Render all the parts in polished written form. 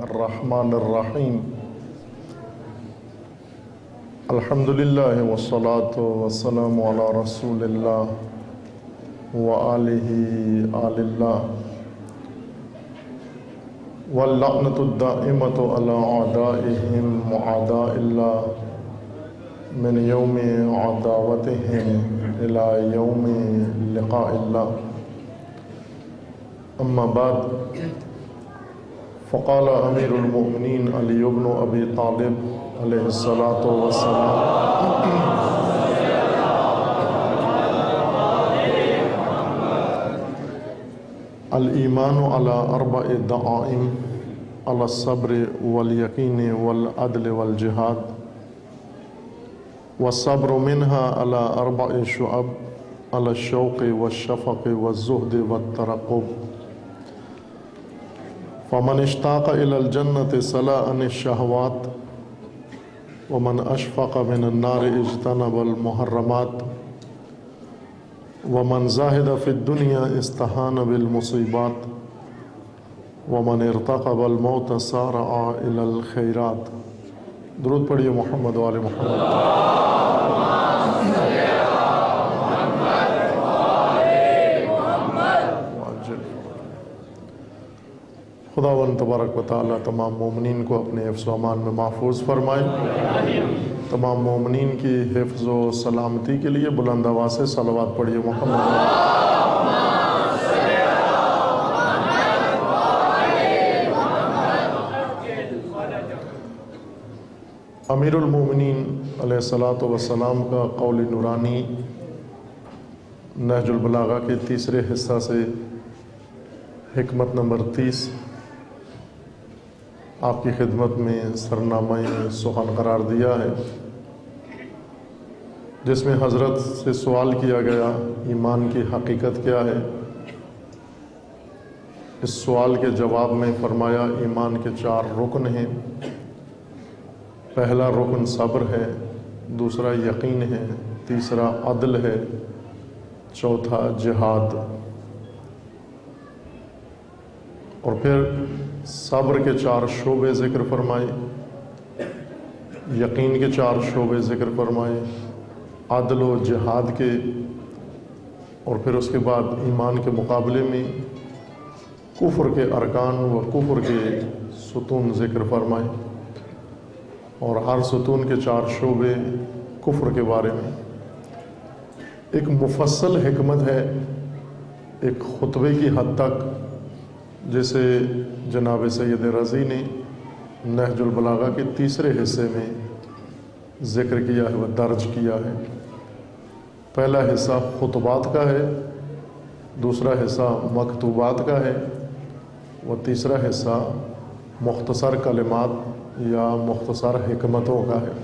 الرحمن الرحیم الحمدللہ والصلاة والسلام علی رسول اللہ وآلہ آل اللہ واللعنۃ الدائمۃ علی اعدائہم وأعداء اللہ من یوم عداوتہم الی یوم لقاء اللہ. اما بعد فقال امیر المؤمنین علی بن ابی طالب علیہ الصلاۃ والسلام الایمان علی اربع دعائم علی الصبر والیقین والعدل والجہاد والصبر منها علی اربع شعب علی الشوق والشفق والزہد والترقب. فمن اشتاق إلى الجنة سلا عن الشهوات ومن أشفق من النار اجتنب المحرمات ومن زاهد في الدنيا استهان بالمصيبات ومن ارتقب الموت سارع إلى الخيرات. درود پڑھیے محمد و آل محمد. خداوند تبارک و تعالیٰ تمام مومنین کو اپنے حفظ و امان میں محفوظ فرمائے. تمام مومنین کی حفظ و سلامتی کے لیے بلند آواز سے صلوات پڑھیے محمد. امیر المومنین علیہ الصلاۃ والسلام کا قول نورانی نہج البلاغہ کے تیسرے حصہ سے حکمت نمبر 30 آپ کی خدمت میں سرنامہ سخن قرار دیا ہے، جس میں حضرت سے سوال کیا گیا ایمان کی حقیقت کیا ہے. اس سوال کے جواب میں فرمایا ایمان کے 4 رکن ہیں. پہلا رکن صبر ہے، دوسرا یقین ہے، تیسرا عدل ہے، چوتھا جہاد. اور پھر صبر کے 4 شعبے ذکر فرمائے، یقین کے 4 شعبے ذکر فرمائے، عدل و جہاد کے، اور پھر اس کے بعد ایمان کے مقابلے میں کفر کے ارکان و کفر کے ستون ذکر فرمائے، اور ہر ستون کے 4 شعبے کفر کے بارے میں. ایک مفصل حکمت ہے، ایک خطبے کی حد تک، جسے جناب سید رضی نے نہج البلاغہ کے تیسرے حصے میں ذکر کیا ہے و درج کیا ہے. پہلا حصہ خطبات کا ہے، دوسرا حصہ مکتوبات کا ہے، و تیسرا حصہ مختصر کلمات یا مختصر حکمتوں کا ہے.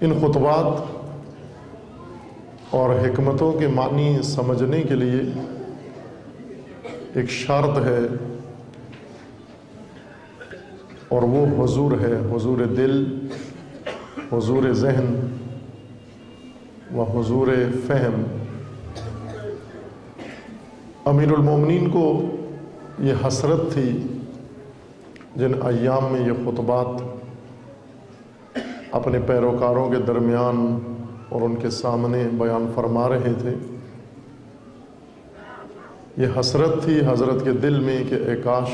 ان خطبات اور حکمتوں کے معنی سمجھنے کے لیے ایک شرط ہے، اور وہ حضور ہے، حضور دل، حضور ذہن و حضور فہم. امیر المومنین کو یہ حسرت تھی جن ایام میں یہ خطبات اپنے پیروکاروں کے درمیان اور ان کے سامنے بیان فرما رہے تھے. یہ حسرت تھی حضرت کے دل میں کہ اے کاش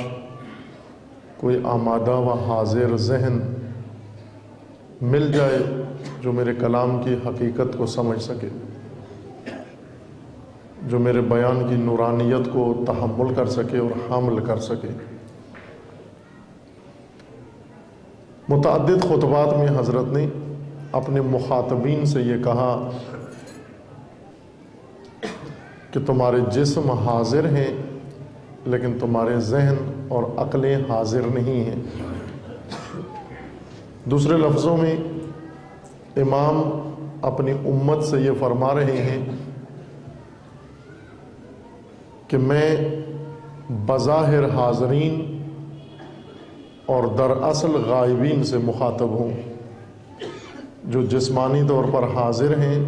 کوئی آمادہ و حاضر ذہن مل جائے جو میرے کلام کی حقیقت کو سمجھ سکے، جو میرے بیان کی نورانیت کو تحمل کر سکے اور حامل کر سکے. متعدد خطبات میں حضرت نے اپنے مخاطبین سے یہ کہا کہ تمہارے جسم حاضر ہیں لیکن تمہارے ذہن اور عقلیں حاضر نہیں ہیں. دوسرے لفظوں میں امام اپنی امت سے یہ فرما رہے ہیں کہ میں بظاہر حاضرین اور دراصل غائبین سے مخاطب ہوں، جو جسمانی طور پر حاضر ہیں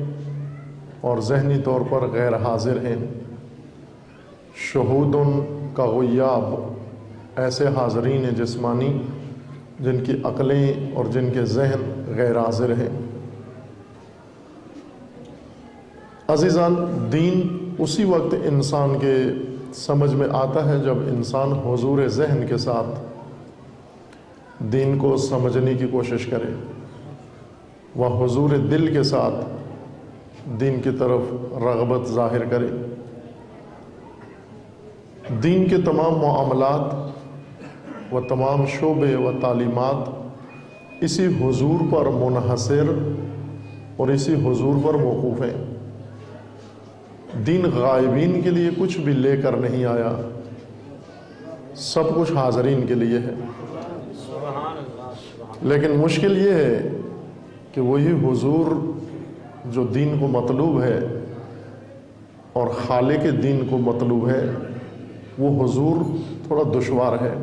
اور ذہنی طور پر غیر حاضر ہیں. شہود کا غیاب ایسے حاضرین جسمانی جن کی عقلیں اور جن کے ذہن غیر حاضر ہیں۔ عزیزان، دین اسی وقت انسان کے سمجھ میں آتا ہے جب انسان حضور ذہن کے ساتھ دین کو سمجھنے کی کوشش کرے، وہ حضور دل کے ساتھ دین کی طرف رغبت ظاہر کرے۔ دین کے تمام معاملات و تمام شعبے و تعلیمات اسی حضور پر منحصر اور اسی حضور پر موقوف ہیں۔ دین غائبین کے لیے کچھ بھی لے کر نہیں آیا، سب کچھ حاضرین کے لیے ہے۔ لیکن مشکل یہ ہے کہ وہی حضور جو دین کو مطلوب ہے اور خالق دین کو مطلوب ہے، وہ حضور تھوڑا دشوار ہے۔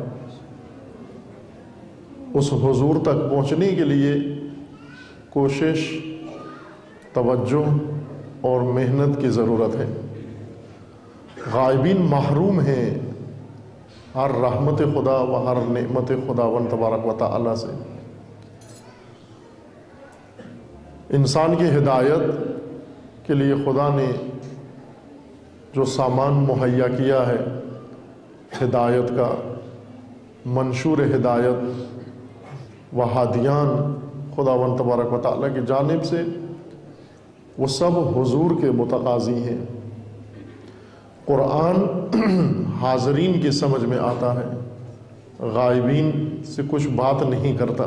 اس حضور تک پہنچنے کے لیے کوشش، توجہ اور محنت کی ضرورت ہے۔ غائبین محروم ہیں ہر رحمت خدا و ہر نعمت خداوند تبارک و تعالی سے۔ انسان کی ہدایت کے لیے خدا نے جو سامان مہیا کیا ہے ہدایت کا، منشور ہدایت و ہادیان خداوند تبارک و تعالی کی جانب سے، وہ سب حضور کے متقاضی ہیں۔ قرآن حاضرین کی سمجھ میں آتا ہے، غائبین سے کچھ بات نہیں کرتا۔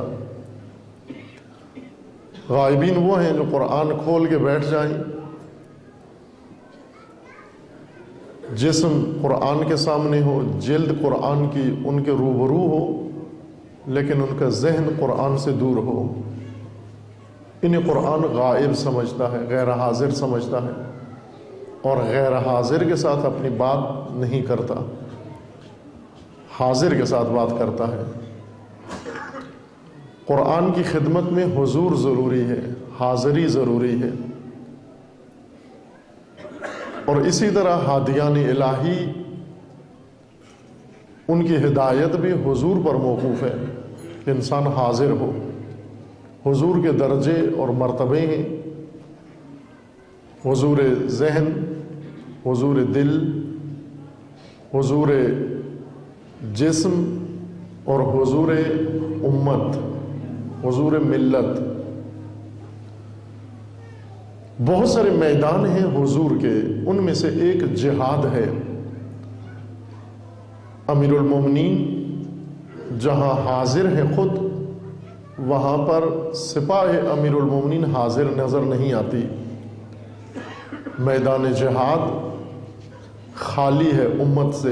غائبین وہ ہیں جو قرآن کھول کے بیٹھ جائیں، جسم قرآن کے سامنے ہو، جلد قرآن کی ان کے روبرو ہو، لیکن ان کا ذہن قرآن سے دور ہو۔ انہیں قرآن غائب سمجھتا ہے، غیر حاضر سمجھتا ہے، اور غیر حاضر کے ساتھ اپنی بات نہیں کرتا، حاضر کے ساتھ بات کرتا ہے۔ قرآن کی خدمت میں حضور ضروری ہے، حاضری ضروری ہے۔ اور اسی طرح ہادیان الہی، ان کی ہدایت بھی حضور پر موقوف ہے کہ انسان حاضر ہو۔ حضور کے درجے اور مرتبے ہیں، حضور ذہن، حضور دل، حضور جسم اور حضور امت، حضور ملت۔ بہت سارے میدان ہیں حضور کے، ان میں سے ایک جہاد ہے۔ امیر المومنین جہاں حاضر ہے خود، وہاں پر سپاہ امیر المومنین حاضر نظر نہیں آتی۔ میدان جہاد خالی ہے امت سے،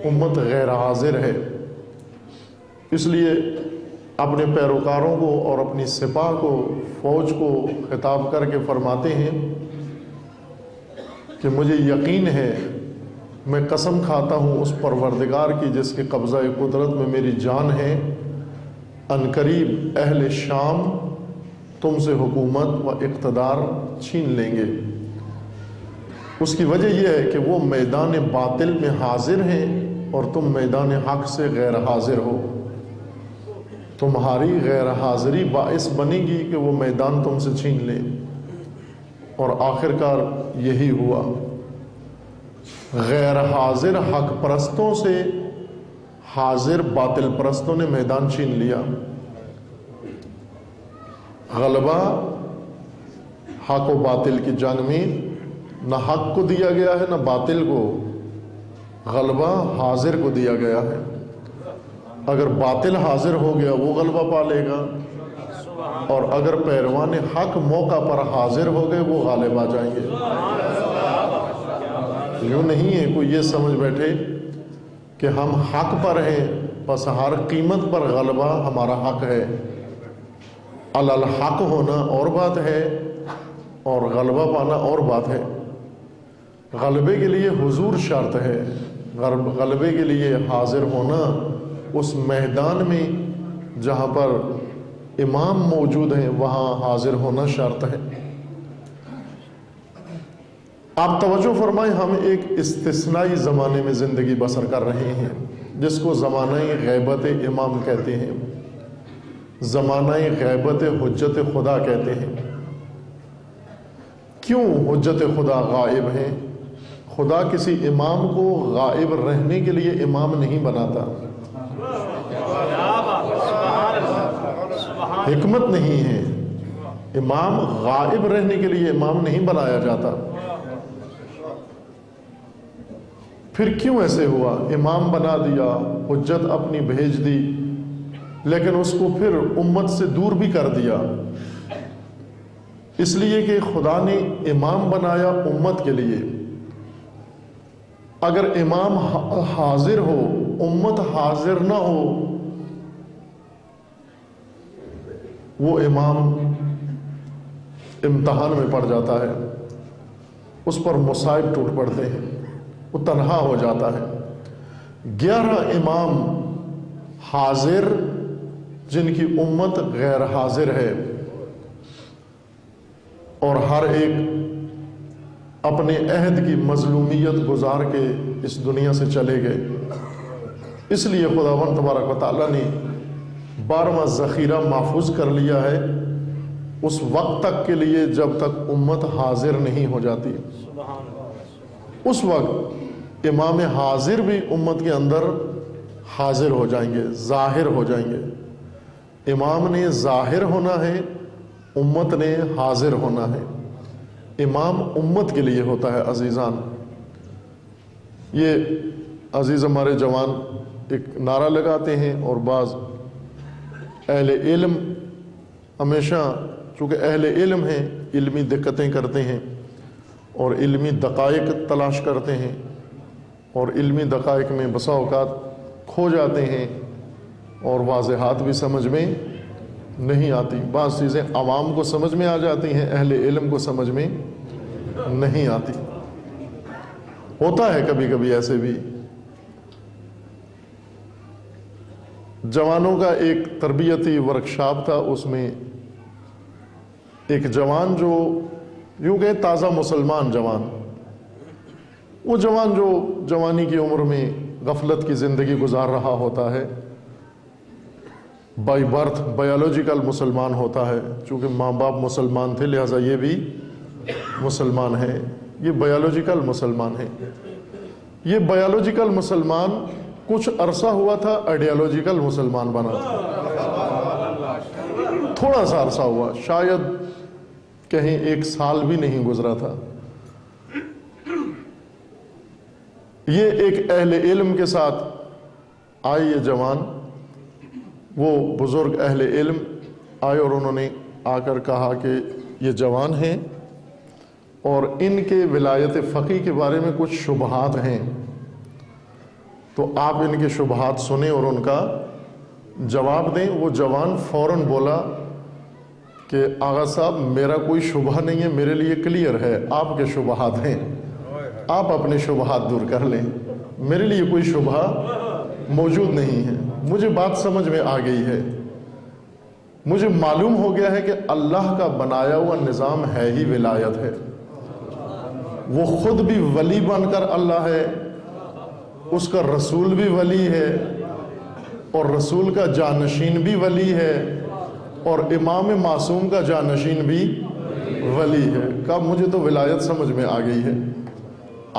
امت غیر حاضر ہے۔ اس لیے اپنے پیروکاروں کو اور اپنی سپاہ کو، فوج کو خطاب کر کے فرماتے ہیں کہ مجھے یقین ہے، میں قسم کھاتا ہوں اس پروردگار کی جس کے قبضہ قدرت میں میری جان ہے، ان قریب اہل شام تم سے حکومت و اقتدار چھین لیں گے۔ اس کی وجہ یہ ہے کہ وہ میدان باطل میں حاضر ہیں اور تم میدان حق سے غیر حاضر ہو۔ تمہاری غیر حاضری باعث بنے گی کہ وہ میدان تم سے چھین لیں، اور آخرکار یہی ہوا۔ غیر حاضر حق پرستوں سے حاضر باطل پرستوں نے میدان چھین لیا۔ غلبہ حق و باطل کی جنگ میں نہ حق کو دیا گیا ہے نہ باطل کو، غلبہ حاضر کو دیا گیا ہے۔ اگر باطل حاضر ہو گیا وہ غلبہ پا لے گا، اور اگر پیروان حق موقع پر حاضر ہو گئے وہ غالب آ جائیں گے۔ یوں نہیں ہے کوئی یہ سمجھ بیٹھے کہ ہم حق پر ہیں بس ہر قیمت پر غلبہ ہمارا حق ہے۔ الحق ہونا اور بات ہے اور غلبہ پانا اور بات ہے۔ غلبے کے لیے حضور شرط ہے، غلبے کے لیے حاضر ہونا اس میدان میں جہاں پر امام موجود ہیں وہاں حاضر ہونا شرط ہے۔ آپ توجہ فرمائیں، ہم ایک استثنائی زمانے میں زندگی بسر کر رہے ہیں۔ جس کو زمانہ غیبت امام کہتے ہیں، زمانہ غیبت حجت خدا کہتے ہیں۔ کیوں حجت خدا غائب ہیں؟ خدا کسی امام کو غائب رہنے کے لیے امام نہیں بناتا، حکمت نہیں ہے، امام غائب رہنے کے لیے امام نہیں بنایا جاتا۔ پھر کیوں ایسے ہوا؟ امام بنا دیا، حجت اپنی بھیج دی، لیکن اس کو پھر امت سے دور بھی کر دیا، اس لیے کہ خدا نے امام بنایا امت کے لیے۔ اگر امام حاضر ہو، امت حاضر نہ ہو، وہ امام امتحان میں پڑ جاتا ہے، اس پر مصائب ٹوٹ پڑتے ہیں، وہ تنہا ہو جاتا ہے۔ 11 امام حاضر جن کی امت غیر حاضر ہے، اور ہر ایک اپنے عہد کی مظلومیت گزار کے اس دنیا سے چلے گئے۔ اس لیے خداوند تبارک و تعالیٰ نے 12واں ذخیرہ محفوظ کر لیا ہے اس وقت تک کے لیے جب تک امت حاضر نہیں ہو جاتی۔ اس وقت امام حاضر بھی امت کے اندر حاضر ہو جائیں گے، ظاہر ہو جائیں گے۔ امام نے ظاہر ہونا ہے، امت نے حاضر ہونا ہے۔ امام امت کے لیے ہوتا ہے عزیزان۔ یہ عزیز ہمارے جوان ایک نعرہ لگاتے ہیں، اور بعض اہل علم ہمیشہ چونکہ اہل علم ہیں علمی دقتیں کرتے ہیں اور علمی دقائق تلاش کرتے ہیں، اور علمی دقائق میں بسا اوقات کھو جاتے ہیں اور واضحات بھی سمجھ میں نہیں آتی۔ بعض چیزیں عوام کو سمجھ میں آ جاتی ہیں، اہل علم کو سمجھ میں نہیں آتی۔ ہوتا ہے کبھی کبھی ایسے بھی۔ جوانوں کا ایک تربیتی ورکشاپ تھا، اس میں ایک جوان جو یوں کہ تازہ مسلمان جوان، وہ جوان جو جوانی کی عمر میں غفلت کی زندگی گزار رہا ہوتا ہے، بائی برتھ بایولوجیکل مسلمان ہوتا ہے، چونکہ ماں باپ مسلمان تھے لہٰذا یہ بھی مسلمان ہے، یہ بایولوجیکل مسلمان ہے۔ یہ بایولوجیکل مسلمان کچھ عرصہ ہوا تھا آئیڈیالوجیکل مسلمان بنا تھا، تھوڑا سا عرصہ ہوا، شاید کہیں 1 سال بھی نہیں گزرا تھا۔ یہ ایک اہل علم کے ساتھ آئے، یہ جوان، وہ بزرگ اہل علم آئے اور انہوں نے آ کر کہا کہ یہ جوان ہیں اور ان کے ولایت فقی کے بارے میں کچھ شبہات ہیں، تو آپ ان کے شبہات سنیں اور ان کا جواب دیں۔ وہ جوان فوراً بولا کہ آغا صاحب میرا کوئی شبہ نہیں ہے، میرے لیے کلیئر ہے، آپ کے شبہات ہیں، آپ اپنے شبہات دور کر لیں، میرے لیے کوئی شبہ موجود نہیں ہے، مجھے بات سمجھ میں آ گئی ہے، مجھے معلوم ہو گیا ہے کہ اللہ کا بنایا ہوا نظام ہے ہی ولایت ہے، وہ خود بھی ولی بن کر اللہ ہے، اس کا رسول بھی ولی ہے، اور رسول کا جانشین بھی ولی ہے، اور امام معصوم کا جانشین بھی ولی ہے۔ کہا مجھے تو ولایت سمجھ میں آ گئی ہے،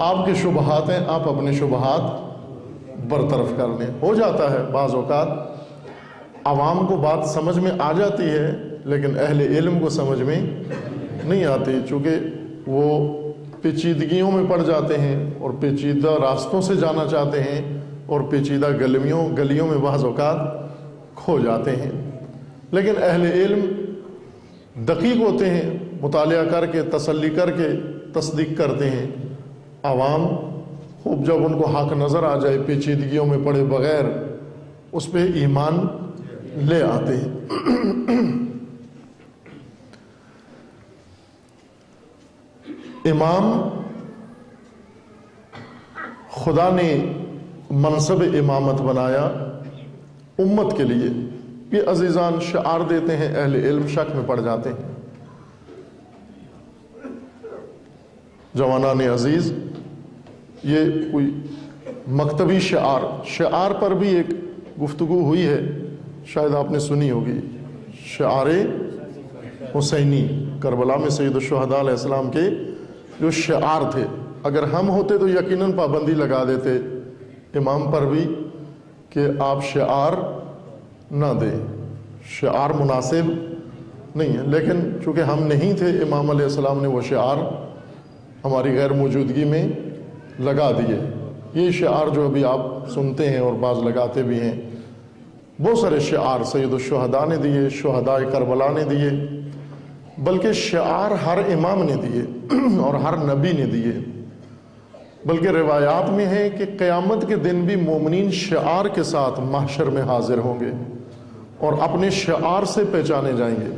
آپ کے شبہات ہیں، آپ اپنے شبہات برطرف کر لیں۔ ہو جاتا ہے بعض اوقات عوام کو بات سمجھ میں آ جاتی ہے لیکن اہل علم کو سمجھ میں نہیں آتی، چونکہ وہ پیچیدگیوں میں پڑ جاتے ہیں اور پیچیدہ راستوں سے جانا چاہتے ہیں اور پیچیدہ گلیوں میں بعض اوقات کھو جاتے ہیں۔ لیکن اہل علم دقیق ہوتے ہیں، مطالعہ کر کے تسلی کر کے تصدیق کرتے ہیں۔ عوام خوب جب ان کو حق نظر آ جائے پیچیدگیوں میں پڑے بغیر اس پہ ایمان لے آتے ہیں۔ امام خدا نے منصب امامت بنایا امت کے لیے، یہ عزیزان شعار دیتے ہیں، اہل علم شک میں پڑ جاتے ہیں۔ جوانان عزیز، یہ کوئی مکتبی شعار، شعار پر بھی ایک گفتگو ہوئی ہے، شاید آپ نے سنی ہوگی، شعار حسینی، کربلا میں سید الشہداء علیہ السلام کے جو شعار تھے، اگر ہم ہوتے تو یقیناً پابندی لگا دیتے امام پر بھی کہ آپ شعار نہ دیں، شعار مناسب نہیں ہے، لیکن چونکہ ہم نہیں تھے، امام علیہ السلام نے وہ شعار ہماری غیر موجودگی میں لگا دیے۔ یہ شعار جو ابھی آپ سنتے ہیں اور بعض لگاتے بھی ہیں، بہت سارے شعار سید الشہداء نے دیے، شہداء کربلا نے دیے، بلکہ شعار ہر امام نے دیے اور ہر نبی نے دیے، بلکہ روایات میں ہے کہ قیامت کے دن بھی مومنین شعار کے ساتھ محشر میں حاضر ہوں گے اور اپنے شعار سے پہچانے جائیں گے۔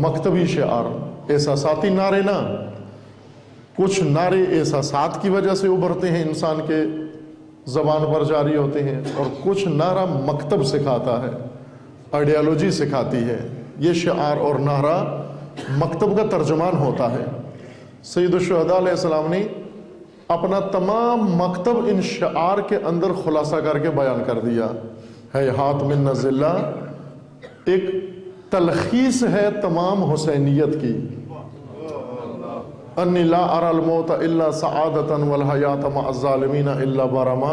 مکتبی شعار، احساساتی نعرے نہ، کچھ نعرے احساسات کی وجہ سے ابھرتے ہیں، انسان کے زبان پر جاری ہوتے ہیں، اور کچھ نعرہ مکتب سکھاتا ہے، آئیڈیالوجی سکھاتی ہے۔ یہ شعار اور نعرہ مکتب کا ترجمان ہوتا ہے۔ سید الشہداء علیہ السلام نے اپنا تمام مکتب ان شعار کے اندر خلاصہ کر کے بیان کر دیا۔ ہیہات من نزلہ ایک تلخیص ہے تمام حسینیت کی، انی لا اری الموت الا سعادتا والحیات مع الظالمین الا برما،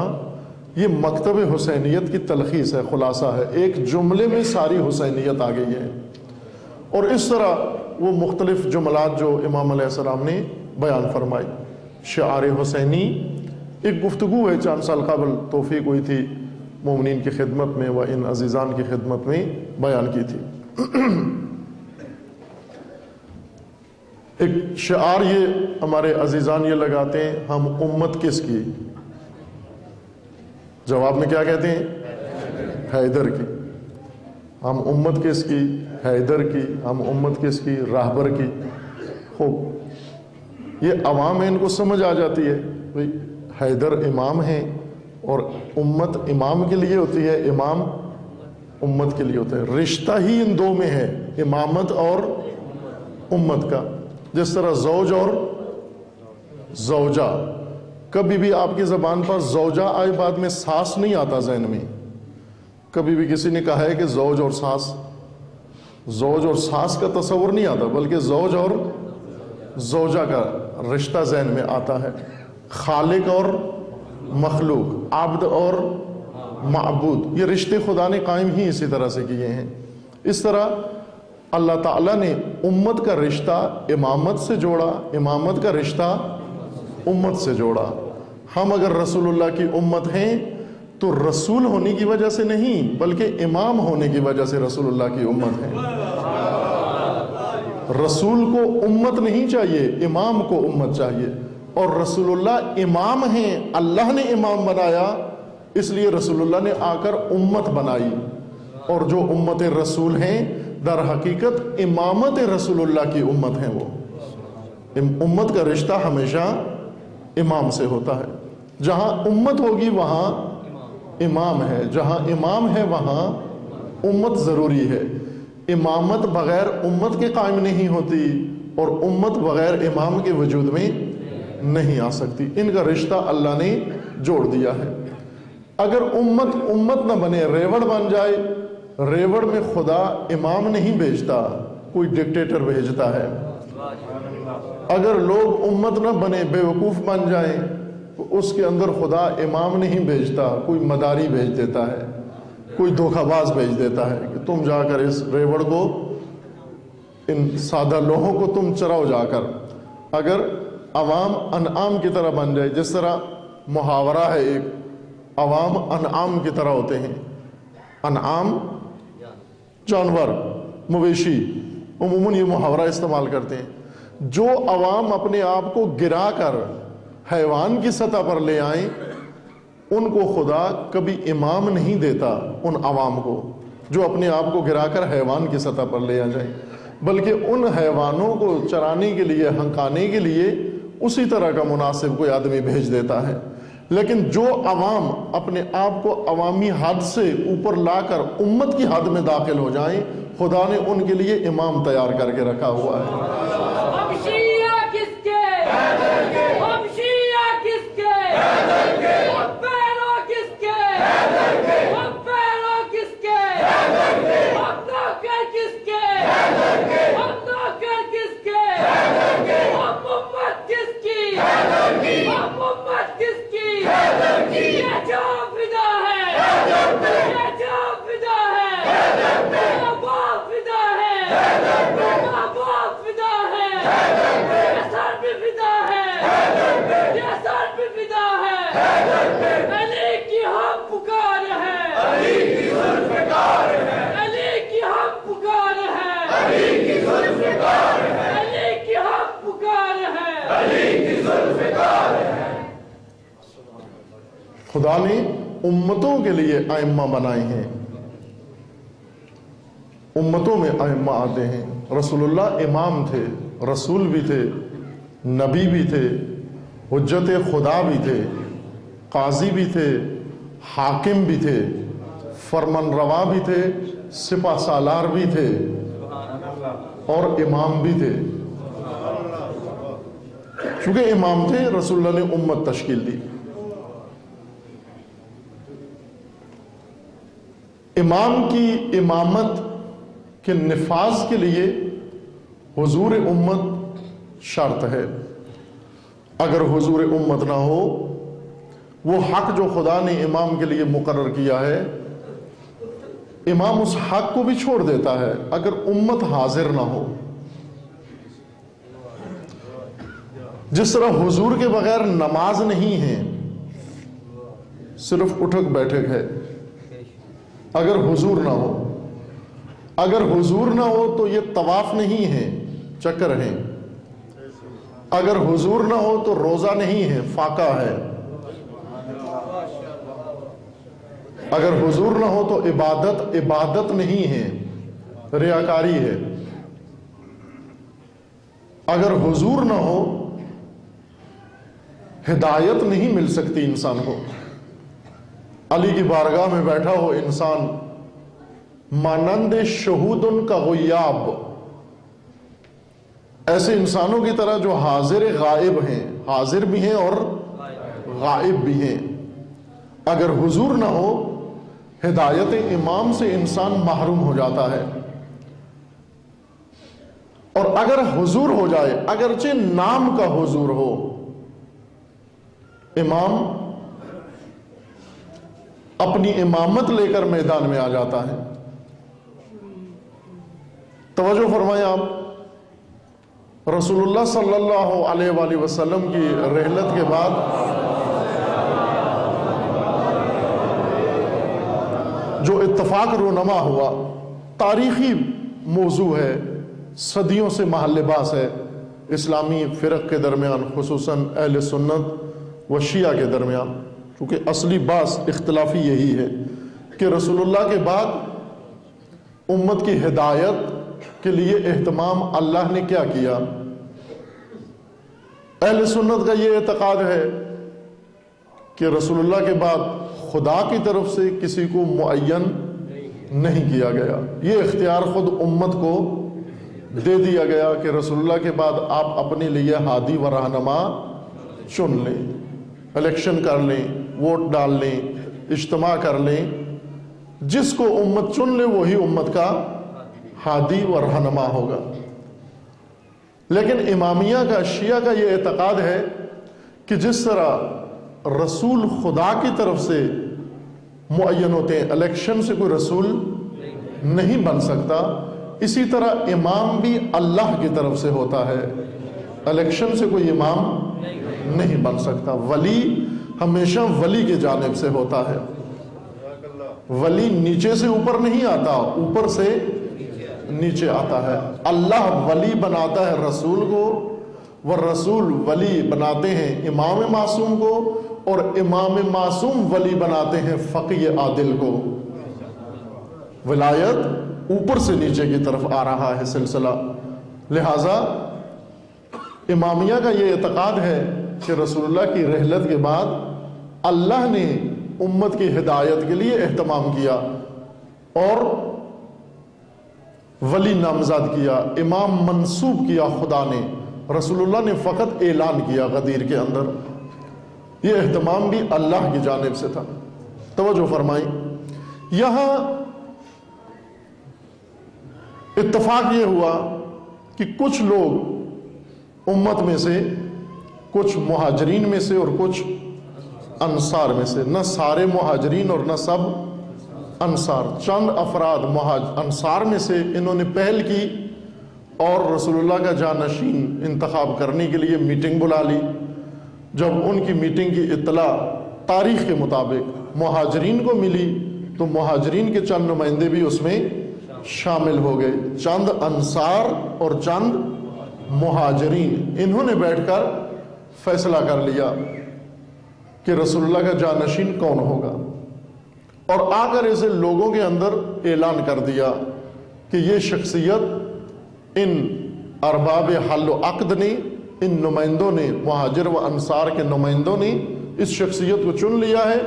یہ مکتب حسینیت کی تلخیص ہے، خلاصہ ہے، ایک جملے میں ساری حسینیت آ گئی ہے۔ اور اس طرح وہ مختلف جملات جو امام علیہ السلام نے بیان فرمائی۔ شعار حسینی ایک گفتگو ہے، چند سال قبل توفیق ہوئی تھی مومنین کی خدمت میں و ان عزیزان کی خدمت میں بیان کی تھی۔ ایک شعار یہ ہمارے عزیزان یہ لگاتے ہیں، ہم امت کس کی، جواب میں کیا کہتے ہیں؟ حیدر کی۔ ہم امت کس کی؟ حیدر کی۔ ہم امت کس کی؟ راہبر کی۔ خوب، یہ عوام ہے، ان کو سمجھ آ جاتی ہے بھئی حیدر امام ہیں اور امت امام کے لیے ہوتی ہے، امام امت کے لیے ہوتا ہے، رشتہ ہی ان دو میں ہے، امامت اور امت کا۔ جس طرح زوج اور زوجہ، کبھی بھی آپ کی زبان پر زوجہ آئے بعد میں ساس نہیں آتا ذہن میں، کبھی بھی کسی نے کہا ہے کہ زوج اور ساس، زوج اور ساس کا تصور نہیں آتا، بلکہ زوج اور زوجہ کا رشتہ ذہن میں آتا ہے۔ خالق اور مخلوق، عبد اور معبود، یہ رشتے خدا نے قائم ہی اسی طرح سے کیے ہیں۔ اس طرح اللہ تعالیٰ نے امت کا رشتہ امامت سے جوڑا، امامت کا رشتہ امت سے جوڑا۔ ہم اگر رسول اللہ کی امت ہیں تو رسول ہونے کی وجہ سے نہیں، بلکہ امام ہونے کی وجہ سے رسول اللہ کی امت ہیں۔ رسول کو امت نہیں چاہیے، امام کو امت چاہیے، اور رسول اللہ امام ہیں، اللہ نے امام بنایا، اس لیے رسول اللہ نے آ کر امت بنائی، اور جو امت رسول ہیں در حقیقت امامت رسول اللہ کی امت ہیں۔ وہ امت کا رشتہ ہمیشہ امام سے ہوتا ہے۔ جہاں امت ہوگی وہاں امام ہے، جہاں امام ہے وہاں امت ضروری ہے۔ امامت بغیر امت کے قائم نہیں ہوتی، اور امت بغیر امام کے وجود میں نہیں آ سکتی۔ ان کا رشتہ اللہ نے جوڑ دیا ہے۔ اگر امت امت نہ بنے، ریوڑ بن جائے، ریوڑ میں خدا امام نہیں بھیجتا، کوئی ڈکٹیٹر بھیجتا ہے۔ اگر لوگ امت نہ بنے، بے وقوف بن جائیں، تو اس کے اندر خدا امام نہیں بھیجتا، کوئی مداری بھیج دیتا ہے، کوئی دھوکہ باز بھیج دیتا ہے کہ تم جا کر اس ریوڑ کو، ان سادہ لوہوں کو تم چراؤ جا کر۔ اگر عوام انعام کی طرح بن جائے، جس طرح محاورہ ہے ایک، عوام انعام کی طرح ہوتے ہیں۔ انعام جانور، مویشی، عموماً یہ محاورہ استعمال کرتے ہیں۔ جو عوام اپنے آپ کو گرا کر حیوان کی سطح پر لے آئیں، ان کو خدا کبھی امام نہیں دیتا، ان عوام کو جو اپنے آپ کو گرا کر حیوان کی سطح پر لے آ جائیں، بلکہ ان حیوانوں کو چرانے کے لیے، ہنکانے کے لیے اسی طرح کا مناسب کوئی آدمی بھیج دیتا ہے۔ لیکن جو عوام اپنے آپ کو عوامی حد سے اوپر لا کر امت کی حد میں داخل ہو جائیں، خدا نے ان کے لیے امام تیار کر کے رکھا ہوا ہے۔ ہم شیعہ کس کے؟ ہم شیعہ کس کے؟ خدا نے امتوں کے لیے ائمہ بنائے ہیں، امتوں میں ائمہ آتے ہیں۔ رسول اللہ امام تھے، رسول بھی تھے، نبی بھی تھے، حجت خدا بھی تھے، قاضی بھی تھے، حاکم بھی تھے، فرمان روا بھی تھے، سپہ سالار بھی تھے اور امام بھی تھے۔ چونکہ امام تھے، رسول اللہ نے امت تشکیل دی۔ امام کی امامت کے نفاذ کے لیے حضور امت شرط ہے۔ اگر حضور امت نہ ہو، وہ حق جو خدا نے امام کے لیے مقرر کیا ہے، امام اس حق کو بھی چھوڑ دیتا ہے اگر امت حاضر نہ ہو۔ جس طرح حضور کے بغیر نماز نہیں ہے، صرف اٹھک بیٹھک ہے اگر حضور نہ ہو۔ اگر حضور نہ ہو تو یہ طواف نہیں ہے، چکر ہے۔ اگر حضور نہ ہو تو روزہ نہیں ہے، فاقہ ہے۔ اگر حضور نہ ہو تو عبادت نہیں ہے، ریاکاری ہے۔ اگر حضور نہ ہو، ہدایت نہیں مل سکتی انسان کو۔ علی کی بارگاہ میں بیٹھا ہو انسان مانند شہودن کا غیاب، ایسے انسانوں کی طرح جو حاضر غائب ہیں، حاضر بھی ہیں اور غائب بھی ہیں۔ اگر حضور نہ ہو، ہدایت امام سے انسان محروم ہو جاتا ہے۔ اور اگر حضور ہو جائے، اگرچہ نام کا حضور ہو، امام اپنی امامت لے کر میدان میں آ جاتا ہے۔ توجہ فرمائیں آپ، رسول اللہ صلی اللہ علیہ وآلہ وسلم کی رحلت کے بعد جو اتفاق رونما ہوا، تاریخی موضوع ہے، صدیوں سے محل باس ہے اسلامی فرق کے درمیان، خصوصاً اہل سنت و شیعہ کے درمیان، کیونکہ اصلی باس اختلافی یہی ہے کہ رسول اللہ کے بعد امت کی ہدایت کے لیے اہتمام اللہ نے کیا کیا۔ اہل سنت کا یہ اعتقاد ہے کہ رسول اللہ کے بعد خدا کی طرف سے کسی کو معین نہیں کیا گیا، یہ اختیار خود امت کو دے دیا گیا کہ رسول اللہ کے بعد آپ اپنے لیے ہادی و رہنما چن لیں، الیکشن کر لیں، ووٹ ڈال لیں، اجتماع کر لیں، جس کو امت چن لے وہی امت کا ہادی و رہنما ہوگا۔ لیکن امامیہ کا، شیعہ کا یہ اعتقاد ہے کہ جس طرح رسول خدا کی طرف سے معین ہوتے ہیں، الیکشن سے کوئی رسول نہیں بن سکتا، اسی طرح امام بھی اللہ کی طرف سے ہوتا ہے، الیکشن سے کوئی امام نہیں بن سکتا۔ ولی ہمیشہ ولی کی جانب سے ہوتا ہے، ولی نیچے سے اوپر نہیں آتا، اوپر سے نیچے آتا ہے۔ اللہ ولی بناتا ہے رسول کو، وہ رسول ولی بناتے ہیں امام معصوم کو، اور امام معصوم ولی بناتے ہیں فقیہ عادل کو۔ ولایت اوپر سے نیچے کی طرف آ رہا ہے سلسلہ، لہذا امامیہ کا یہ اعتقاد ہے کہ رسول اللہ کی رحلت کے بعد اللہ نے امت کی ہدایت کے لیے اہتمام کیا اور ولی نامزد کیا، امام منصوب کیا خدا نے، رسول اللہ نے فقط اعلان کیا غدیر کے اندر۔ یہ اہتمام بھی اللہ کی جانب سے تھا۔ توجہ فرمائیں، یہاں اتفاق یہ ہوا کہ کچھ لوگ امت میں سے، کچھ مہاجرین میں سے اور کچھ انصار میں سے، نہ سارے مہاجرین اور نہ سب انصار، چند افراد انصار میں سے انہوں نے پہل کی اور رسول اللہ کا جانشین انتخاب کرنے کے لیے میٹنگ بلا لی۔ جب ان کی میٹنگ کی اطلاع تاریخ کے مطابق مہاجرین کو ملی تو مہاجرین کے چند نمائندے بھی اس میں شامل ہو گئے، چند انصار اور چند مہاجرین، انہوں نے بیٹھ کر فیصلہ کر لیا کہ رسول اللہ کا جانشین کون ہوگا، اور آ کر اسے لوگوں کے اندر اعلان کر دیا کہ یہ شخصیت ان ارباب حل و عقد نے، ان نمائندوں نے، مہاجر و انصار کے نمائندوں نے اس شخصیت کو چن لیا ہے،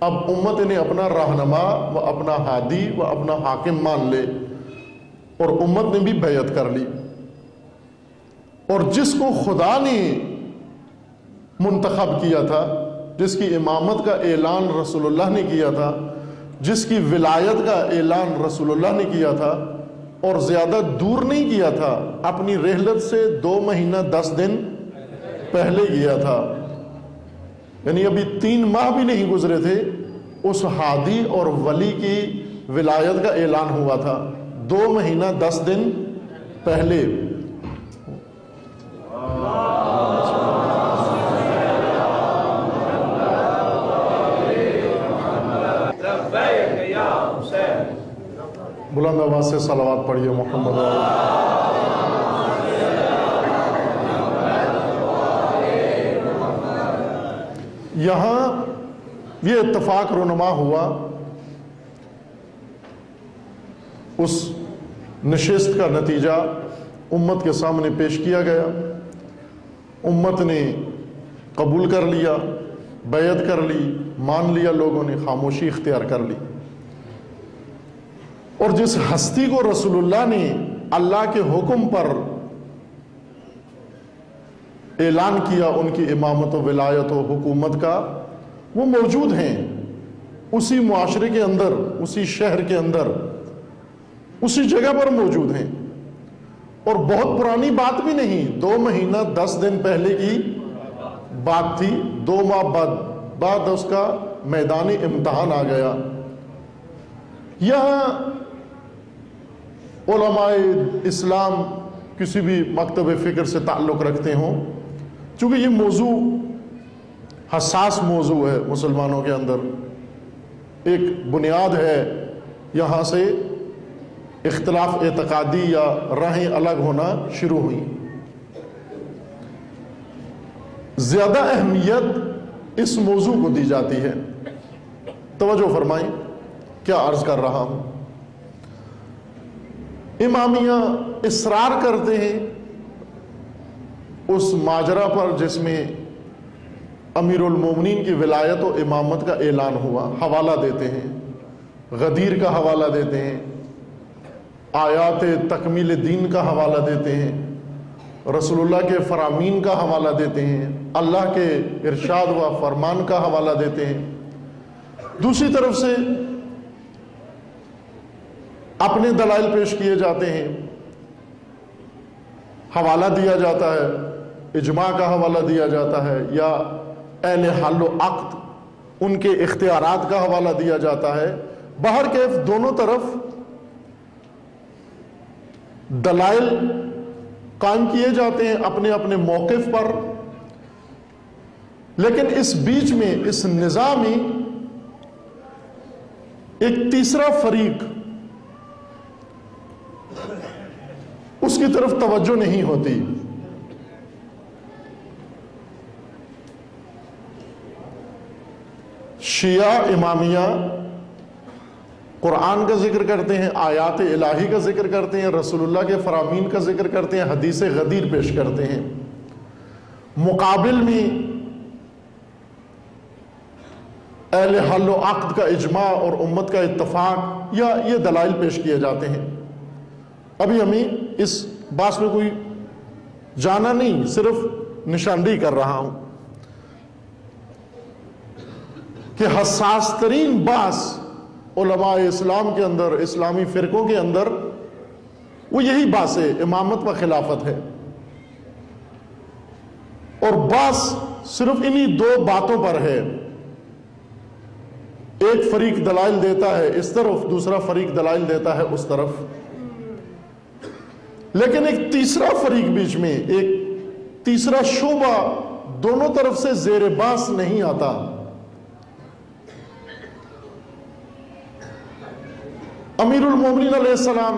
اب امت نے اپنا رہنما و اپنا ہادی و اپنا حاکم مان لے، اور امت نے بھی بیعت کر لی۔ اور جس کو خدا نے منتخب کیا تھا، جس کی امامت کا اعلان رسول اللہ نے کیا تھا، جس کی ولایت کا اعلان رسول اللہ نے کیا تھا، اور زیادہ دور نہیں کیا تھا، اپنی رحلت سے 2 مہینہ 10 دن پہلے کیا تھا، یعنی ابھی 3 ماہ بھی نہیں گزرے تھے، اس ہادی اور ولی کی ولایت کا اعلان ہوا تھا 2 مہینہ 10 دن پہلے۔ بلند آواز سے صلوات پڑھیے محمد۔ یہاں یہ اتفاق رونما ہوا، اس نشست کا نتیجہ امت کے سامنے پیش کیا گیا، امت نے قبول کر لیا، بیعت کر لی، مان لیا، لوگوں نے خاموشی اختیار کر لی۔ اور جس ہستی کو رسول اللہ نے اللہ کے حکم پر اعلان کیا ان کی امامت و ولایت و حکومت کا، وہ موجود ہیں اسی معاشرے کے اندر، اسی شہر کے اندر، اسی جگہ پر موجود ہیں، اور بہت پرانی بات بھی نہیں، 2 مہینہ 10 دن پہلے کی بات تھی، 2 ماہ بعد اس کا میدان امتحان آ گیا۔ یہاں علماء اسلام کسی بھی مکتب فکر سے تعلق رکھتے ہوں، چونکہ یہ موضوع حساس موضوع ہے مسلمانوں کے اندر، ایک بنیاد ہے، یہاں سے اختلاف اعتقادی یا راہیں الگ ہونا شروع ہوئی۔ زیادہ اہمیت اس موضوع کو دی جاتی ہے۔ توجہ فرمائیں، کیا عرض کر رہا ہوں؟ امامیہ اصرار کرتے ہیں اس ماجرا پر جس میں امیر المومنین کی ولایت و امامت کا اعلان ہوا، حوالہ دیتے ہیں، غدیر کا حوالہ دیتے ہیں، آیات تکمیل دین کا حوالہ دیتے ہیں، رسول اللہ کے فرامین کا حوالہ دیتے ہیں، اللہ کے ارشاد و فرمان کا حوالہ دیتے ہیں۔ دوسری طرف سے اپنے دلائل پیش کیے جاتے ہیں، حوالہ دیا جاتا ہے، اجماع کا حوالہ دیا جاتا ہے، یا اہل حل و عقد ان کے اختیارات کا حوالہ دیا جاتا ہے۔ بہرکیف دونوں طرف دلائل قائم کیے جاتے ہیں اپنے اپنے موقف پر، لیکن اس بیچ میں، اس نظام میں ایک تیسرا فریق، اس کی طرف توجہ نہیں ہوتی۔ شیعہ امامیہ قرآن کا ذکر کرتے ہیں، آیات الہی کا ذکر کرتے ہیں، رسول اللہ کے فرامین کا ذکر کرتے ہیں، حدیث غدیر پیش کرتے ہیں، مقابل میں اہل حل و عقد کا اجماع اور امت کا اتفاق یا یہ دلائل پیش کیے جاتے ہیں۔ ابھی ہمیں اس بات میں کوئی جانا نہیں، صرف نشاندہی کر رہا ہوں کہ حساس ترین بحث علماء اسلام کے اندر، اسلامی فرقوں کے اندر، وہ یہی بحث ہے، امامت و خلافت ہے، اور بحث صرف انہی 2 باتوں پر ہے۔ ایک فریق دلائل دیتا ہے اس طرف، دوسرا فریق دلائل دیتا ہے اس طرف، لیکن ایک تیسرا فریق بیچ میں، ایک تیسرا شعبہ دونوں طرف سے زیر بحث نہیں آتا۔ امیر المومنین علیہ السلام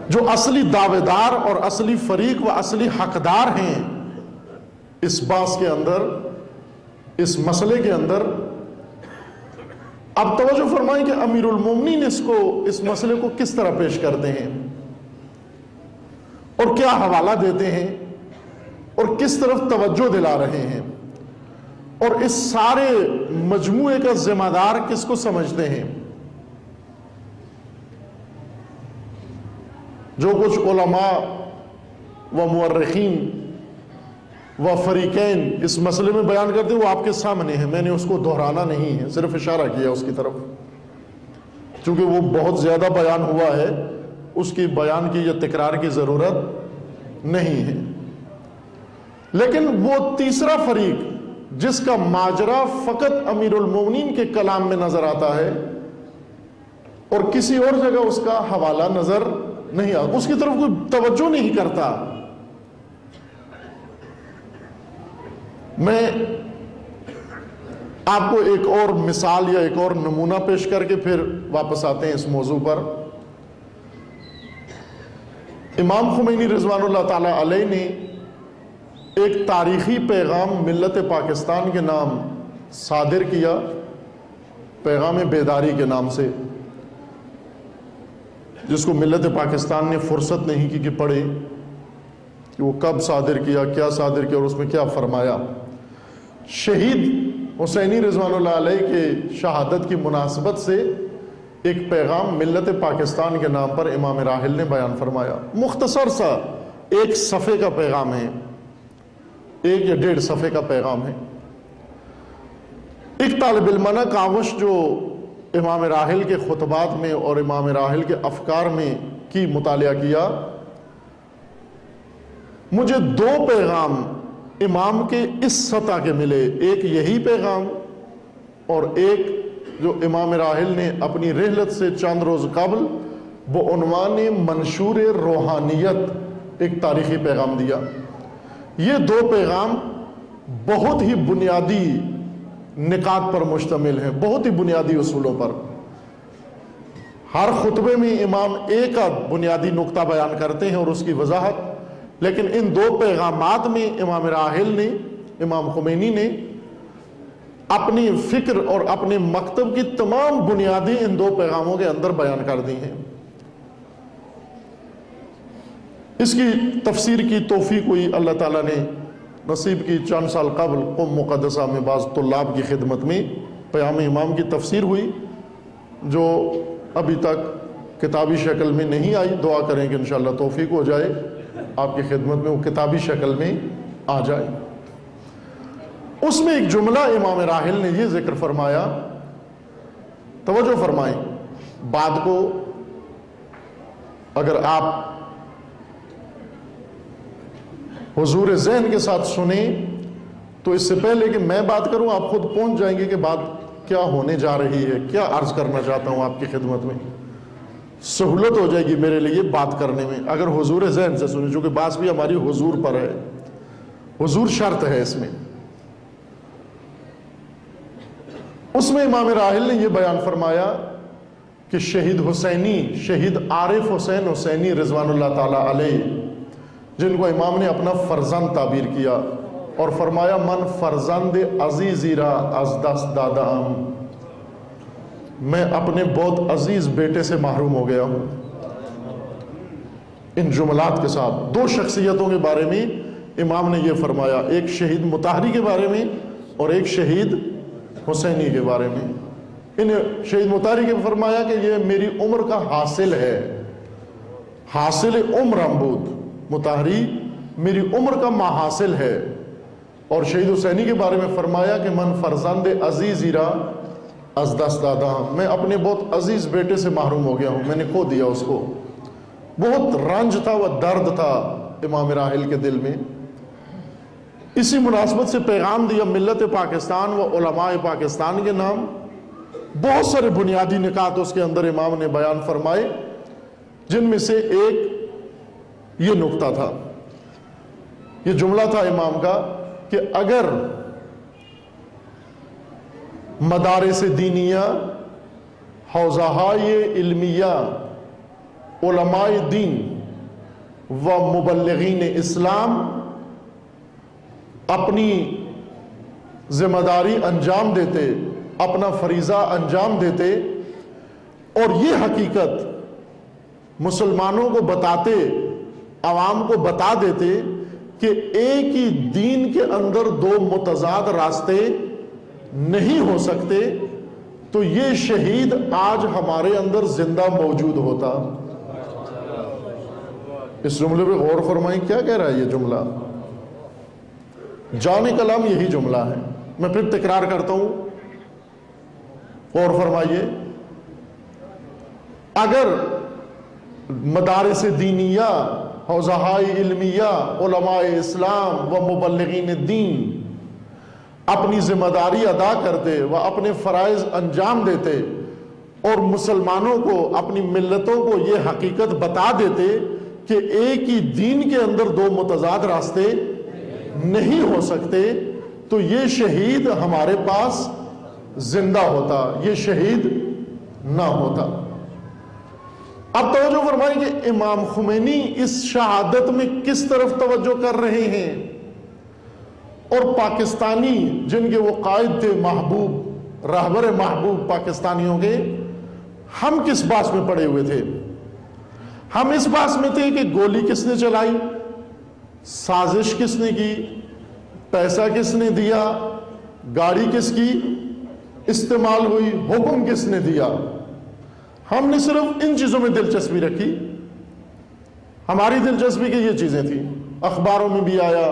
جو جو اصلی دعوے دار اور اصلی فریق و اصلی حقدار ہیں اس باس کے اندر، اس مسئلے کے اندر. اب توجہ فرمائیں کہ امیر المومنین اس مسئلے کو کس طرح پیش کرتے ہیں اور کیا حوالہ دیتے ہیں اور کس طرف توجہ دلا رہے ہیں، اور اس سارے مجموعے کا ذمہ دار کس کو سمجھتے ہیں. جو کچھ علماء و مورخین و فریقین اس مسئلے میں بیان کرتے ہیں وہ آپ کے سامنے ہیں، میں نے اس کو دہرانا نہیں ہے، صرف اشارہ کیا اس کی طرف، چونکہ وہ بہت زیادہ بیان ہوا ہے، اس کی بیان کی یا تکرار کی ضرورت نہیں ہے. لیکن وہ تیسرا فریق جس کا ماجرا فقط امیر المومنین کے کلام میں نظر آتا ہے اور کسی اور جگہ اس کا حوالہ نظر نہیں آتا، اس کی طرف کوئی توجہ نہیں کرتا. میں آپ کو ایک اور مثال یا ایک اور نمونہ پیش کر کے پھر واپس آتے ہیں اس موضوع پر. امام خمینی رضوان اللہ تعالی علیہ نے ایک تاریخی پیغام ملت پاکستان کے نام صادر کیا، پیغام بیداری کے نام سے، جس کو ملت پاکستان نے فرصت نہیں کی کہ پڑھے کہ وہ کب صادر کیا، کیا صادر کیا اور اس میں کیا فرمایا. شہید حسینی رضوان اللہ علیہ کے شہادت کی مناسبت سے ایک پیغام ملت پاکستان کے نام پر امام راحل نے بیان فرمایا. مختصر سا ایک صفحے کا پیغام ہے، 1 یا 1.5 صفحے کا پیغام ہے. ایک طالب علمانہ کاوش جو امام راحل کے خطبات میں اور امام راحل کے افکار میں کی مطالعہ کیا، مجھے 2 پیغام امام کے اس سطح کے ملے. ایک یہی پیغام اور ایک جو امام راحل نے اپنی رحلت سے چند روز قبل بعنوان منشور روحانیت ایک تاریخی پیغام دیا. یہ 2 پیغام بہت ہی بنیادی نکات پر مشتمل ہیں، بہت ہی بنیادی اصولوں پر. ہر خطبے میں امام ایک بنیادی نقطہ بیان کرتے ہیں اور اس کی وضاحت، لیکن ان 2 پیغامات میں امام راحل نے، امام خمینی نے اپنی فکر اور اپنے مکتب کی تمام بنیادیں ان 2 پیغاموں کے اندر بیان کر دی ہیں. اس کی تفسیر کی توفیق ہوئی اللہ تعالیٰ نے نصیب کی. چند سال قبل قم مقدسہ میں بعض طلاب کی خدمت میں پیام امام کی تفسیر ہوئی، جو ابھی تک کتابی شکل میں نہیں آئی. دعا کریں کہ انشاءاللہ توفیق ہو جائے آپ کی خدمت میں وہ کتابی شکل میں آ جائے. اس میں ایک جملہ امام راحل نے یہ ذکر فرمایا، توجہ فرمائیں، بات کو اگر آپ حضور ذہن کے ساتھ سنیں تو اس سے پہلے کہ میں بات کروں آپ خود پہنچ جائیں گے کہ بات کیا ہونے جا رہی ہے، کیا عرض کرنا چاہتا ہوں آپ کی خدمت میں. سہولت ہو جائے گی میرے لیے بات کرنے میں اگر حضور ذہن سے سنیں، چونکہ بات بھی ہماری حضور پر ہے، حضور شرط ہے اس میں. اس میں امام راحل نے یہ بیان فرمایا کہ شہید حسینی، شہید عارف حسین حسینی رضوان اللہ تعالی علیہ، جن کو امام نے اپنا فرزند تعبیر کیا اور فرمایا من فرزند عزیزی را از دست دادا ہم، میں اپنے بہت عزیز بیٹے سے محروم ہو گیا ہوں. ان جملات کے ساتھ 2 شخصیتوں کے بارے میں امام نے یہ فرمایا، ایک شہید مطہری کے بارے میں اور ایک شہید حسینی کے بارے میں. ان شہید مطہری کے فرمایا کہ یہ میری عمر کا حاصل ہے، حاصل عمر عمبود، مطہری میری عمر کا محاصل ہے. اور شہید حسینی کے بارے میں فرمایا کہ من فرزند عزیزی را از دست دادا، میں اپنے بہت عزیز بیٹے سے محروم ہو گیا ہوں، میں نے کھو دیا اس کو. بہت رنج تھا و درد تھا امام راحل کے دل میں. اسی مناسبت سے پیغام دیا ملت پاکستان و علماء پاکستان کے نام. بہت سارے بنیادی نکات اس کے اندر امام نے بیان فرمائے، جن میں سے ایک یہ نقطہ تھا، یہ جملہ تھا امام کا کہ اگر مدارس دینیہ، حوزہائے علمیہ، علماء دین و مبلغین اسلام اپنی ذمہ داری انجام دیتے، اپنا فریضہ انجام دیتے، اور یہ حقیقت مسلمانوں کو بتاتے، عوام کو بتا دیتے کہ ایک ہی دین کے اندر دو متضاد راستے نہیں ہو سکتے، تو یہ شہید آج ہمارے اندر زندہ موجود ہوتا۔ اس جملے پہ غور فرمائیں، کیا کہہ رہا ہے یہ جملہ؟ جان کلام یہی جملہ ہے، میں پھر تکرار کرتا ہوں، غور فرمائیے۔ اگر مدارس دینیہ، حوزہائے علمیہ، علماء اسلام و مبلغین دین اپنی ذمہ داری ادا کرتے و اپنے فرائض انجام دیتے اور مسلمانوں کو، اپنی ملتوں کو یہ حقیقت بتا دیتے کہ ایک ہی دین کے اندر دو متضاد راستے نہیں ہو سکتے، تو یہ شہید ہمارے پاس زندہ ہوتا، یہ شہید نہ ہوتا۔ اب توجہ فرمائیں کہ امام خمینی اس شہادت میں کس طرف توجہ کر رہے ہیں، اور پاکستانی جن کے وہ قائد تھے، محبوب، رہبر محبوب پاکستانیوں کے، ہم کس باس میں پڑے ہوئے تھے؟ ہم اس باس میں تھے کہ گولی کس نے چلائی، سازش کس نے کی، پیسہ کس نے دیا، گاڑی کس کی استعمال ہوئی، حکم کس نے دیا۔ ہم نے صرف ان چیزوں میں دلچسپی رکھی، ہماری دلچسپی کہ یہ چیزیں تھیں، اخباروں میں بھی آیا،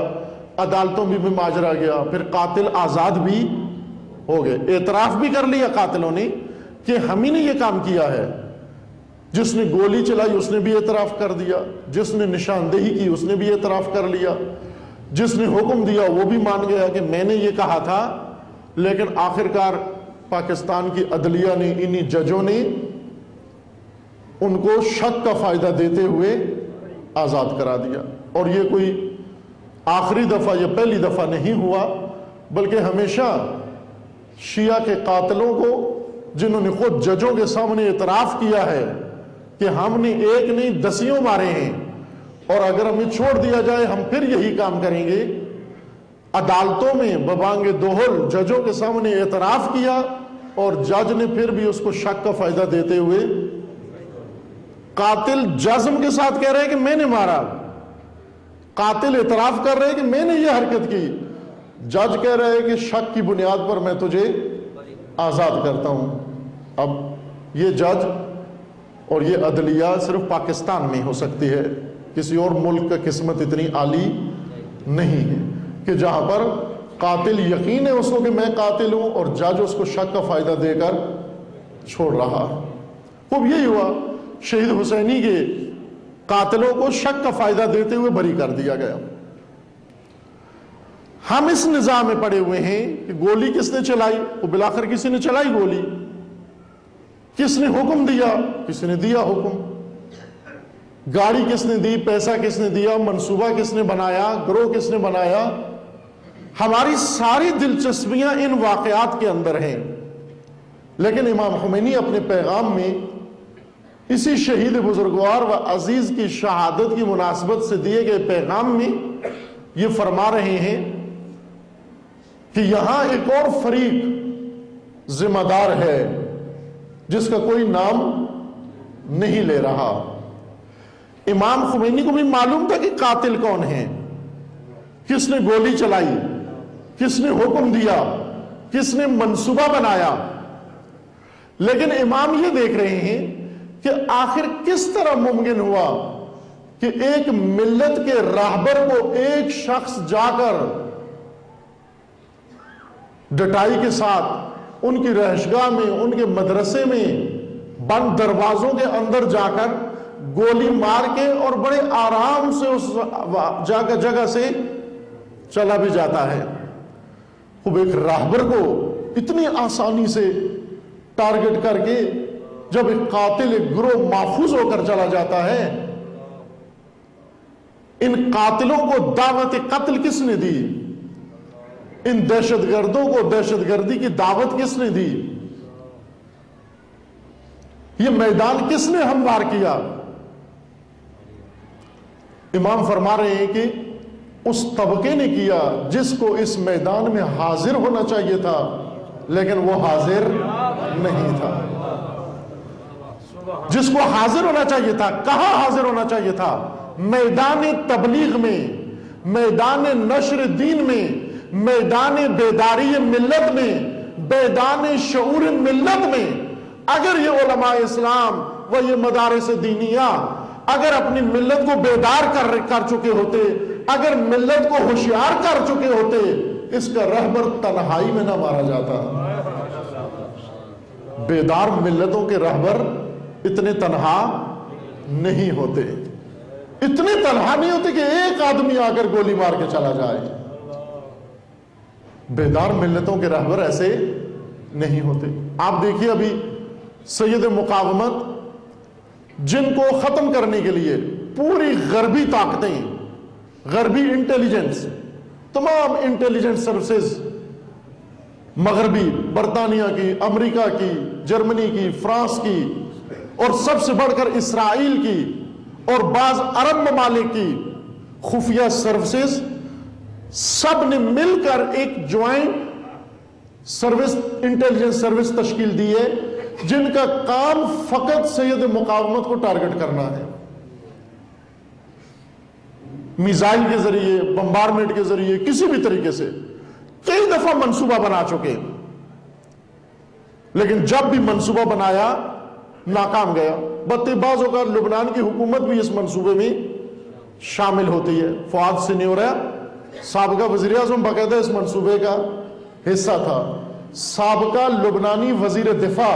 عدالتوں میں بھی ماجرا گیا، پھر قاتل آزاد بھی ہو گئے، اعتراف بھی کر لیا قاتلوں نے کہ ہم ہی نے یہ کام کیا ہے۔ جس نے گولی چلائی اس نے بھی اعتراف کر دیا، جس نے نشاندہی کی اس نے بھی اعتراف کر لیا، جس نے حکم دیا وہ بھی مان گیا کہ میں نے یہ کہا تھا۔ لیکن آخرکار پاکستان کی عدلیہ نے، انہی ججوں نے ان کو شک کا فائدہ دیتے ہوئے آزاد کرا دیا۔ اور یہ کوئی آخری دفعہ یا پہلی دفعہ نہیں ہوا، بلکہ ہمیشہ شیعہ کے قاتلوں کو، جنہوں نے خود ججوں کے سامنے اعتراف کیا ہے کہ ہم نے ایک نہیں دسیوں مارے ہیں، اور اگر ہمیں چھوڑ دیا جائے ہم پھر یہی کام کریں گے، عدالتوں میں ببانگ دوہل ججوں کے سامنے اعتراف کیا، اور جج نے پھر بھی اس کو شک کا فائدہ دیتے ہوئے، قاتل جزم کے ساتھ کہہ رہے کہ میں نے مارا، قاتل اعتراف کر رہے کہ میں نے یہ حرکت کی، جج کہہ رہے کہ شک کی بنیاد پر میں تجھے آزاد کرتا ہوں۔ اب یہ جج اور یہ عدلیہ صرف پاکستان میں ہو سکتی ہے، کسی اور ملک کا قسمت اتنی عالی نہیں ہے کہ جہاں پر قاتل یقین ہے اس کو کہ میں قاتل ہوں، اور جج اس کو شک کا فائدہ دے کر چھوڑ رہا۔ خوب یہی ہوا، شہید حسینی کے قاتلوں کو شک کا فائدہ دیتے ہوئے بری کر دیا گیا۔ ہم اس نظام میں پڑے ہوئے ہیں کہ گولی کس نے چلائی، وہ بالآخر کسی نے چلائی گولی، کس نے حکم دیا، کسی نے دیا حکم، گاڑی کس نے دی، پیسہ کس نے دیا، منصوبہ کس نے بنایا، گروہ کس نے بنایا۔ ہماری ساری دلچسپیاں ان واقعات کے اندر ہیں، لیکن امام خمینی اپنے پیغام میں اسی شہید بزرگوار و عزیز کی شہادت کی مناسبت سے دیے گئے پیغام میں یہ فرما رہے ہیں کہ یہاں ایک اور فریق ذمہ دار ہے جس کا کوئی نام نہیں لے رہا۔ امام خمینی کو بھی معلوم تھا کہ قاتل کون ہے، کس نے گولی چلائی، کس نے حکم دیا، کس نے منصوبہ بنایا، لیکن امام یہ دیکھ رہے ہیں کہ آخر کس طرح ممکن ہوا کہ ایک ملت کے راہبر کو ایک شخص جا کر ڈٹائی کے ساتھ ان کی رہائشگاہ میں، ان کے مدرسے میں، بند دروازوں کے اندر جا کر گولی مار کے اور بڑے آرام سے اس جگہ سے چلا بھی جاتا ہے۔ خوب ایک راہبر کو اتنی آسانی سے ٹارگٹ کر کے جب ایک قاتل، ایک گروہ محفوظ ہو کر چلا جاتا ہے، ان قاتلوں کو دعوت قتل کس نے دی؟ ان دہشت گردوں کو دہشت گردی کی دعوت کس نے دی؟ یہ میدان کس نے ہموار کیا؟ امام فرما رہے ہیں کہ اس طبقے نے کیا جس کو اس میدان میں حاضر ہونا چاہیے تھا لیکن وہ حاضر نہیں تھا. جس کو حاضر ہونا چاہیے تھا، کہاں حاضر ہونا چاہیے تھا؟ میدان تبلیغ میں، میدان نشر دین میں، میدان بیداری ملت میں، میدان شعور ملت میں. اگر یہ علماء اسلام و یہ مدارس دینیہ اگر اپنی ملت کو بیدار کر چکے ہوتے، اگر ملت کو ہوشیار کر چکے ہوتے، اس کا رہبر تنہائی میں نہ مارا جاتا. بیدار ملتوں کے رہبر اتنے تنہا نہیں ہوتے، اتنے تنہا نہیں ہوتے کہ ایک آدمی آ کر گولی مار کے چلا جائے. بیدار ملتوں کے رہبر ایسے نہیں ہوتے. آپ دیکھیے ابھی سید مقاومت جن کو ختم کرنے کے لیے پوری غربی طاقتیں، غربی انٹیلیجنس، تمام انٹیلیجنس سروسز، مغربی، برطانیہ کی، امریکہ کی، جرمنی کی، فرانس کی، اور سب سے بڑھ کر اسرائیل کی اور بعض عرب ممالک کی خفیہ سروسز، سب نے مل کر ایک جوائنٹ سروس، انٹیلیجنس سروس تشکیل دی ہے جن کا کام فقط سید مقاومت کو ٹارگٹ کرنا ہے. میزائل کے ذریعے، بمبارمنٹ کے ذریعے، کسی بھی طریقے سے کئی دفعہ منصوبہ بنا چکے، لیکن جب بھی منصوبہ بنایا ناکام گیا. بعض اوقات لبنان کی حکومت بھی اس منصوبے میں شامل ہوتی ہے. فؤاد سنیورہ سابقہ وزیر اعظم باقاعدہ اس منصوبے کا حصہ تھا. سابقہ لبنانی وزیر دفاع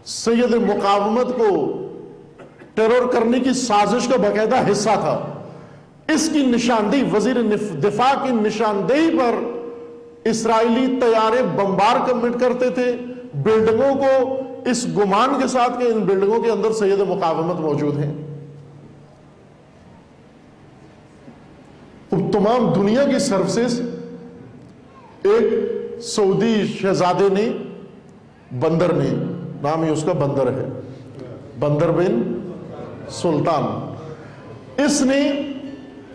سید مقاومت کو ٹیرور کرنے کی سازش کا باقاعدہ حصہ تھا. اس کی نشاندہی، وزیر دفاع کی نشاندہی پر اسرائیلی طیارے بمبار کمٹ کرتے تھے بلڈنگوں کو، اس گمان کے ساتھ کہ ان بلڈنگوں کے اندر سید مقاومت موجود ہیں. تمام دنیا کی سروسز ایک سعودی شہزادے نے، بندر نے، نام ہی اس کا بندر ہے، بندر بن سلطان، اس نے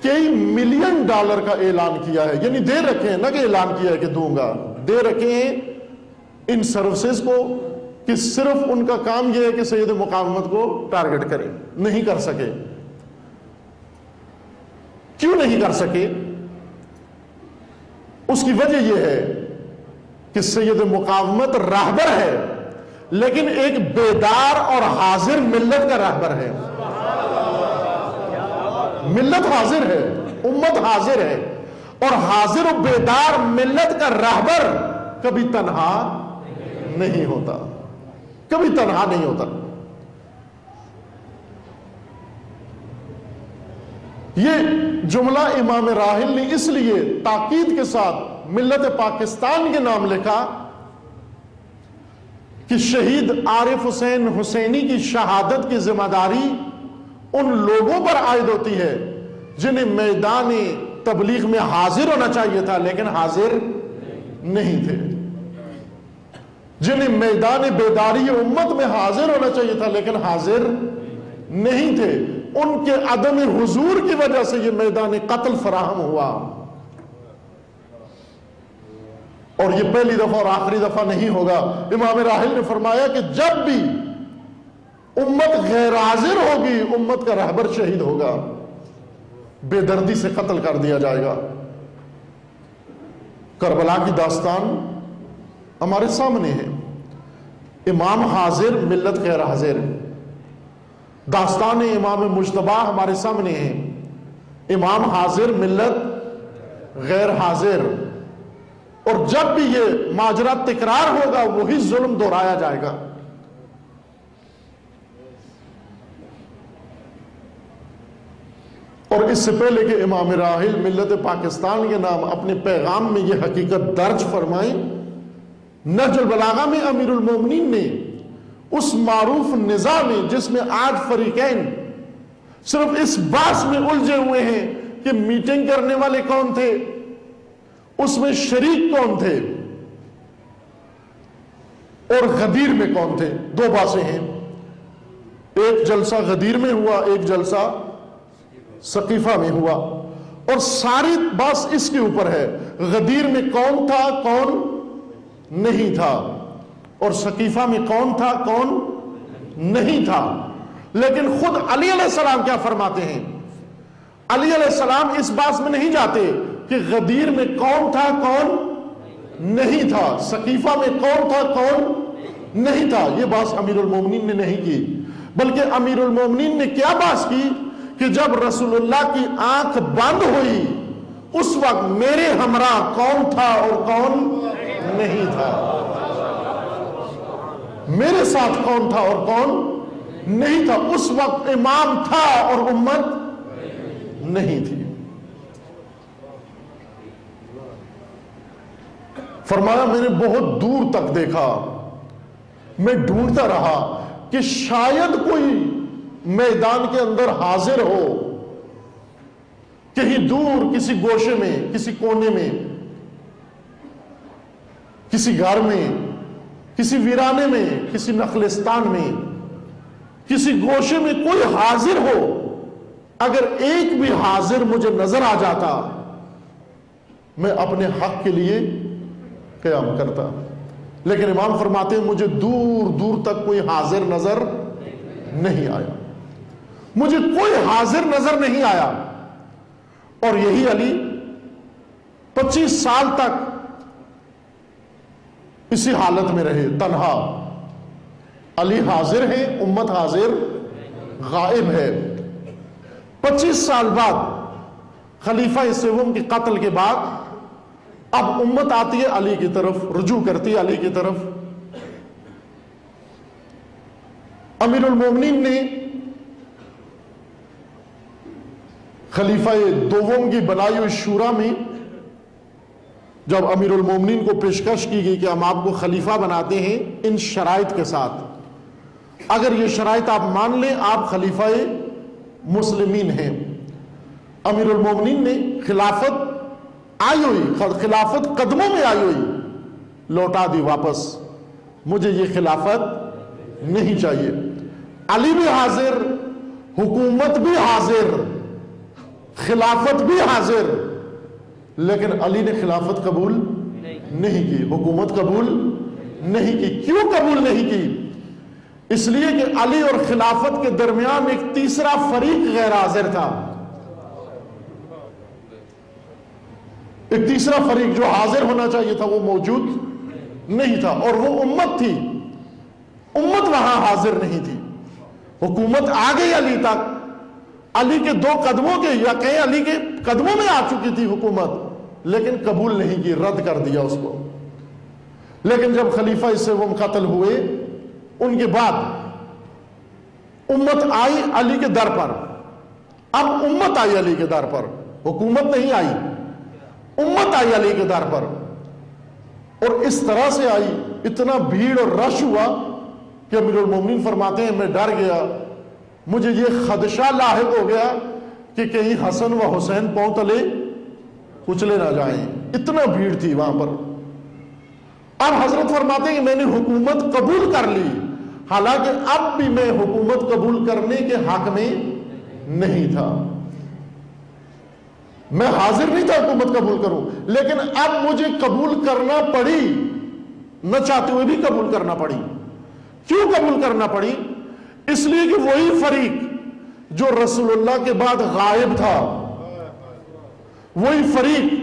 کئی ملین ڈالر کا اعلان کیا ہے. یعنی دے رکھے ہیں، نہ کہ اعلان کیا ہے کہ دوں گا، دے رکھے ہیں ان سروسز کو کہ صرف ان کا کام یہ ہے کہ سید مقاومت کو ٹارگٹ کریں. نہیں کر سکے. کیوں نہیں کر سکے؟ اس کی وجہ یہ ہے کہ سید مقاومت راہبر ہے، لیکن ایک بیدار اور حاضر ملت کا راہبر ہے. ملت حاضر ہے، امت حاضر ہے، اور حاضر و بیدار ملت کا راہبر کبھی تنہا نہیں ہوتا، کبھی تنہا نہیں ہوتا. یہ جملہ امام راحل نے اس لیے تاکید کے ساتھ ملت پاکستان کے نام لکھا کہ شہید عارف حسین حسینی کی شہادت کی ذمہ داری ان لوگوں پر عائد ہوتی ہے جنہیں میدان تبلیغ میں حاضر ہونا چاہیے تھا لیکن حاضر نہیں تھے، جنہیں میدان بیداری امت میں حاضر ہونا چاہیے تھا لیکن حاضر نہیں تھے. ان کے عدم حضور کی وجہ سے یہ میدان قتل فراہم ہوا. اور یہ پہلی دفعہ اور آخری دفعہ نہیں ہوگا. امام راحل نے فرمایا کہ جب بھی امت غیر حاضر ہوگی، امت کا رہبر شہید ہوگا، بے دردی سے قتل کر دیا جائے گا. کربلا کی داستان ہمارے سامنے ہے. امام حاضر، ملت غیر حاضر. داستان امام مجتبی ہمارے سامنے ہے. امام حاضر، ملت غیر حاضر. اور جب بھی یہ ماجرا تکرار ہوگا وہی ظلم دہرایا جائے گا. اور اس سے پہلے کہ امام راحل ملت پاکستان کے نام اپنے پیغام میں یہ حقیقت درج فرمائیں، نہج البلاغہ میں امیر المومنین نے اس معروف نزاع میں جس میں آج فریقین صرف اس بحث میں الجھے ہوئے ہیں کہ میٹنگ کرنے والے کون تھے، اس میں شریک کون تھے، اور غدیر میں کون تھے، دو باتیں ہیں. ایک جلسہ غدیر میں ہوا، ایک جلسہ سقیفہ میں ہوا، اور ساری بات اس کے اوپر ہے، غدیر میں کون تھا کون نہیں تھا، اور سقیفہ میں کون تھا کون نہیں تھا۔ لیکن خود علی علیہ السلام کیا فرماتے ہیں؟ علی علیہ السلام اس بات میں نہیں جاتے کہ غدیر میں کون تھا کون نہیں تھا، سقیفہ میں کون تھا کون نہیں تھا، یہ بات امیر المومنین نے نہیں کی، بلکہ امیر المومنین نے کیا بات کی کہ جب رسول اللہ کی آنکھ بند ہوئی اس وقت میرے ہمراہ کون تھا اور کون نہیں تھا، میرے ساتھ کون تھا اور کون نہیں تھا، اس وقت امام تھا اور امت نہیں تھی۔ فرمایا میں نے بہت دور تک دیکھا، میں ڈھونڈتا رہا کہ شاید کوئی میدان کے اندر حاضر ہو، کہیں دور کسی گوشے میں، کسی کونے میں، کسی گھر میں، کسی ویرانے میں، کسی نخلستان میں، کسی گوشے میں کوئی حاضر ہو۔ اگر ایک بھی حاضر مجھے نظر آ جاتا میں اپنے حق کے لیے قیام کرتا، لیکن امام فرماتے ہیں مجھے دور دور تک کوئی حاضر نظر نہیں آیا، مجھے کوئی حاضر نظر نہیں آیا۔ اور یہی علی 25 سال تک اسی حالت میں رہے، تنہا۔ علی حاضر ہے، امت حاضر غائب ہے۔ 25 سال بعد خلیفہ سوم کے قتل کے بعد اب امت آتی ہے علی کی طرف، رجوع کرتی ہے علی کی طرف۔ امیر المومنین نے خلیفہ دوم کی بنائی ہوئی شورا میں جب امیر المومنین کو پیشکش کی گئی کہ ہم آپ کو خلیفہ بناتے ہیں ان شرائط کے ساتھ، اگر یہ شرائط آپ مان لیں آپ خلیفہ مسلمین ہیں، امیر المومنین نے خلافت آئی ہوئی، خلافت قدموں میں آئی ہوئی لوٹا دی واپس، مجھے یہ خلافت نہیں چاہیے۔ علی بھی حاضر، حکومت بھی حاضر، خلافت بھی حاضر، لیکن علی نے خلافت قبول نہیں کی، حکومت قبول نہیں کی۔ کیوں قبول نہیں کی؟ اس لیے کہ علی اور خلافت کے درمیان ایک تیسرا فریق غیر حاضر تھا، ایک تیسرا فریق جو حاضر ہونا چاہیے تھا وہ موجود نہیں تھا، اور وہ امت تھی، امت وہاں حاضر نہیں تھی۔ حکومت آ گئی علی تک، علی کے 2 قدموں کے یا کہیں علی کے قدموں میں آ چکی تھی حکومت، لیکن قبول نہیں کی، رد کر دیا اس کو۔ لیکن جب خلیفہ سوم قتل ہوئے ان کے بعد امت آئی علی کے در پر، اب امت آئی علی کے در پر، حکومت نہیں آئی، امت آئی علی کے در پر، اور اس طرح سے آئی، اتنا بھیڑ اور رش ہوا کہ امیر المومنین فرماتے ہیں میں ڈر گیا، مجھے یہ خدشہ لاحق ہو گیا کہ کہیں حسن و حسین پاؤں تلے کچلے نہ جائیں، اتنا بھیڑ تھی وہاں پر۔ اب حضرت فرماتے ہیں کہ میں نے حکومت قبول کر لی، حالانکہ اب بھی میں حکومت قبول کرنے کے حق میں نہیں تھا، میں حاضر نہیں تھا حکومت قبول کروں، لیکن اب مجھے قبول کرنا پڑی، نہ چاہتے ہوئے بھی قبول کرنا پڑی۔ کیوں قبول کرنا پڑی؟ اس لیے کہ وہی فریق جو رسول اللہ کے بعد غائب تھا، وہی فریق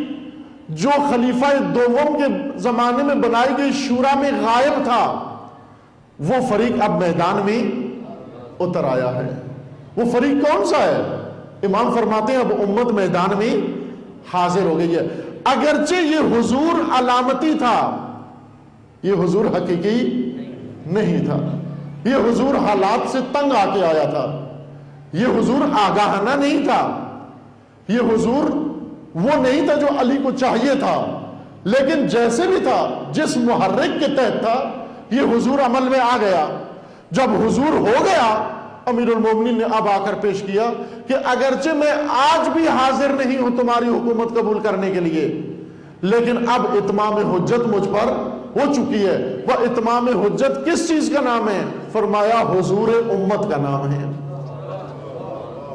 جو خلیفہ دوم کے زمانے میں بنائی گئی شورا میں غائب تھا، وہ فریق اب میدان میں اتر آیا ہے۔ وہ فریق کون سا ہے؟ امام فرماتے ہیں اب امت میدان میں حاضر ہو گئی ہے۔ اگرچہ یہ حضور علامتی تھا، یہ حضور حقیقی نہیں تھا، یہ حضور حالات سے تنگ آ کے آیا تھا، یہ حضور آگاہانہ نہیں تھا، یہ حضور وہ نہیں تھا جو علی کو چاہیے تھا، لیکن جیسے بھی تھا، جس محرک کے تحت تھا، یہ حضور عمل میں آ گیا۔ جب حضور ہو گیا، امیر المومنین نے اب آ کر پیش کیا کہ اگرچہ میں آج بھی حاضر نہیں ہوں تمہاری حکومت قبول کرنے کے لیے، لیکن اب اتمام حجت مجھ پر ہو چکی ہے۔ وہ اتمام حجت کس چیز کا نام ہے؟ فرمایا حضور امت کا نام ہے۔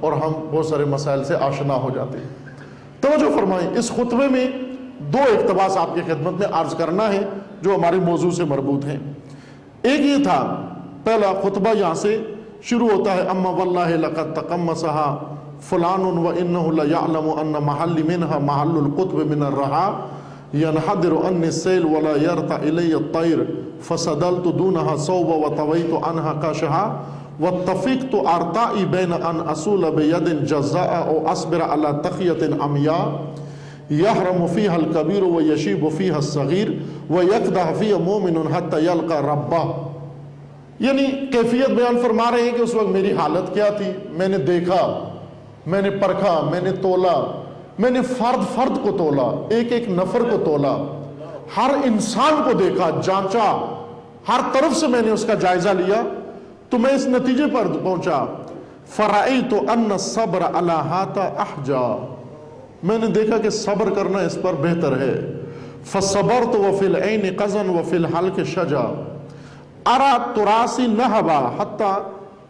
اور ہم بہت سارے مسائل سے آشنا ہو جاتے ہیں۔ توجہ فرمائیں، اس خطبے میں دو اقتباس آپ کی خدمت میں عرض کرنا ہے جو ہمارے موضوع سے مربوط ہیں۔ ایک یہ تھا، پہلا خطبہ یہاں سے شروع ہوتا ہے، اما واللہ لقد تقمصها فلان وانه ليعلم ان محل منها محل القطب من الرحا ينحدر عني السيل ولا يرتع الي الطير فسدلت دونها صوبا وطويت عنها كاشها واتفقت ارتعي بين ان اصول بيد جزاء او اصبر على تخية عمياء يحرم فيها الكبير ويشيب فيها الصغير ويقدح فيها مؤمن حتى يلقى ربه۔ یعنی کیفیت بیان فرما رہے ہیں کہ اس وقت میری حالت کیا تھی، میں نے دیکھا، میں نے پرکھا، میں نے تولا، میں نے فرد کو تولا، ایک ایک نفر کو تولا، ہر انسان کو دیکھا، جانچا، ہر طرف سے میں نے اس کا جائزہ لیا، تو میں اس نتیجے پر پہنچا، فرأیت ان الصبر علی ھذا احجا، میں نے دیکھا کہ صبر کرنا اس پر بہتر ہے، فصبرت وفی العین قزن وفی الحلق شجا ارا تراسی نہبا حتی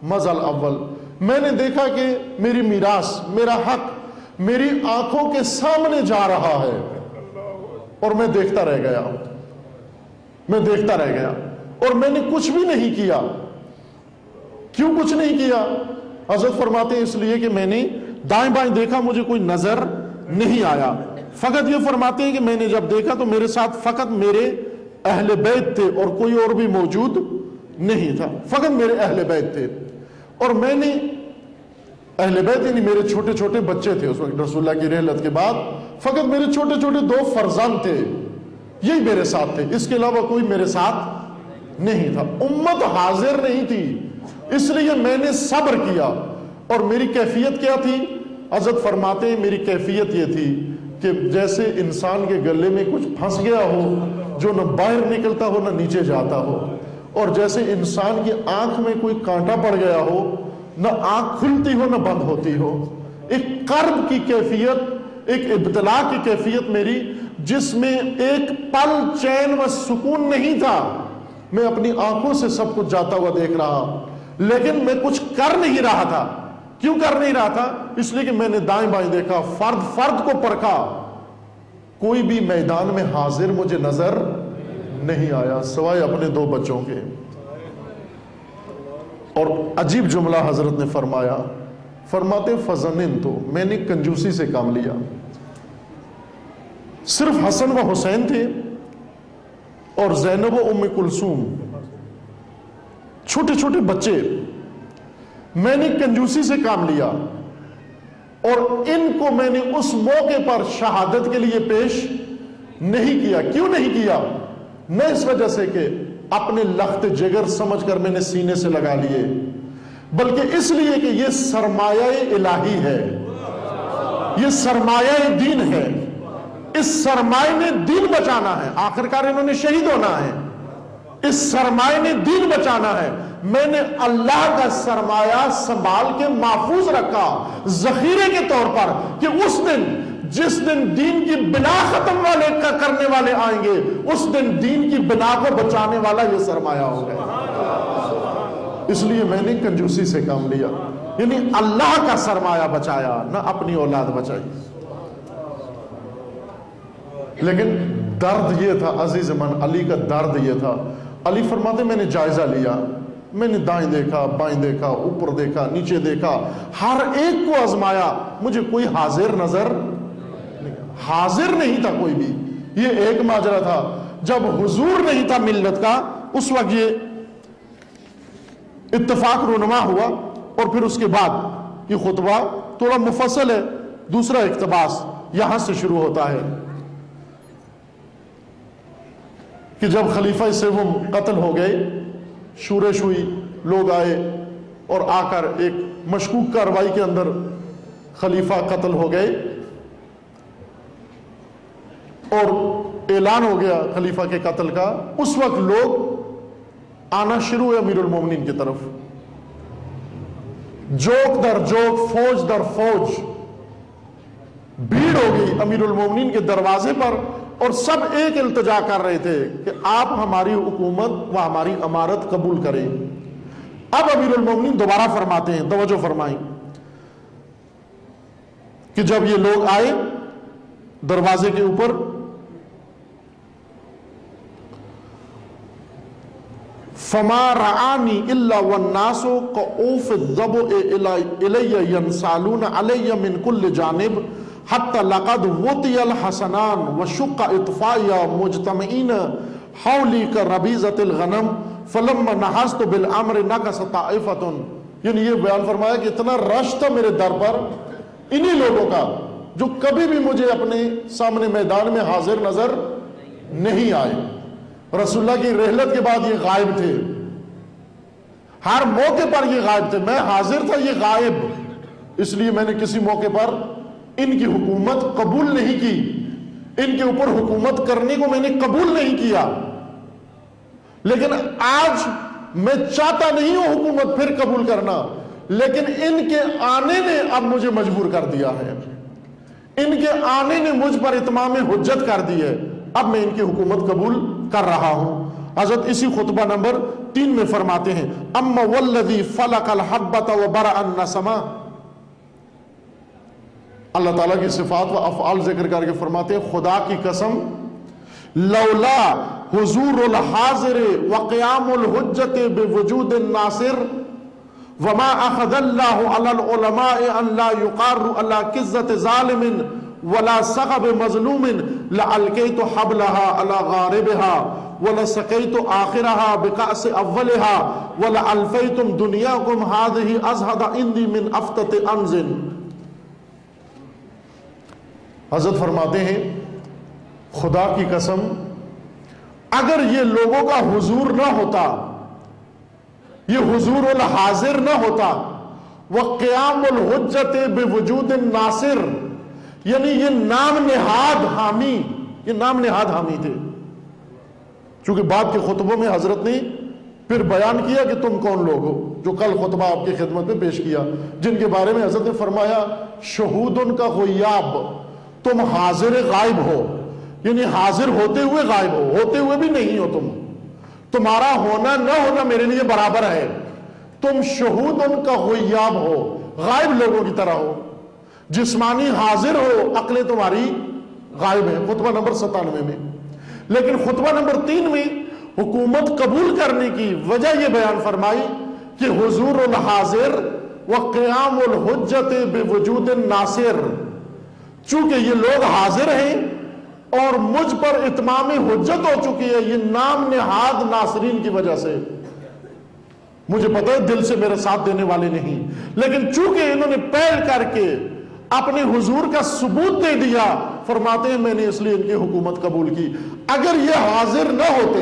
مزل اول، میں نے دیکھا کہ میری میراث، میرا حق میری آنکھوں کے سامنے جا رہا ہے، اور میں دیکھتا رہ گیا، اور میں نے کچھ بھی نہیں کیا۔ کیوں کچھ نہیں کیا؟ حضرت فرماتے ہیں اس لیے کہ میں نے دائیں بائیں دیکھا، مجھے کوئی نظر نہیں آیا۔ فقط یہ فرماتے ہیں کہ میں نے جب دیکھا تو میرے ساتھ فقط میرے اہل بیت تھے اور کوئی اور بھی موجود نہیں تھا، فقط میرے اہل بیت تھے، اور میں نے اہل بیت یعنی میرے چھوٹے چھوٹے بچے تھے اس وقت رسول اللہ کی رحلت کے بعد، فقط میرے چھوٹے چھوٹے 2 فرزند تھے، یہی میرے ساتھ تھے، اس کے علاوہ کوئی میرے ساتھ نہیں تھا، امت حاضر نہیں تھی، اس لیے میں نے صبر کیا۔ اور میری کیفیت کیا تھی؟ حضرت فرماتے ہیں میری کیفیت یہ تھی کہ جیسے انسان کے گلے میں کچھ پھنس گیا ہو جو نہ باہر نکلتا ہو نہ نیچے جاتا ہو، اور جیسے انسان کی آنکھ میں کوئی کانٹا پڑ گیا ہو، نہ آنکھ کھلتی ہو نہ بند ہوتی ہو، ایک کرب کی کیفیت، ایک ابتلا کی کیفیت میری، جس میں ایک پل چین و سکون نہیں تھا، میں اپنی آنکھوں سے سب کچھ جاتا ہوا دیکھ رہا، لیکن میں کچھ کر نہیں رہا تھا۔ کیوں کر نہیں رہا تھا؟ اس لیے کہ میں نے دائیں بائیں دیکھا، فرد کو پرکھا، کوئی بھی میدان میں حاضر مجھے نظر نہیں آیا سوائے اپنے 2 بچوں کے۔ اور عجیب جملہ حضرت نے فرمایا، فرماتے فظننت، میں نے کنجوسی سے کام لیا، صرف حسن و حسین تھے اور زینب و ام کلثوم، چھوٹے چھوٹے بچے، میں نے کنجوسی سے کام لیا، اور ان کو میں نے اس موقع پر شہادت کے لیے پیش نہیں کیا۔ کیوں نہیں کیا؟ نہ اس وجہ سے کہ اپنے لخت جگر سمجھ کر میں نے سینے سے لگا لیے، بلکہ اس لیے کہ یہ سرمایہ الہی ہے، یہ سرمایہ دین ہے، اس سرمایہ نے دین بچانا ہے، آخرکار انہوں نے شہید ہونا ہے، اس سرمایہ نے دین بچانا ہے۔ میں نے اللہ کا سرمایہ سنبھال کے محفوظ رکھا ذخیرے کے طور پر، کہ اس دن جس دن دین کی بنا ختم کرنے والے آئیں گے، اس دن دین کی بنا کو بچانے والا یہ سرمایہ ہوگا۔ اس لیے میں نے کنجوسی سے کام لیا، یعنی اللہ کا سرمایہ بچایا، نہ اپنی اولاد بچائی۔ لیکن درد یہ تھا عزیز من، علی کا درد یہ تھا، علی فرماتے میں نے جائزہ لیا، میں نے دائیں دیکھا، بائیں دیکھا، اوپر دیکھا، نیچے دیکھا، ہر ایک کو آزمایا، مجھے کوئی حاضر نظر نہیں، حاضر نہیں تھا کوئی بھی۔ یہ ایک ماجرا تھا، جب حضور نہیں تھا ملت کا، اس وقت یہ اتفاق رونما ہوا، اور پھر اس کے بعد یہ خطبہ تھوڑا مفصل ہے۔ دوسرا اقتباس یہاں سے شروع ہوتا ہے کہ جب خلیفہ سوم قتل ہو گئے، شورش ہوئی، لوگ آئے اور آ کر ایک مشکوک کارروائی کے اندر خلیفہ قتل ہو گئے، اور اعلان ہو گیا خلیفہ کے قتل کا۔ اس وقت لوگ آنا شروع ہوئے امیر المومنین کی طرف، جوک در جوک، فوج در فوج، بھیڑ ہو گئی امیر المومنین کے دروازے پر، اور سب ایک التجا کر رہے تھے کہ آپ ہماری حکومت و ہماری امارت قبول کریں۔ اب امیر المومنین دوبارہ فرماتے ہیں، توجہ فرمائیں، کہ جب یہ لوگ آئے دروازے کے اوپر، فما رعانی الا والناس کعوف الضبع الی ینسالون علی من کل جانب حتی لقد وطی الحسنان وشق اطفایا مجتمعین حولی کربیزت الغنم فلما نحست بالامر نقص طائفۃ. یعنی یہ بیان فرمایا کہ اتنا رش تھا میرے در پر انہی لوگوں کا جو کبھی بھی مجھے اپنے سامنے میدان میں حاضر نظر نہیں آئے. رسول اللہ کی رحلت کے بعد یہ غائب تھے، ہر موقع پر یہ غائب تھے. میں حاضر تھا، یہ غائب. اس لیے میں نے کسی موقع پر ان کی حکومت قبول نہیں کی، ان کے اوپر حکومت کرنے کو میں نے قبول نہیں کیا. لیکن آج میں چاہتا نہیں ہوں حکومت پھر قبول کرنا، لیکن ان کے آنے نے اب مجھے مجبور کر دیا ہے، ان کے آنے نے مجھ پر اتمام حجت کر دی ہے. اب میں ان کی حکومت قبول کر رہا ہوں. حضرت اسی خطبہ نمبر 3 میں فرماتے ہیں اما والذی فلق الحبۃ وبرأ النسمہ. اللہ تعالیٰ کی صفات و افعال ذکر کر کے فرماتے ہیں خدا کی قسم لولا حضور الحاضر وقیام الحجت بوجود الناصر وما اخذ اللہ علی العلماء ان لا یقاروا علی قزۃ ظالم ولا سغب مظلوم لألقیت حبلها على غاربها ولسقیت آخرها بکأس اولها ولألفیتم دنیاکم هذه ازہد عندی من افتت انز. حضرت فرماتے ہیں خدا کی قسم اگر یہ لوگوں کا حضور نہ ہوتا، یہ حضور الحاضر نہ ہوتا، وقیام الحجت بوجود الناصر، یعنی یہ نام نہاد حامی، یہ نام نہاد حامی تھے. چونکہ بعد کے خطبوں میں حضرت نے پھر بیان کیا کہ تم کون لوگ ہو، جو کل خطبہ آپ کی خدمت میں پیش کیا، جن کے بارے میں حضرت نے فرمایا شہود ان کا غیاب، تم حاضر غائب ہو، یعنی حاضر ہوتے ہوئے غائب ہو، ہوتے ہوئے بھی نہیں ہو. تمہارا ہونا نہ ہونا میرے لیے برابر ہے. تم شہود ان کا غیاب ہو، غائب لوگوں کی طرح ہو. جسمانی حاضر ہو، عقلیں تمہاری غائب ہیں. خطبہ نمبر 97 میں. لیکن خطبہ نمبر 3 میں حکومت قبول کرنے کی وجہ یہ بیان فرمائی کہ حضور الحاضر وقیام الحجت بوجود الناصر. چونکہ یہ لوگ حاضر ہیں اور مجھ پر اتمام حجت ہو چکی ہے یہ نام نہاد ناصرین کی وجہ سے. مجھے پتہ ہے دل سے میرے ساتھ دینے والے نہیں، لیکن چونکہ انہوں نے پہل کر کے اپنے حضور کا ثبوت دے دیا، فرماتے ہیں میں نے اس لیے ان کی حکومت قبول کی. اگر یہ حاضر نہ ہوتے،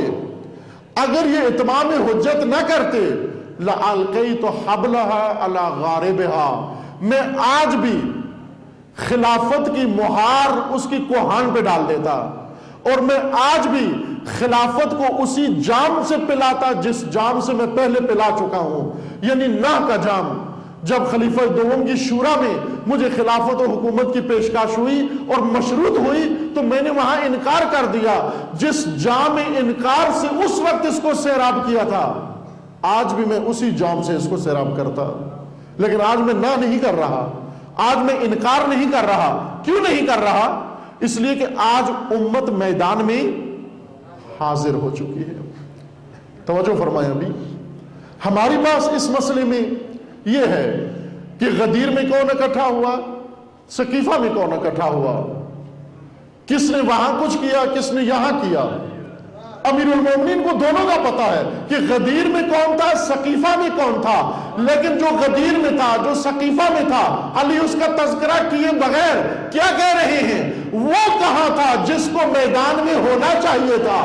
اگر یہ اتمام حجت نہ کرتے، لَأَلْقَيْتُ حَبْلَهَا عَلَى غَارِبِهَا، میں آج بھی خلافت کی مہار اس کی کوہان پہ ڈال دیتا، اور میں آج بھی خلافت کو اسی جام سے پلاتا جس جام سے میں پہلے پلا چکا ہوں، یعنی ناح کا جام. جب خلیفہ دوم کی شورا میں مجھے خلافت و حکومت کی پیشکش ہوئی اور مشروط ہوئی تو میں نے وہاں انکار کر دیا. جس جام انکار سے اس وقت اس کو سیراب کیا تھا، آج بھی میں اسی جام سے اس کو سیراب کرتا. لیکن آج میں نہ نہیں کر رہا، آج میں انکار نہیں کر رہا. کیوں نہیں کر رہا؟ اس لیے کہ آج امت میدان میں حاضر ہو چکی ہے. توجہ فرمائیں. ابھی ہماری بات اس مسئلے میں یہ ہے کہ غدیر میں کون اکٹھا ہوا، سقیفہ میں کون اکٹھا ہوا، کس نے وہاں کچھ کیا، کس نے یہاں کیا. امیر المومنین کو دونوں کا پتا ہے کہ غدیر میں کون تھا، سقیفہ میں کون تھا. لیکن جو غدیر میں تھا، جو سقیفہ میں تھا، علی اس کا تذکرہ کیے بغیر کیا کہہ رہے ہیں، وہ کہاں تھا جس کو میدان میں ہونا چاہیے تھا.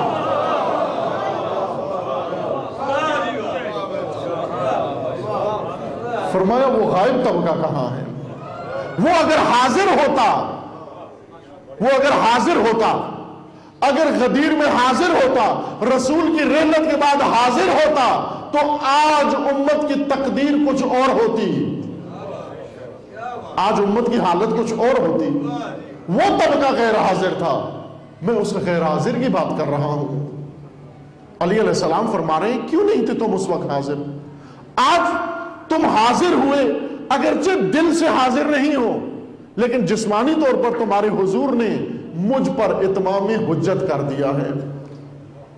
فرمایا وہ غائب طبقہ کہاں ہے. وہ اگر حاضر ہوتا، وہ اگر حاضر ہوتا، اگر غدیر میں حاضر ہوتا، رسول کی رحلت کے بعد حاضر ہوتا، تو آج امت کی تقدیر کچھ اور ہوتی، آج امت کی حالت کچھ اور ہوتی. وہ طبقہ غیر حاضر تھا، میں اس غیر حاضر کی بات کر رہا ہوں. علی علیہ السلام فرما رہے ہیں کیوں نہیں تھے تم اس وقت حاضر؟ آج تم حاضر ہوئے، اگرچہ دل سے حاضر نہیں ہو، لیکن جسمانی طور پر تمہارے حضور نے مجھ پر اتمام حجت کر دیا ہے.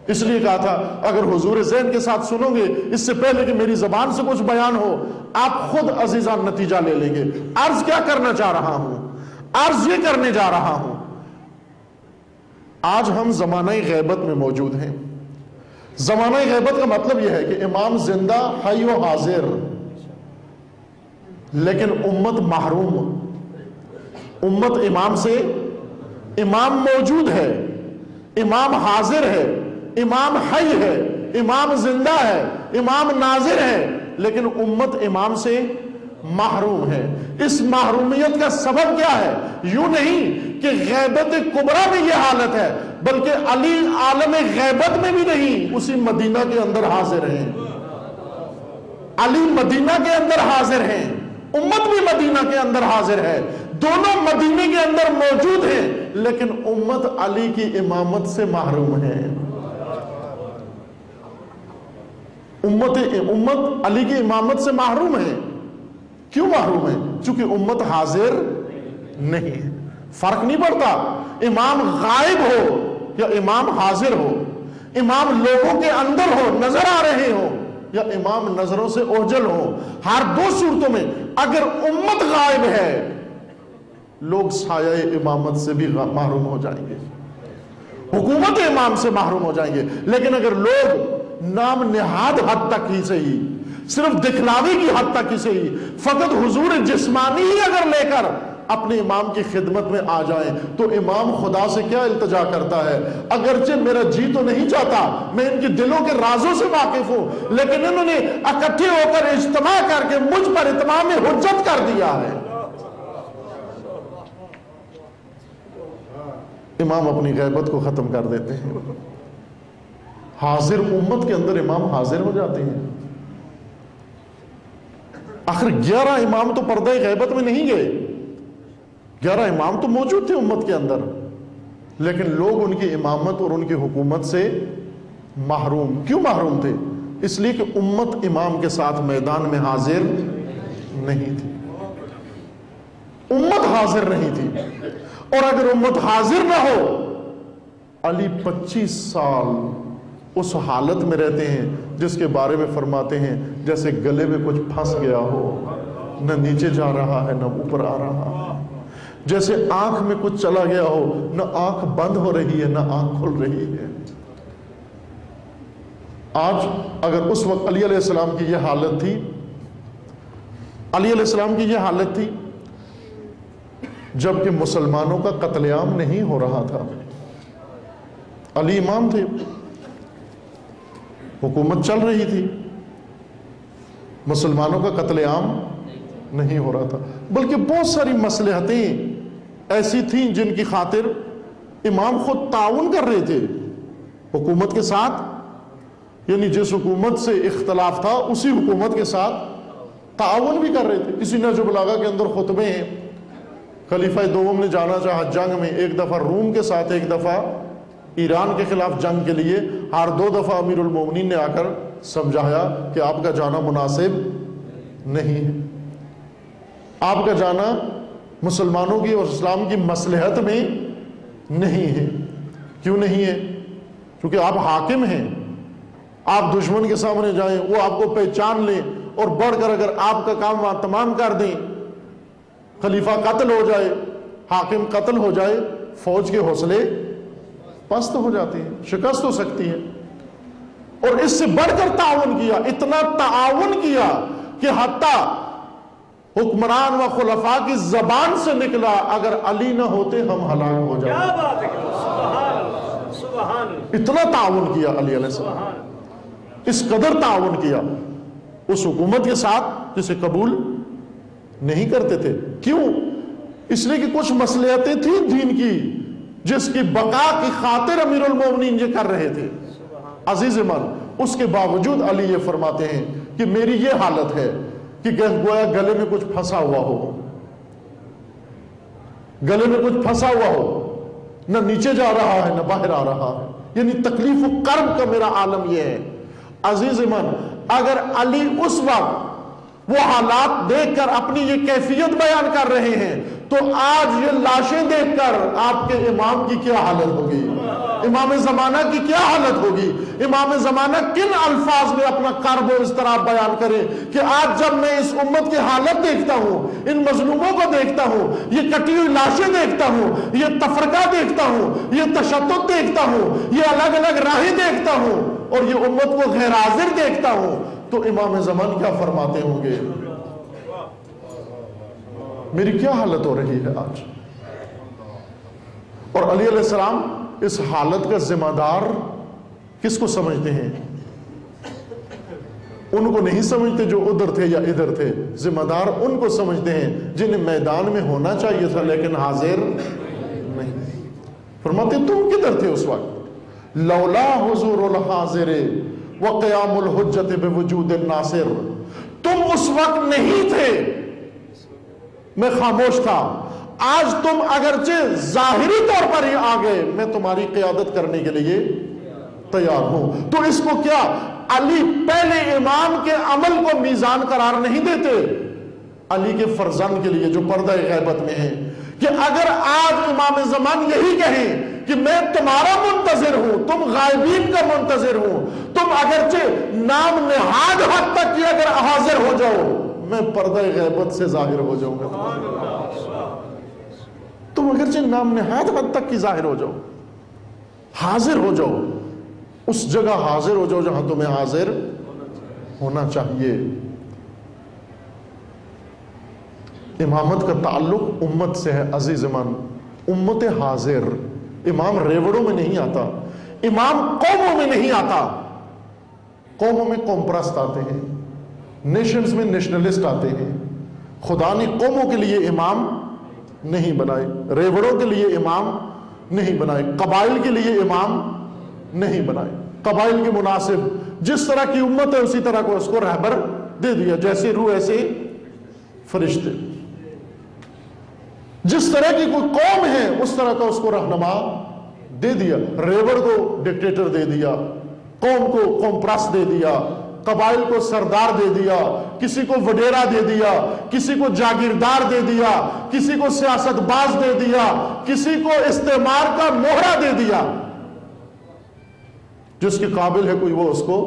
اس لیے کہا تھا اگر حضور ذہن کے ساتھ سنو گے اس سے پہلے کہ میری زبان سے کچھ بیان ہو، آپ خود عزیزان نتیجہ لے لیں گے. عرض کیا کرنا چاہ رہا ہوں؟ عرض یہ کرنے جا رہا ہوں، آج ہم زمانہ غیبت میں موجود ہیں. زمانہ غیبت کا مطلب یہ ہے کہ امام زندہ حی و حاضر، لیکن امت محروم. امت امام سے، امام موجود ہے، امام حاضر ہے، امام حی ہے، امام زندہ ہے، امام ناظر ہے، لیکن امت امام سے محروم ہے. اس محرومیت کا سبب کیا ہے؟ یوں نہیں کہ غیبت کبریٰ میں یہ حالت ہے، بلکہ علی عالم غیبت میں بھی نہیں، اسی مدینہ کے اندر حاضر ہیں. علی مدینہ کے اندر حاضر ہیں، امت بھی مدینہ کے اندر حاضر ہے، دونوں مدینے کے اندر موجود ہیں، لیکن امت علی کی امامت سے محروم ہے. امت علی کی امامت سے محروم ہے. کیوں محروم ہے؟ چونکہ امت حاضر نہیں ہے. فرق نہیں پڑتا امام غائب ہو یا امام حاضر ہو، امام لوگوں کے اندر ہو، نظر آ رہے ہو، یا امام نظروں سے اوجھل ہو. ہر دو صورتوں میں اگر امت غائب ہے لوگ سایہ امامت سے بھی محروم ہو جائیں گے، حکومت امام سے محروم ہو جائیں گے. لیکن اگر لوگ نام نہاد حد تک ہی صحیح، صرف دکھلاوے کی حد تک ہی صحیح، فقط حضور جسمانی ہی اگر لے کر اپنے امام کی خدمت میں آ جائیں تو امام خدا سے کیا التجا کرتا ہے؟ اگرچہ میرا جی تو نہیں چاہتا، میں ان کے دلوں کے رازوں سے واقف ہوں، لیکن انہوں نے اکٹھے ہو کر اجتماع کر کے مجھ پر اتمام حجت کر دیا ہے. امام اپنی غیبت کو ختم کر دیتے ہیں. حاضر امت کے اندر امام حاضر ہو جاتے ہیں. آخر 11 امام تو پردہ غیبت میں نہیں گئے، 11 امام تو موجود تھے امت کے اندر، لیکن لوگ ان کی امامت اور ان کی حکومت سے محروم. کیوں محروم تھے؟ اس لیے کہ امت امام کے ساتھ میدان میں حاضر نہیں تھی. امت حاضر نہیں تھی. اور اگر امت حاضر نہ ہو، علی 25 سال اس حالت میں رہتے ہیں جس کے بارے میں فرماتے ہیں جیسے گلے میں کچھ پھنس گیا ہو، نہ نیچے جا رہا ہے نہ اوپر آ رہا ہے، جیسے آنکھ میں کچھ چلا گیا ہو، نہ آنکھ بند ہو رہی ہے نہ آنکھ کھل رہی ہے. آج اگر اس وقت علی علیہ السلام کی یہ حالت تھی، علی علیہ السلام کی یہ حالت تھی جبکہ مسلمانوں کا قتل عام نہیں ہو رہا تھا. علی امام تھے، حکومت چل رہی تھی، مسلمانوں کا قتل عام نہیں ہو رہا تھا، بلکہ بہت ساری مصلحتیں ایسی تھیں جن کی خاطر امام خود تعاون کر رہے تھے حکومت کے ساتھ. یعنی جس حکومت سے اختلاف تھا اسی حکومت کے ساتھ تعاون بھی کر رہے تھے. اسی نہج البلاغہ کے اندر خطبے ہیں. خلیفہ دوم نے جانا چاہا جنگ میں، ایک دفعہ روم کے ساتھ، ایک دفعہ ایران کے خلاف جنگ کے لیے. ہر 2 دفعہ امیر المومنین نے آ کر سمجھایا کہ آپ کا جانا مناسب نہیں ہے، آپ کا جانا مسلمانوں کی اور اسلام کی مصلحت میں نہیں ہے. کیوں نہیں ہے؟ کیونکہ آپ حاکم ہیں. آپ دشمن کے سامنے جائیں، وہ آپ کو پہچان لیں اور بڑھ کر اگر آپ کا کام وہاں تمام کر دیں، خلیفہ قتل ہو جائے، حاکم قتل ہو جائے، فوج کے حوصلے پست ہو جاتے ہیں، شکست ہو سکتی ہے. اور اس سے بڑھ کر تعاون کیا، اتنا تعاون کیا کہ حتیٰ حکمران و خلفاء کی زبان سے نکلا اگر علی نہ ہوتے ہم ہلاک ہو جاتے. اتنا تعاون کیا علی علیہ السلام، اس قدر تعاون کیا اس حکومت کے ساتھ جسے قبول نہیں کرتے تھے. کیوں؟ اس لیے کہ کچھ مصلحتیں تھیں دین کی جس کی بقا کی خاطر امیر المومنین یہ کر رہے تھے. عزیز من، اس کے باوجود علی یہ فرماتے ہیں کہ میری یہ حالت ہے کہ گویا گلے میں کچھ پھنسا ہوا ہو، گلے میں کچھ پھنسا ہوا ہو، نہ نیچے جا رہا ہے نہ باہر آ رہا ہے. یعنی تکلیف و کرب کا میرا عالم یہ ہے. عزیز من، اگر علی اس وقت وہ حالات دیکھ کر اپنی یہ کیفیت بیان کر رہے ہیں تو آج یہ لاشیں دیکھ کر آپ کے امام کی کیا حالت ہوگی، امام زمانہ کی کیا حالت ہوگی، امام زمانہ کن الفاظ میں اپنا کرب و اضطراب بیان کرے کہ آج جب میں اس امت کی حالت دیکھتا ہوں، ان مظلوموں کو دیکھتا ہوں، یہ کٹی ہوئی لاشیں دیکھتا ہوں، یہ تفرقہ دیکھتا ہوں، یہ تشدد دیکھتا ہوں، یہ الگ الگ راہیں دیکھتا ہوں، اور یہ امت کو غیر حاضر دیکھتا ہوں، تو امام زمان کیا فرماتے ہوں گے؟ میری کیا حالت ہو رہی ہے آج؟ اور علی علیہ السلام اس حالت کا ذمہ دار کس کو سمجھتے ہیں؟ ان کو نہیں سمجھتے جو ادھر تھے یا ادھر تھے، ذمہ دار ان کو سمجھتے ہیں جنہیں میدان میں ہونا چاہیے تھا لیکن حاضر نہیں۔ فرماتے تم کدھر تھے اس وقت؟ لولا حضور الحاضر وقیام الحجت بوجود الناصر، تم اس وقت نہیں تھے، میں خاموش تھا، آج تم اگرچہ ظاہری طور پر ہی آ گئے، میں تمہاری قیادت کرنے کے لیے تیار ہوں۔ تو اس کو کیا علی پہلے امام کے عمل کو میزان قرار نہیں دیتے علی کے فرزند کے لیے جو پردہ غیبت میں ہے، کہ اگر آج امام زمان یہی کہیں کہ میں تمہارا منتظر ہوں، تم غائبین کا منتظر ہوں، تم اگرچہ نام نہاد حد تک کی اگر حاضر ہو جاؤ، میں پردہ غیبت سے ظاہر ہو جاؤں گا، تم اگرچہ نام نہاد حد تک کی ظاہر ہو جاؤ، حاضر ہو جاؤ، اس جگہ حاضر ہو جاؤ جہاں تمہیں حاضر ہونا چاہیے۔ امامت کا تعلق امت سے ہے عزیز من، امت حاضر۔ امام ریوڑوں میں نہیں آتا، امام قوموں میں نہیں آتا، قوموں میں قوم پرست آتے ہیں، نیشنز میں نیشنلسٹ آتے ہیں۔ خدا نے قوموں کے لیے امام نہیں بنائے، ریوڑوں کے لیے امام نہیں بنائے، قبائل کے لیے امام نہیں بنائے، قبائل کے مناسب جس طرح کی امت ہے اسی طرح کو اس کو رہبر دے دیا، جیسے روح ایسے فرشتے، جس طرح کی کوئی قوم ہے اس طرح کا اس کو رہنما دے دیا، ریوڑ کو ڈکٹیٹر دے دیا، قوم کو قوم پرست دے دیا، قبائل کو سردار دے دیا، کسی کو وڈیرا دے دیا، کسی کو جاگیردار دے دیا، کسی کو سیاست باز دے دیا، کسی کو استعمار کا مہرہ دے دیا، جس کے قابل ہے کوئی وہ اس کو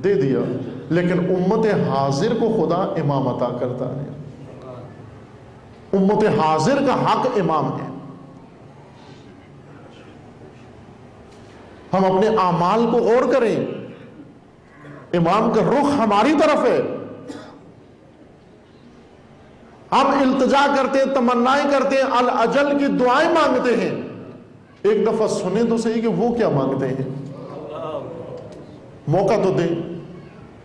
دے دیا۔ لیکن امت حاضر کو خدا امام عطا کرتا ہے، امت حاضر کا حق امام ہے۔ ہم اپنے اعمال کو غور کریں، امام کا رخ ہماری طرف ہے، ہم التجا کرتے ہیں، تمنائیں کرتے ہیں، الاجل کی دعائیں مانگتے ہیں، ایک دفعہ سنیں تو صحیح کہ وہ کیا مانگتے ہیں، موقع تو دیں۔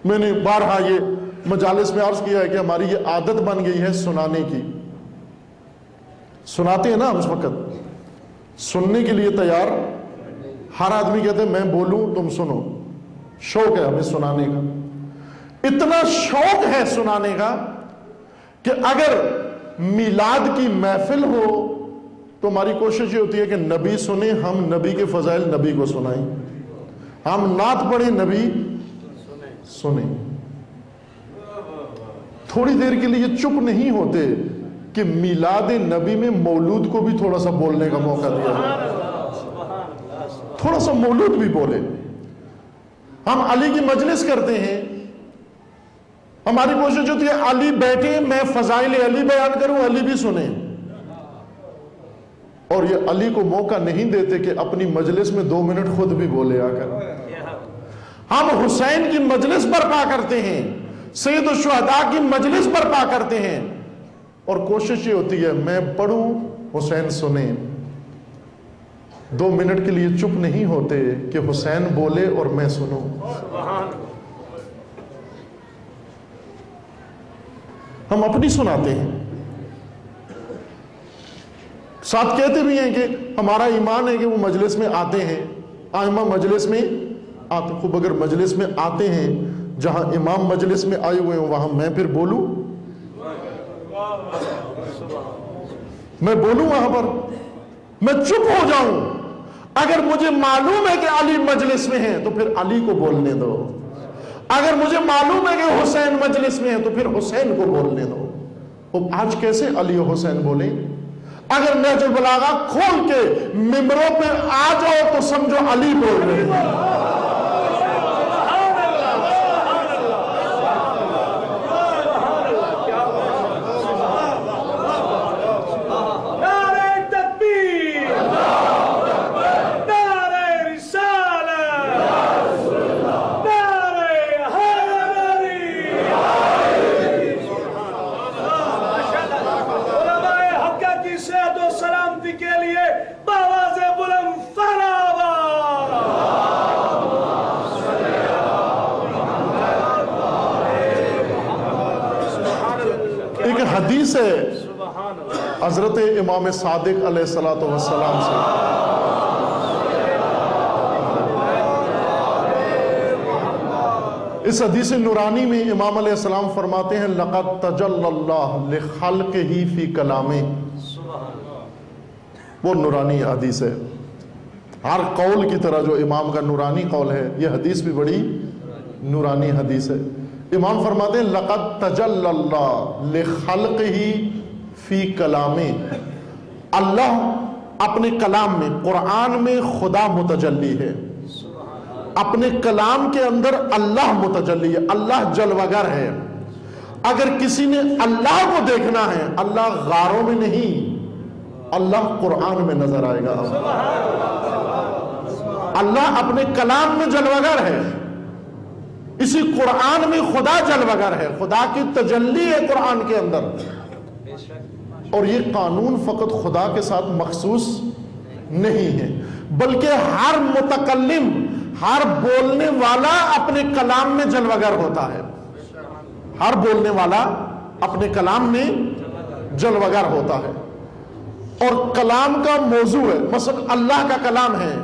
میں نے بارہا یہ مجالس میں عرض کیا ہے کہ ہماری یہ عادت بن گئی ہے سنانے کی، سناتے ہیں نا ہم اس وقت، سننے کے لیے تیار ہر آدمی کہتے ہیں میں بولوں تم سنو، شوق ہے ہمیں سنانے کا، اتنا شوق ہے سنانے کا کہ اگر میلاد کی محفل ہو تو ہماری کوشش یہ ہوتی ہے کہ نبی سنیں، ہم نبی کے فضائل نبی کو سنائیں، ہم نعت پڑھیں نبی سنیں، تھوڑی دیر کے لیے چپ نہیں ہوتے کہ میلاد نبی میں مولود کو بھی تھوڑا سا بولنے کا موقع دیا جائے، تھوڑا سا مولود بھی بولے۔ ہم علی کی مجلس کرتے ہیں، ہماری کوشش ہوتی ہے علی بیٹھے میں فضائل علی بیان کروں، علی بھی سنیں، اور یہ علی کو موقع نہیں دیتے کہ اپنی مجلس میں 2 منٹ خود بھی بولے آ کر۔ ہم حسین کی مجلس برپا کرتے ہیں، سید الشہداء کی مجلس برپا کرتے ہیں، اور کوشش یہ ہوتی ہے میں پڑھوں حسین سنیں، 2 منٹ کے لیے چپ نہیں ہوتے کہ حسین بولے اور میں سنوں۔ ہم اپنی سناتے ہیں، ساتھ کہتے بھی ہیں کہ ہمارا ایمان ہے کہ وہ مجلس میں آتے ہیں، آئمہ مجلس میں آتے، خوب اگر مجلس میں آتے ہیں جہاں امام مجلس میں آئے ہوئے ہوں وہاں میں پھر بولوں، میں بولوں وہاں پر، میں چپ ہو جاؤں؟ اگر مجھے معلوم ہے کہ علی مجلس میں ہیں تو پھر علی کو بولنے دو، اگر مجھے معلوم ہے کہ حسین مجلس میں ہیں تو پھر حسین کو بولنے دو۔ اب آج کیسے علی و حسین بولیں؟ اگر نہج البلاغہ کھول کے ممبروں پہ آ جاؤ تو سمجھو علی بول رہے ہیں۔ حدیث ہے حضرت امام صادق علیہ السلام سے، اس حدیث نورانی میں امام علیہ السلام فرماتے ہیں لقد تجلی اللہ لخلقہ فی کلامہ، وہ نورانی حدیث ہے، ہر قول کی طرح جو امام کا نورانی قول ہے یہ حدیث بھی بڑی نورانی حدیث ہے۔ امام فرماتے ہیں لقد تجلی اللہ لخلقہ فی کلامہ، اللہ اپنے کلام میں، قرآن میں خدا متجلی ہے، اپنے کلام کے اندر اللہ متجلی ہے، اللہ جلوگر ہے۔ اگر کسی نے اللہ کو دیکھنا ہے، اللہ غاروں میں نہیں، اللہ قرآن میں نظر آئے گا۔ اللہ اپنے کلام میں جلوگر ہے، اسی قرآن میں خدا جلوگر ہے، خدا کی تجلی ہے قرآن کے اندر۔ اور یہ قانون فقط خدا کے ساتھ مخصوص نہیں ہے، بلکہ ہر متکلم، ہر بولنے والا اپنے کلام میں جلوگر ہوتا ہے، ہر بولنے والا اپنے کلام میں جلوگر ہوتا ہے۔ اور کلام کا موضوع ہے، مثلا اللہ کا کلام ہے،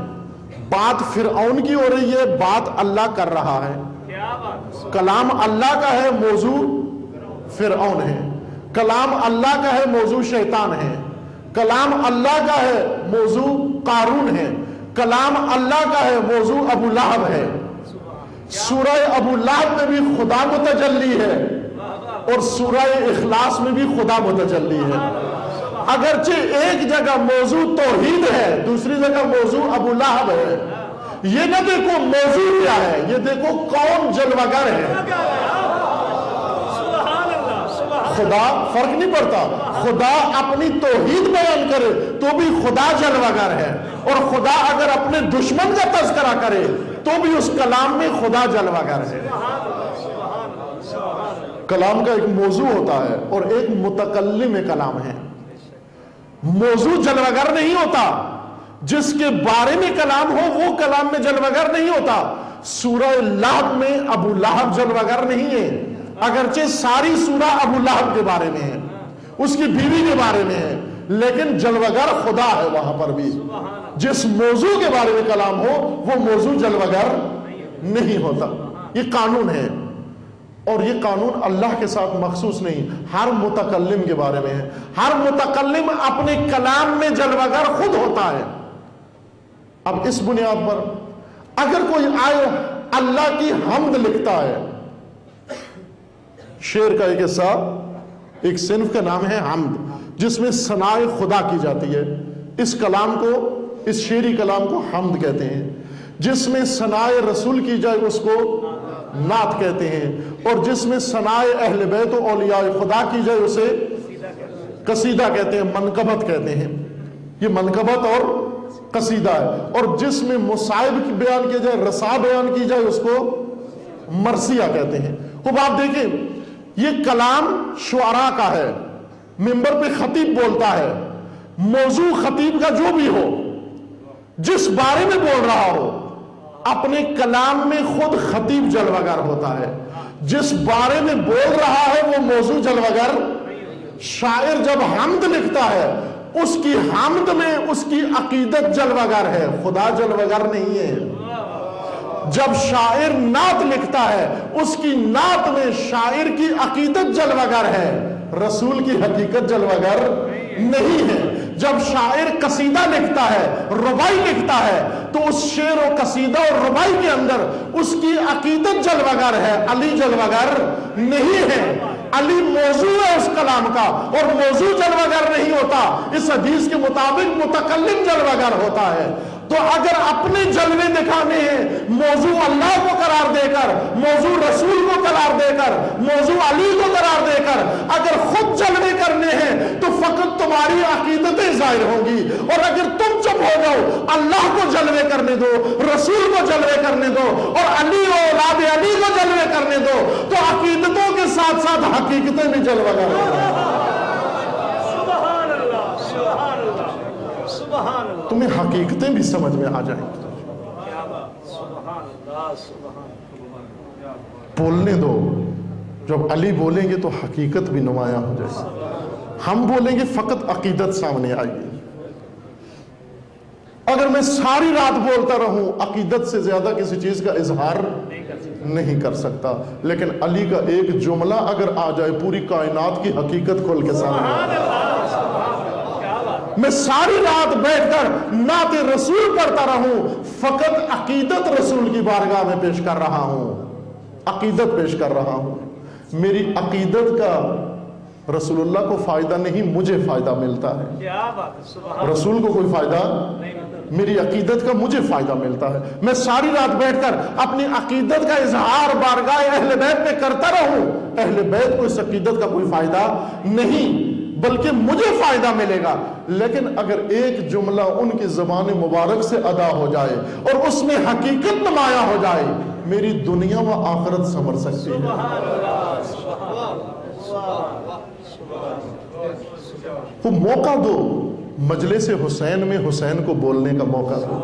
بات فرعون کی ہو رہی ہے، بات اللہ کر رہا ہے، کلام اللہ کا ہے، موضوع فرعون ہے، کلام اللہ کا ہے، موضوع شیطان ہے، کلام اللہ کا ہے، موضوع قارون ہے، کلام اللہ کا ہے، موضوع ابو لہب ہے۔ سورہ ابو لہب میں بھی خدا متجلی ہے اور سورہ اخلاص میں بھی خدا متجلی ہے۔ اگرچہ ایک جگہ موضوع توحید ہے، دوسری جگہ موضوع ابو لہب ہے، یہ نہ دیکھو موضوع کیا ہے، یہ دیکھو کون جلوگر ہے۔ خدا فرق نہیں پڑتا، خدا اپنی توحید بیان کرے تو بھی خدا جلوگر ہے، اور خدا اگر اپنے دشمن کا تذکرہ کرے تو بھی اس کلام میں خدا جلوگر ہے۔ کلام کا ایک موضوع ہوتا ہے اور ایک متکلم کلام ہے۔ موضوع جلوگر نہیں ہوتا، جس کے بارے میں کلام ہو وہ کلام میں جلوگر نہیں ہوتا۔ سورہ لہب میں ابو لہب جلوگر نہیں ہے، اگرچہ ساری سورہ ابو لہب کے بارے میں ہے، اس کی بیوی کے بارے میں ہے، لیکن جلوگر خدا ہے وہاں پر بھی۔ جس موضوع کے بارے میں کلام ہو وہ موضوع جلوگر نہیں ہوتا۔ یہ قانون ہے، اور یہ قانون اللہ کے ساتھ مخصوص نہیں، ہر متکلم کے بارے میں ہے۔ ہر متکلم اپنے کلام میں جلوگر خود ہوتا ہے۔ اب اس بنیاد پر اگر کوئی آئے اللہ کی حمد لکھتا ہے، شعر کا ایک حصہ، ایک صنف کا نام ہے حمد، جس میں ثناء خدا کی جاتی ہے، اس کلام کو، اس شعری کلام کو حمد کہتے ہیں۔ جس میں ثناء رسول کی جائے اس کو نعت کہتے ہیں، اور جس میں ثناء اہل بیت و اولیاء خدا کی جائے اسے قصیدہ کہتے ہیں، منقبت کہتے ہیں۔ یہ منقبت اور قصیدہ ہے۔ اور جس میں مصائب بیان کیا جائے، رسا بیان کی جائے، اس کو مرثیہ کہتے ہیں۔ خوب آپ دیکھیں، یہ کلام شعراء کا ہے، منبر پہ خطیب بولتا ہے، موضوع خطیب کا جو بھی ہو، جس بارے میں بول رہا ہو، اپنے کلام میں خود خطیب جلوگر ہوتا ہے۔ جس بارے میں بول رہا ہے وہ موضوع جلوگر۔ شاعر جب حمد لکھتا ہے، اس کی حمد میں اس کی عقیدت جلوگر ہے، خدا جلوگر نہیں ہے۔ جب شاعر نعت لکھتا ہے، اس کی نعت میں شاعر کی عقیدت جلوگر ہے، رسول کی حقیقت جلوگر نہیں ہے۔ جب شاعر قصیدہ لکھتا ہے، ربائی لکھتا ہے، تو اس شعر و قصیدہ اور ربائی کے اندر اس کی عقیدت جلوگر ہے، علی جلوگر نہیں ہے۔ علی موضوع ہے اس کلام کا، اور موضوع جلوگر نہیں ہوتا، اس حدیث کے مطابق متکلم جلوگر ہوتا ہے۔ تو اگر اپنے جلوے دکھانے ہیں موضوع اللہ کو قرار دے کر، موضوع رسول کو قرار دے کر، موضوع علی کو قرار دے کر اگر خود جلوے کرنے ہیں تو فقط تمہاری عقیدتیں ظاہر ہوں گی، اور اگر تم چپ ہو جاؤ، اللہ کو جلوے کرنے دو، رسول کو جلوے کرنے دو، اور علی و اولاد علی کو جلوے کرنے دو، تو عقیدتوں کے ساتھ ساتھ حقیقتیں بھی جلوہ گر ہوں گی۔ تمہیں حقیقتیں بھی سمجھ میں آ جائیں گی۔ بولنے دو، جب علی بولیں گے تو حقیقت بھی نمایاں ہو جائے گی، ہم بولیں گے فقط عقیدت سامنے آئے گی۔ اگر میں ساری رات بولتا رہوں عقیدت سے زیادہ کسی چیز کا اظہار نہیں کر سکتا، لیکن علی کا ایک جملہ اگر آ جائے پوری کائنات کی حقیقت کھول کے سامنے آ جائے۔ میں ساری رات بیٹھ کر نعت رسول پڑھتا رہوں، فقط عقیدت رسول کی بارگاہ میں پیش کر رہا ہوں، عقیدت پیش کر رہا ہوں۔ میری عقیدت کا رسول اللہ کو فائدہ نہیں، مجھے فائدہ ملتا ہے، رسول کو کوئی فائدہ، میری عقیدت کا مجھے فائدہ ملتا ہے۔ میں ساری رات بیٹھ کر اپنی عقیدت کا اظہار بارگاہ اہل بیت میں کرتا رہوں، اہل بیت کو اس عقیدت کا کوئی فائدہ نہیں بلکہ مجھے فائدہ ملے گا۔ لیکن اگر ایک جملہ ان کی زبان مبارک سے ادا ہو جائے اور اس میں حقیقت نمایاں ہو جائے، میری دنیا و آخرت سنور سکتی ہے۔ وہ موقع دو، مجلس حسین میں حسین کو بولنے کا موقع دو،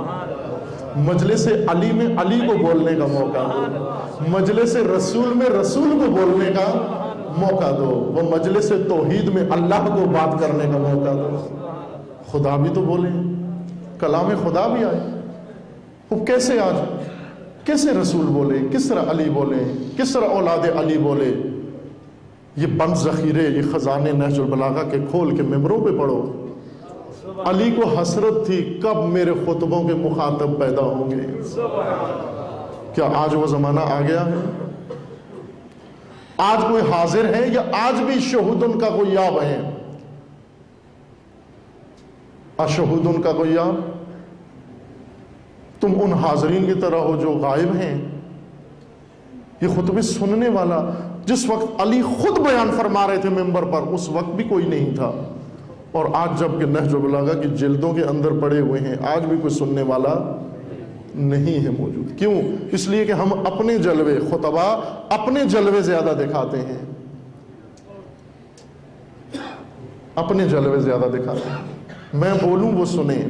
مجلس علی میں علی کو بولنے کا موقع دو، مجلس رسول میں رسول کو بولنے کا موقع دو، وہ مجلس توحید میں اللہ کو بات کرنے کا موقع دو۔ خدا بھی تو بولے، کلام خدا بھی آئے، وہ کیسے آج کیسے رسول بولے، کس طرح علی بولے، کس طرح اولاد علی بولے؟ یہ بند ذخیرے، یہ خزانے نہج البلاغہ کے کھول کے ممبروں پہ پڑھو۔ علی کو حسرت تھی کب میرے خطبوں کے مخاطب پیدا ہوں گے۔ کیا آج وہ زمانہ آ گیا ہے؟ آج کوئی حاضر ہے یا آج بھی شہودن کا کوئی یاب ہے؟ اشہودن کا کوئی یاب؟ تم ان حاضرین کی طرح ہو جو غائب ہیں۔ یہ خطبے سننے والا، جس وقت علی خود بیان فرما رہے تھے ممبر پر، اس وقت بھی کوئی نہیں تھا، اور آج جب کہ نہج البلاغہ کی جلدوں کے اندر پڑے ہوئے ہیں، آج بھی کوئی سننے والا نہیں ہے موجود۔ کیوں؟ اس لیے کہ ہم اپنے جلوے، خطبہ اپنے جلوے زیادہ دکھاتے ہیں، اپنے جلوے زیادہ دکھاتے ہیں۔ میں بولوں وہ سنیں،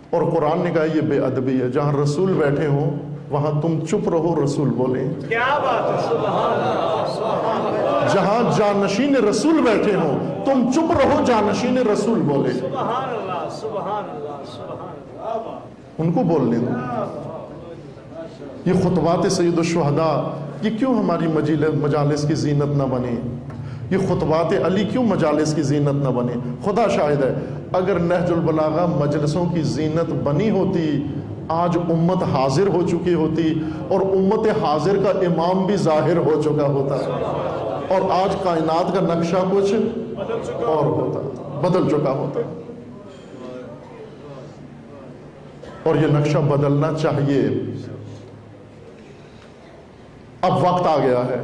اور قرآن نے کہا یہ بے ادبی ہے، جہاں رسول بیٹھے ہوں وہاں تم چپ رہو، رسول بولیں۔ کیا بات ہے، سبحان اللہ۔ جہاں جانشین رسول بیٹھے ہوں تم چپ رہو، جانشین رسول بولے۔ سبحان اللہ، سبحان اللہ، سبحان اللہ۔ ان کو بولنے دو۔ یہ خطبات سید الشہداء یہ کیوں ہماری مجالس کی زینت نہ بنے؟ یہ خطبات علی کیوں مجالس کی زینت نہ بنے؟ خدا شاہد ہے، اگر نہج البلاغہ مجلسوں کی زینت بنی ہوتی، آج امت حاضر ہو چکی ہوتی، اور امت حاضر کا امام بھی ظاہر ہو چکا ہوتا، اور آج کائنات کا نقشہ کچھ اور ہوتا، بدل چکا ہوتا۔ اور یہ نقشہ بدلنا چاہیے، اب وقت آ گیا ہے،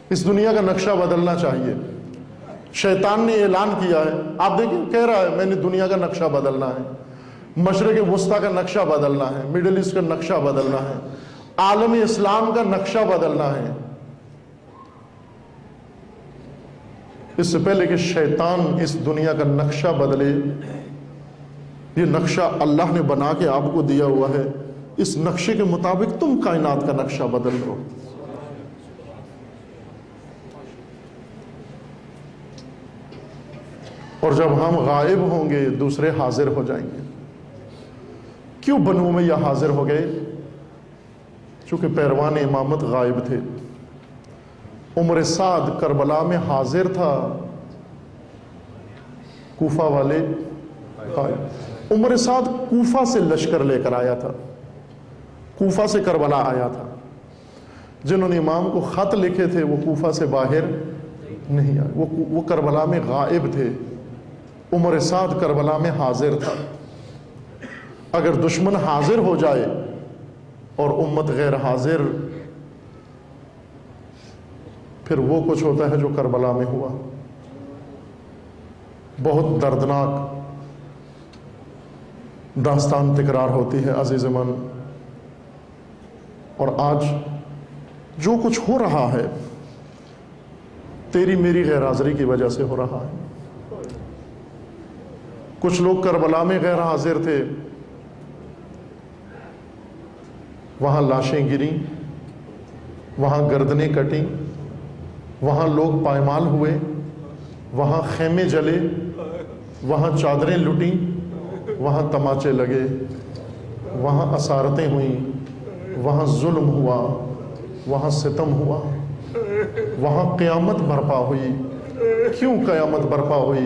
اس دنیا کا نقشہ بدلنا چاہیے۔ شیطان نے اعلان کیا ہے، آپ دیکھیں کہہ رہا ہے میں نے دنیا کا نقشہ بدلنا ہے، مشرق وسطیٰ کا نقشہ بدلنا ہے، مڈل ایسٹ کا نقشہ بدلنا ہے، عالم اسلام کا نقشہ بدلنا ہے۔ اس سے پہلے کہ شیطان اس دنیا کا نقشہ بدلے، یہ نقشہ اللہ نے بنا کے آپ کو دیا ہوا ہے، اس نقشے کے مطابق تم کائنات کا نقشہ بدل دو۔ اور جب ہم غائب ہوں گے دوسرے حاضر ہو جائیں گے۔ کیوں بنو امیہ حاضر ہو گئے؟ چونکہ پیروان امامت غائب تھے۔ عمر سعد کربلا میں حاضر تھا، کوفہ والے غائب۔ عمر سعد کوفہ سے لشکر لے کر آیا تھا، کوفہ سے کربلا آیا تھا۔ جنہوں نے امام کو خط لکھے تھے وہ کوفہ سے باہر نہیں آئے. وہ کربلا میں غائب تھے. عمر سعد کربلا میں حاضر تھا. اگر دشمن حاضر ہو جائے اور امت غیر حاضر، پھر وہ کچھ ہوتا ہے جو کربلا میں ہوا. بہت دردناک داستان تکرار ہوتی ہے عزیز من. اور آج جو کچھ ہو رہا ہے تیری میری غیر حاضری کی وجہ سے ہو رہا ہے. کچھ لوگ کربلا میں غیر حاضر تھے، وہاں لاشیں گریں، وہاں گردنیں کٹیں، وہاں لوگ پائمال ہوئے، وہاں خیمے جلے، وہاں چادریں لٹیں، وہاں تماچے لگے، وہاں اسارتیں ہوئیں، وہاں ظلم ہوا، وہاں ستم ہوا، وہاں قیامت برپا ہوئی. کیوں قیامت برپا ہوئی؟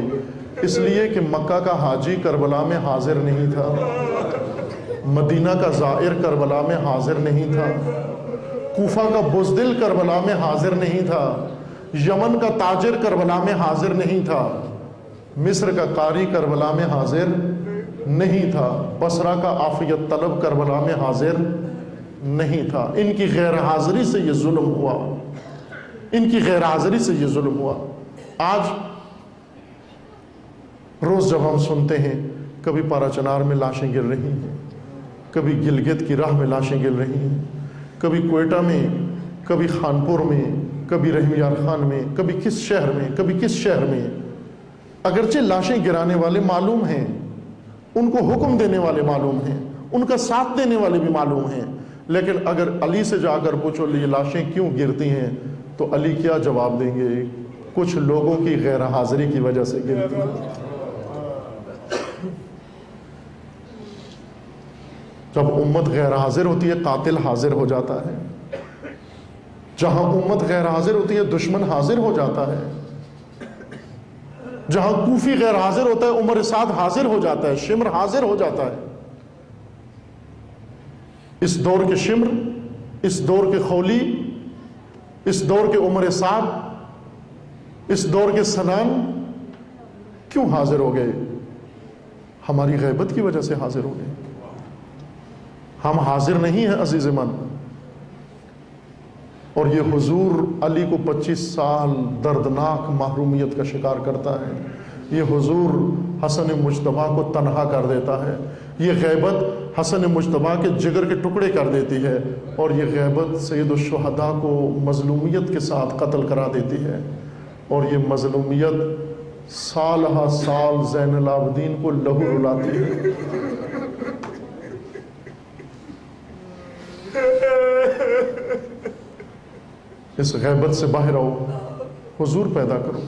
اس لیے کہ مکہ کا حاجی کربلا میں حاضر نہیں تھا، مدینہ کا زائر کربلا میں حاضر نہیں تھا، کوفہ کا بزدل کربلا میں حاضر نہیں تھا، یمن کا تاجر کربلا میں حاضر نہیں تھا، مصر کا قاری کربلا میں حاضر نہیں تھا، بصرہ کا عافیت طلب کربلا میں حاضر نہیں تھا. ان کی غیر حاضری سے یہ ظلم ہوا، ان کی غیر حاضری سے یہ ظلم ہوا. آج روز جب ہم سنتے ہیں کبھی پارا چنار میں لاشیں گر رہی ہیں، کبھی گلگت کی راہ میں لاشیں گر رہی ہیں، کبھی کوئٹہ میں، کبھی خانپور میں، کبھی رحم یار خان میں، کبھی کس شہر میں، کبھی کس شہر میں. اگرچہ لاشیں گرانے والے معلوم ہیں، ان کو حکم دینے والے معلوم ہیں، ان کا ساتھ دینے والے بھی معلوم ہیں، لیکن اگر علی سے جا کر پوچھو یہ لاشیں کیوں گرتی ہیں تو علی کیا جواب دیں گے؟ کچھ لوگوں کی غیر حاضری کی وجہ سے گرتی ہیں. جب امت غیر حاضر ہوتی ہے قاتل حاضر ہو جاتا ہے. جہاں امت غیر حاضر ہوتی ہے دشمن حاضر ہو جاتا ہے. جہاں کوفی غیر حاضر ہوتا ہے عمر سعد حاضر ہو جاتا ہے، شمر حاضر ہو جاتا ہے. اس دور کے شمر، اس دور کے خولی، اس دور کے عمر سعد، اس دور کے سنان کیوں حاضر ہو گئے؟ ہماری غیبت کی وجہ سے حاضر ہو گئے. ہم حاضر نہیں ہیں عزیز من. اور یہ حضور علی کو 25 سال دردناک محرومیت کا شکار کرتا ہے. یہ حضور حسن مجتبیٰ کو تنہا کر دیتا ہے. یہ غیبت حسن مجتبیٰ کے جگر کے ٹکڑے کر دیتی ہے، اور یہ غیبت سید الشہداء کو مظلومیت کے ساتھ قتل کرا دیتی ہے. اور یہ مظلومیت سال ہا سال زین العابدین کو لہو رلاتی ہے. اس غیبت سے باہر آؤ، حضور پیدا کرو.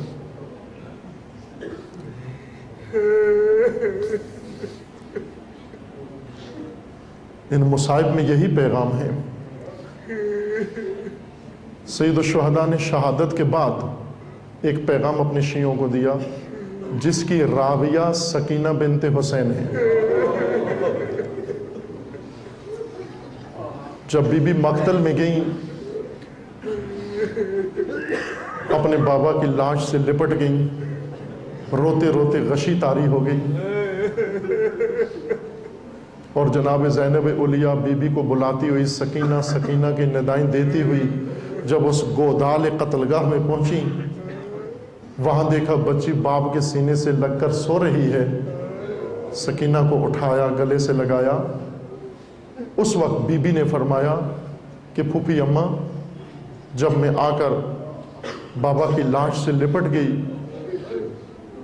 ان مصائب میں یہی پیغام ہے. سید الشہداء نے شہادت کے بعد ایک پیغام اپنے شیعوں کو دیا جس کی راویہ سکینہ بنت حسین ہے. جب بی بی مقتل میں گئیں، اپنے بابا کی لاش سے لپٹ گئیں، روتے روتے غشی طاری ہو گئی، اور جناب زینب اولیاء بی بی کو بلاتی ہوئی سکینہ سکینہ کی ندائیں دیتی ہوئی جب اس گودال قتل گاہ میں پہنچی، وہاں دیکھا بچی باپ کے سینے سے لگ کر سو رہی ہے. سکینہ کو اٹھایا، گلے سے لگایا. اس وقت بی بی نے فرمایا کہ پھوپھی اماں، جب میں آ کر بابا کی لاش سے لپٹ گئی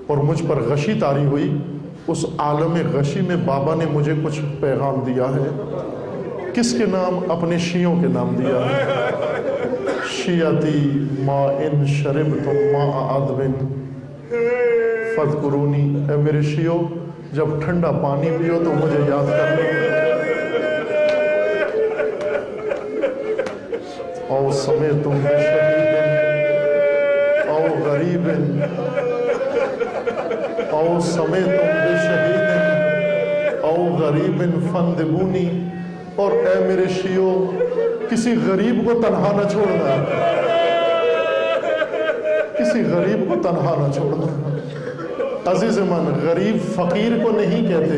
اور مجھ پر غشی طاری ہوئی، اس عالم غشی میں بابا نے مجھے کچھ پیغام دیا ہے. کس کے نام؟ اپنے شیعوں کے نام دیا ہے. شیعتی ما ان شربتم ماء عذب فاذکرونی. اے میرے شیعوں، جب ٹھنڈا پانی پیو تو مجھے یاد کر لو. او سمیتم بشہید او غریب او سمیتم بشہید او غریب فندبونی. اور اے میرے شیعوں، کسی غریب کو تنہا نہ چھوڑنا، کسی کسی غریب کو تنہا نہ چھوڑنا۔ عزیز من، غریب فقیر کو نہیں کہتے،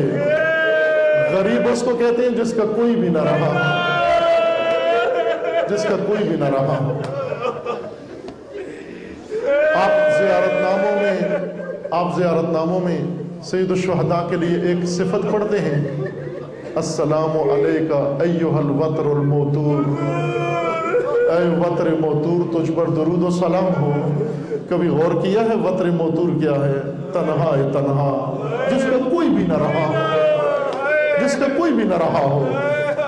غریب اس کو کہتے ہیں جس کا کوئی بھی نہ رہا، جس کا کوئی بھی نہ رہا۔ آپ زیارت ناموں میں سید الشہداء کے لیے ایک صفت پڑھتے ہیں، السلام علیکہ ایہا الوتر الموتور، اے وتر موتور تجھ پر درود و سلام ہو۔ کبھی غور کیا ہے وتر موتور کیا ہے؟ تنہا تنہا، جس کا کوئی بھی نہ رہا، جس کا کوئی بھی نہ رہا ہو۔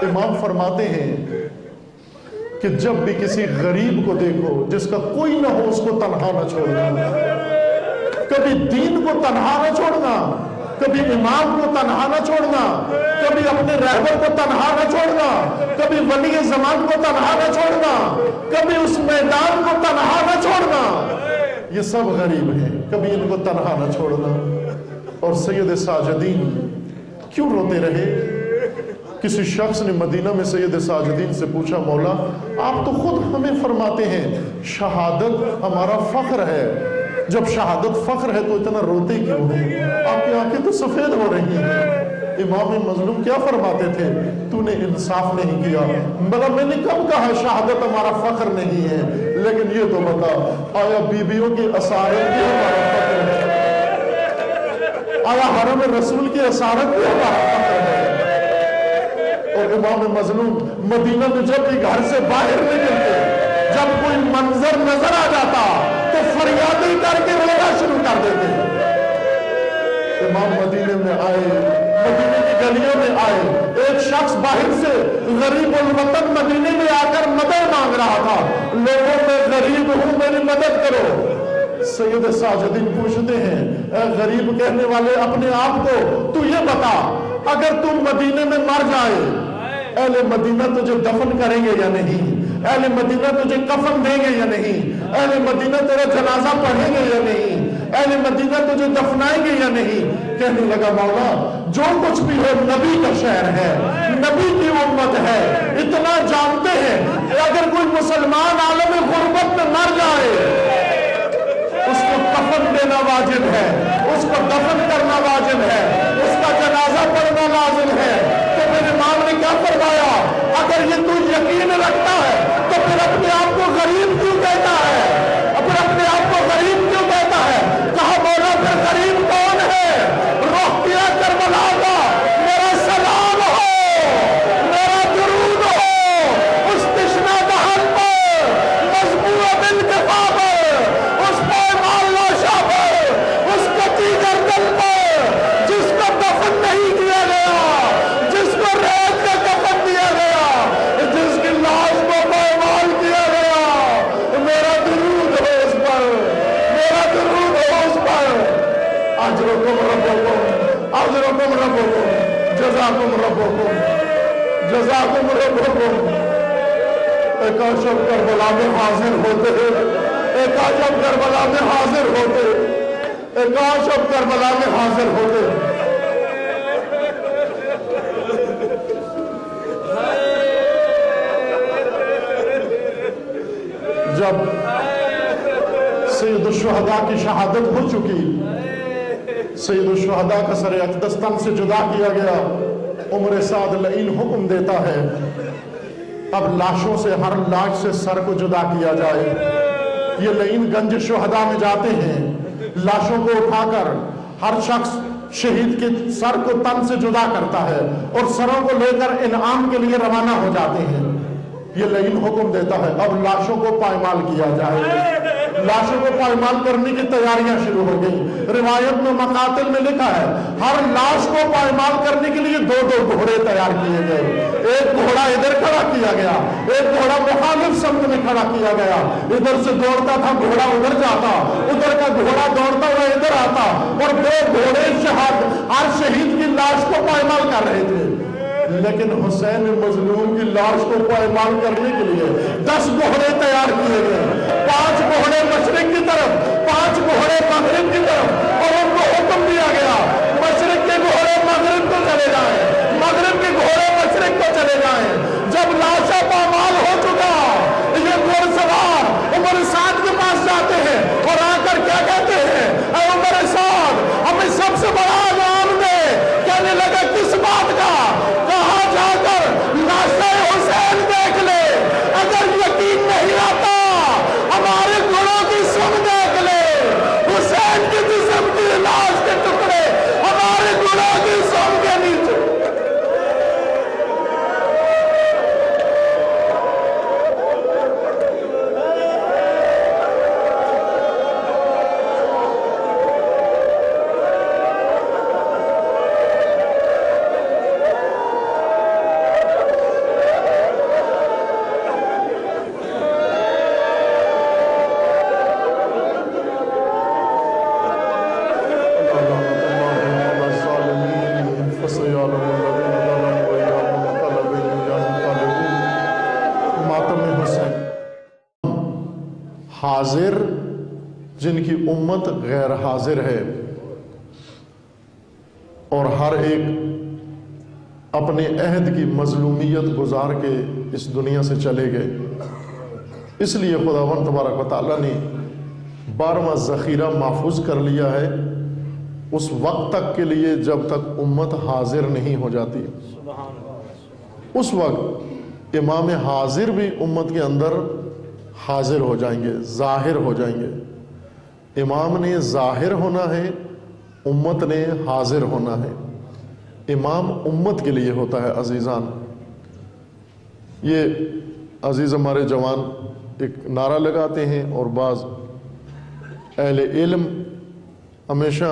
امام فرماتے ہیں کہ جب بھی کسی غریب کو دیکھو جس کا کوئی نہ ہو، اس کو تنہا نہ چھوڑنا، کبھی دین کو تنہا نہ چھوڑنا، کبھی امام کو تنہا نہ چھوڑنا، کبھی اپنے رہبر کو تنہا نہ چھوڑنا، کبھی ولی زمان کو تنہا نہ چھوڑنا، کبھی اس میدان کو تنہا نہ چھوڑنا۔ یہ سب غریب ہیں، کبھی ان کو تنہا نہ چھوڑنا۔ اور سید ساجدین کیوں روتے رہے؟ کسی شخص نے مدینہ میں سید ساجدین سے پوچھا، مولا آپ تو خود ہمیں فرماتے ہیں شہادت ہمارا فخر ہے، جب شہادت فخر ہے تو اتنا روتے کیوں ہیں؟ آپ کی آنکھیں تو سفید ہو رہی ہیں۔ امام مظلوم کیا فرماتے تھے؟ تو نے انصاف نہیں کیا۔ مگر میں نے کب کہا شہادت ہمارا فخر نہیں ہے؟ لیکن یہ تو بتا، آیا بیویوں کی اسارت بھی ہمارا فخر ہے؟ آیا حرم رسول کی اسارت بھی ہمارا فخر ہے؟ اور امام مظلوم مدینہ میں جب بھی گھر سے باہر نکلتے، جب کوئی منظر نظر آ جاتا تو فریادیں کر کے رونا شروع کر دیتے۔ امام مدینے میں آئے، مدینے کی گلیوں میں آئے، ایک شخص باہر سے غریب الوطن مدینے میں آ کر مدد مانگ رہا تھا، لوگوں میں غریب ہوں میری مدد کرو۔ سید ساجدین پوچھتے ہیں، اے غریب کہنے والے اپنے آپ کو، تو یہ بتا اگر تم مدینے میں مر جائے، اہل مدینہ تجھے دفن کریں گے یا نہیں؟ اہل مدینہ تجھے کفن دیں گے یا نہیں؟ اہل مدینہ تیرا جنازہ پڑھیں گے یا نہیں؟ اہل مدینہ تجھے دفنائیں گے یا نہیں؟ کہنے لگا مولا جو کچھ بھی ہو نبی کا شہر ہے، نبی کی امت ہے، اتنا جانتے ہیں اگر کوئی مسلمان عالم غربت میں مر جائے اس کو کفن دینا واجب ہے، اس کو دفن کرنا واجب ہے، اس کا جنازہ پڑھنا لازم ہے۔ تو پھر امام نے کیا فرمایا؟ اگر یہ تو یقین رکھتا ہے تو پھر اپنے آپ کو غریب کیوں کہتا ہے؟ پھر اپنے آپ کو غریب کیوں کہتا ہے؟ کہا مولا پھر غریب کون ہے؟ رخ کیا کربلا کا، میرا سلام ہو، میرا درود ہو اس تشنہ دہن پر، مذبوح بالکفا پر، اس پائمال لاشا پر، اس کچی گردن پر، جس کو دفن نہیں کیا گیا، جس کو ریت کا کفن دیا گیا، جس کی لاش کو پائمال کیا گیا، میرا درود ہو اس پر، میرا درود ہو اس پر۔ اجرکم ربکم، اجرکم ربکم، جزاکم ربکم، جزاکم ربکم۔ ایک شب کربلا میں حاضر ہوتے، ایک شب کربلا میں حاضر ہوتے، ایک شب کربلا میں حاضر ہوتے۔ جب سید الشہداء کی شہادت ہو چکی، سید الشہداء کا سر اقدس تن سے جدا کیا گیا، عمر سعد لعین حکم دیتا ہے اب لاشوں سے، ہر لاش سے سر کو جدا کیا جائے۔ یہ لعین گنج شہداء میں جاتے ہیں، لاشوں کو اٹھا کر ہر شخص شہید کے سر کو تن سے جدا کرتا ہے اور سروں کو لے کر انعام کے لیے روانہ ہو جاتے ہیں۔ یہ لعین حکم دیتا ہے اب لاشوں کو پائمال کیا جائے۔ لاشوں کو پائمال کرنے کی تیاریاں شروع ہو گئی۔ روایت میں مقاتل میں لکھا ہے ہر لاش کو پائمال کرنے کے لیے 2 گھوڑے تیار کیے گئے، ایک گھوڑا ادھر کھڑا کیا گیا، ایک گھوڑا مخالف سمت میں کھڑا کیا گیا، ادھر سے دوڑتا تھا گھوڑا ادھر جاتا، ادھر کا گھوڑا دوڑتا ہوا ادھر آتا، اور 2 گھوڑے ہر شہید کی لاش کو پائمال کر رہے تھے۔ لیکن حسین مظلوم کی لاش کو پائمال کرنے کے لیے 10 گھوڑے تیار کیے گئے، 5 گھوڑے مشرق کی طرف، 5 گھوڑے مغرب کی طرف، اور ان کو حکم دیا گیا مشرق کے گھوڑے مغرب کو چلے جائیں، مغرب کے گھوڑے مشرق کو چلے جائیں۔ جب لاشا پامال ہو چکا، یہ گھوڑ سوار عمر سعد کے پاس جاتے ہیں اور آ حاضر جن کی امت غیر حاضر ہے، اور ہر ایک اپنے عہد کی مظلومیت گزار کے اس دنیا سے چلے گئے۔ اس لیے خداوند تبارک و تعالیٰ نے 12واں ذخیرہ محفوظ کر لیا ہے اس وقت تک کے لیے جب تک امت حاضر نہیں ہو جاتی۔ اس وقت امام حاضر بھی امت کے اندر حاضر ہو جائیں گے، ظاہر ہو جائیں گے۔ امام نے ظاہر ہونا ہے، امت نے حاضر ہونا ہے۔ امام امت کے لیے ہوتا ہے عزیزان۔ یہ عزیز ہمارے جوان ایک نعرہ لگاتے ہیں، اور بعض اہل علم ہمیشہ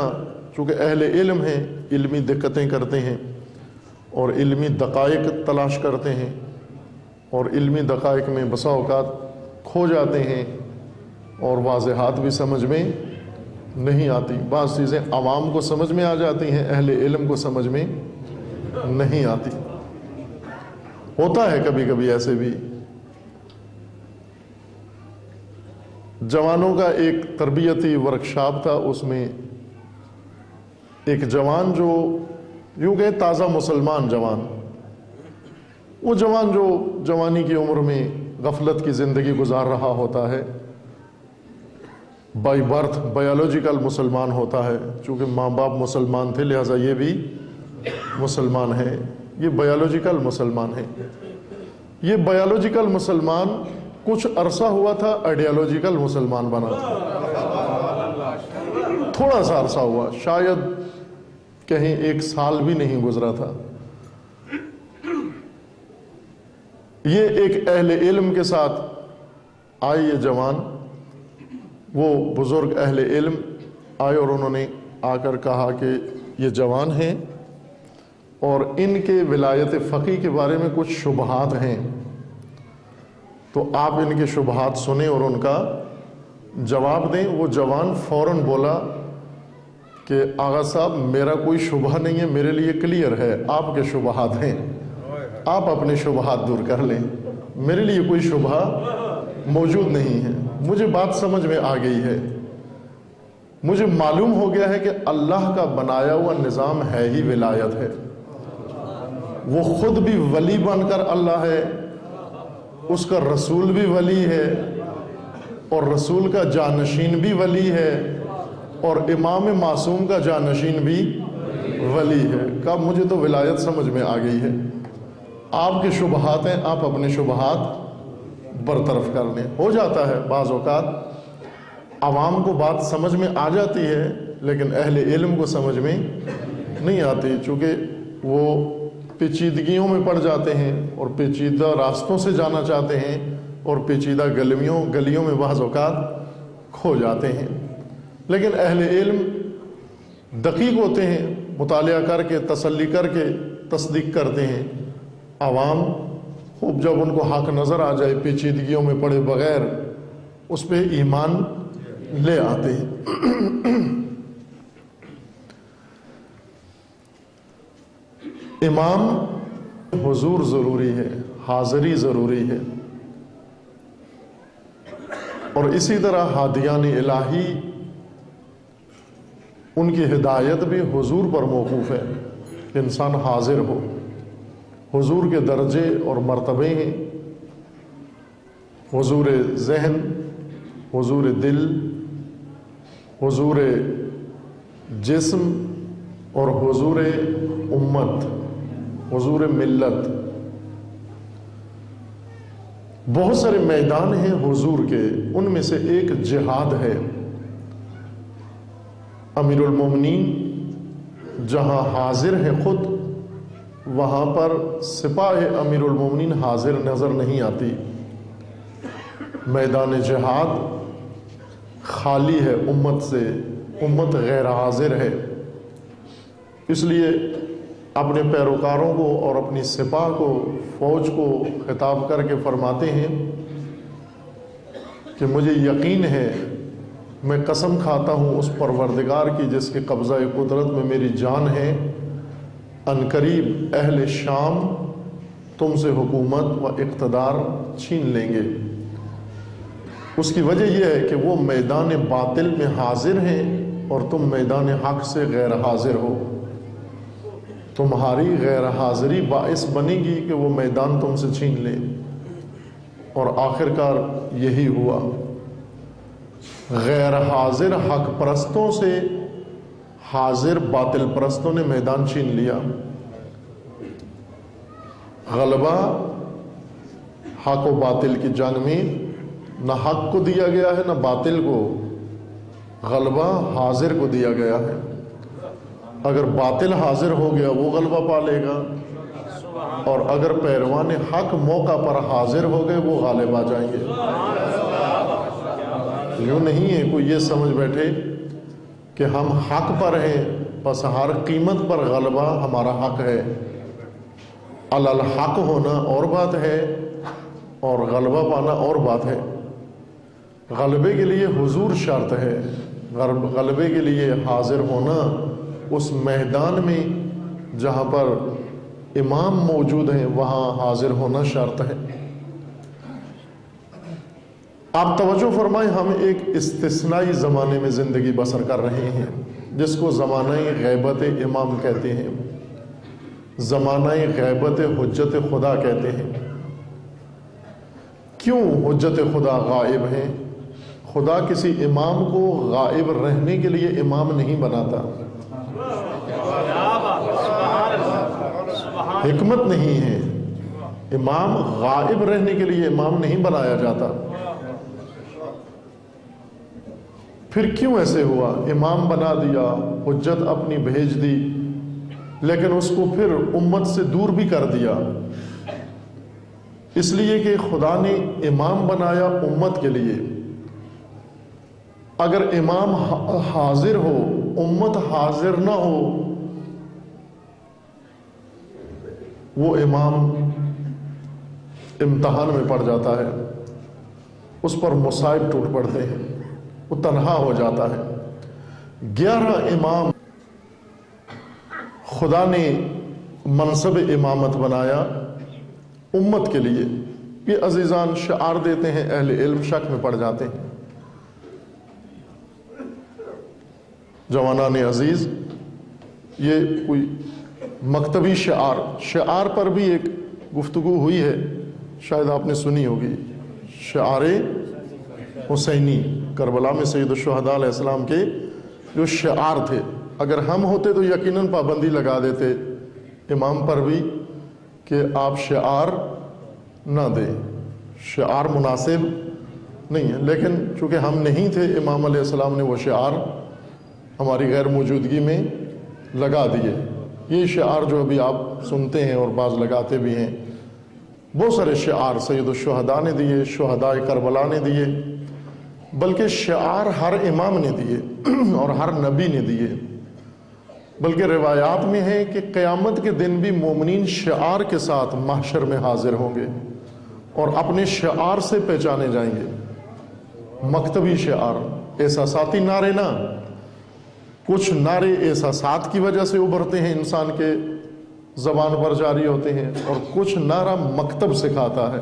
چونکہ اہل علم ہیں علمی دقتیں کرتے ہیں اور علمی دقائق تلاش کرتے ہیں، اور علمی دقائق میں بسا اوقات کھو جاتے ہیں اور واضحات بھی سمجھ میں نہیں آتی۔ بعض چیزیں عوام کو سمجھ میں آ جاتی ہیں، اہل علم کو سمجھ میں نہیں آتی۔ ہوتا ہے کبھی کبھی ایسے بھی۔ جوانوں کا ایک تربیتی ورکشاپ تھا، اس میں ایک جوان جو یوں کہ تازہ مسلمان جوان، وہ جوان جو جوانی کی عمر میں غفلت کی زندگی گزار رہا ہوتا ہے، بائی برتھ بایولوجیکل مسلمان ہوتا ہے، چونکہ ماں باپ مسلمان تھے لہٰذا یہ بھی مسلمان ہے، یہ بایولوجیکل مسلمان ہے۔ یہ بایولوجیکل مسلمان کچھ عرصہ ہوا تھا آئیڈیالوجیکل مسلمان بنا، تھوڑا سا عرصہ ہوا، شاید کہیں 1 سال بھی نہیں گزرا تھا۔ یہ ایک اہل علم کے ساتھ آئے، یہ جوان، وہ بزرگ اہل علم آئے اور انہوں نے آ کر کہا کہ یہ جوان ہیں اور ان کے ولایت فقیہ کے بارے میں کچھ شبہات ہیں، تو آپ ان کے شبہات سنیں اور ان کا جواب دیں۔ وہ جوان فوراً بولا کہ آغا صاحب میرا کوئی شبہ نہیں ہے، میرے لیے کلیئر ہے، آپ کے شبہات ہیں، آپ اپنے شبہات دور کر لیں، میرے لیے کوئی شبہ موجود نہیں ہے، مجھے بات سمجھ میں آ گئی ہے، مجھے معلوم ہو گیا ہے کہ اللہ کا بنایا ہوا نظام ہے ہی ولایت ہے، وہ خود بھی ولی بن کر اللہ ہے، اس کا رسول بھی ولی ہے، اور رسول کا جانشین بھی ولی ہے، اور امام معصوم کا جانشین بھی ولی ہے۔ کہا مجھے تو ولایت سمجھ میں آ گئی ہے، آپ کے شبہات ہیں، آپ اپنے شبہات برطرف کر لیں۔ ہو جاتا ہے بعض اوقات عوام کو بات سمجھ میں آ جاتی ہے لیکن اہل علم کو سمجھ میں نہیں آتی، چونکہ وہ پیچیدگیوں میں پڑ جاتے ہیں اور پیچیدہ راستوں سے جانا چاہتے ہیں اور پیچیدہ گلیوں میں بعض اوقات کھو جاتے ہیں۔ لیکن اہل علم دقیق ہوتے ہیں، مطالعہ کر کے تسلی کر کے تصدیق کرتے ہیں۔ عوام خوب جب ان کو حق نظر آ جائے پیچیدگیوں میں پڑے بغیر اس پہ ایمان لے آتے ہیں۔ امام حضور ضروری ہے، حاضری ضروری ہے، اور اسی طرح ہادیان الہی ان کی ہدایت بھی حضور پر موقوف ہے کہ انسان حاضر ہو۔ حضور کے درجے اور مرتبے ہیں، حضور ذہن، حضور دل، حضور جسم اور حضور امت، حضور ملت۔ بہت سارے میدان ہیں حضور کے، ان میں سے ایک جہاد ہے۔ امیر المومنین جہاں حاضر ہیں خود، وہاں پر سپاہ امیر المومنین حاضر نظر نہیں آتی۔ میدان جہاد خالی ہے امت سے، امت غیر حاضر ہے۔ اس لیے اپنے پیروکاروں کو اور اپنی سپاہ کو، فوج کو خطاب کر کے فرماتے ہیں کہ مجھے یقین ہے، میں قسم کھاتا ہوں اس پروردگار کی جس کے قبضہ قدرت میں میری جان ہے، ان قریب اہل شام تم سے حکومت و اقتدار چھین لیں گے۔ اس کی وجہ یہ ہے کہ وہ میدان باطل میں حاضر ہیں اور تم میدان حق سے غیر حاضر ہو. تمہاری غیر حاضری باعث بنے گی کہ وہ میدان تم سے چھین لے، اور آخرکار یہی ہوا. غیر حاضر حق پرستوں سے حاضر باطل پرستوں نے میدان چھین لیا. غلبہ حق و باطل کی جنگ میں نہ حق کو دیا گیا ہے نہ باطل کو، غلبہ حاضر کو دیا گیا ہے. اگر باطل حاضر ہو گیا وہ غلبہ پا لے گا، اور اگر پیروان حق موقع پر حاضر ہو گئے وہ غالب آ جائیں گے. یوں نہیں ہے کوئی یہ سمجھ بیٹھے کہ ہم حق پر ہیں بس ہر قیمت پر غلبہ ہمارا حق ہے. الحق ہونا اور بات ہے اور غلبہ پانا اور بات ہے. غلبے کے لیے حضور شرط ہے، غلبے کے لیے حاضر ہونا اس میدان میں جہاں پر امام موجود ہیں وہاں حاضر ہونا شرط ہے. آپ توجہ فرمائیں، ہم ایک استثنائی زمانے میں زندگی بسر کر رہے ہیں جس کو زمانہ غیبت امام کہتے ہیں، زمانہ غیبت حجت خدا کہتے ہیں. کیوں حجت خدا غائب ہے؟ خدا کسی امام کو غائب رہنے کے لیے امام نہیں بناتا، حکمت نہیں ہے. امام غائب رہنے کے لیے امام نہیں بنایا جاتا. پھر کیوں ایسے ہوا؟ امام بنا دیا، حجت اپنی بھیج دی، لیکن اس کو پھر امت سے دور بھی کر دیا. اس لیے کہ خدا نے امام بنایا امت کے لیے. اگر امام حاضر ہو امت حاضر نہ ہو وہ امام امتحان میں پڑ جاتا ہے، اس پر مصائب ٹوٹ پڑتے ہیں، وہ تنہا ہو جاتا ہے. 11 امام خدا نے منصب امامت بنایا امت کے لیے. یہ عزیزان شعار دیتے ہیں، اہل علم شک میں پڑ جاتے ہیں. جوانان عزیز، یہ کوئی مکتبی شعار پر بھی ایک گفتگو ہوئی ہے، شاید آپ نے سنی ہوگی. شعار حسینی، کربلا میں سید الشہداء علیہ السلام کے جو شعار تھے، اگر ہم ہوتے تو یقیناً پابندی لگا دیتے امام پر بھی کہ آپ شعار نہ دیں، شعار مناسب نہیں ہے. لیکن چونکہ ہم نہیں تھے، امام علیہ السلام نے وہ شعار ہماری غیر موجودگی میں لگا دیے. یہ شعار جو ابھی آپ سنتے ہیں اور بعض لگاتے بھی ہیں، بہت سارے شعار سید الشہداء نے دیے، شہداء کربلا نے دیے، بلکہ شعار ہر امام نے دیے اور ہر نبی نے دیے. بلکہ روایات میں ہے کہ قیامت کے دن بھی مومنین شعار کے ساتھ محشر میں حاضر ہوں گے اور اپنے شعار سے پہچانے جائیں گے. مکتبی شعار، احساساتی نعرے نہ. کچھ نعرے احساسات کی وجہ سے ابھرتے ہیں، انسان کے زبان پر جاری ہوتے ہیں، اور کچھ نعرہ مکتب سکھاتا ہے،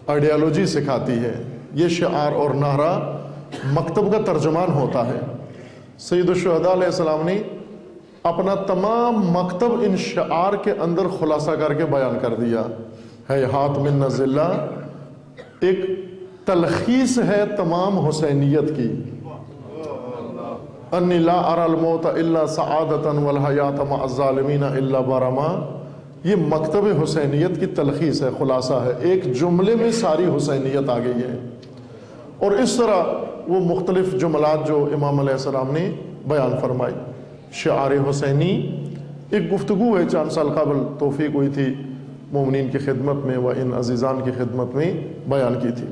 آئیڈیالوجی سکھاتی ہے. یہ شعار اور نعرہ مکتب کا ترجمان ہوتا ہے. سید الشہداء علیہ السلام نے اپنا تمام مکتب ان شعار کے اندر خلاصہ کر کے بیان کر دیا. ہیہات من نزلہ ایک تلخیص ہے تمام حسینیت کی. انی لا اری الموت الا سعادتا والحیات مع الظالمین الا برما. یہ مکتب حسینیت کی تلخیص ہے، خلاصہ ہے. ایک جملے میں ساری حسینیت آ گئی ہے. اور اس طرح وہ مختلف جملات جو امام علیہ السلام نے بیان فرمائی. شعار حسینی ایک گفتگو ہے، چند سال قبل توفیق ہوئی تھی مومنین کی خدمت میں و ان عزیزان کی خدمت میں بیان کی تھی.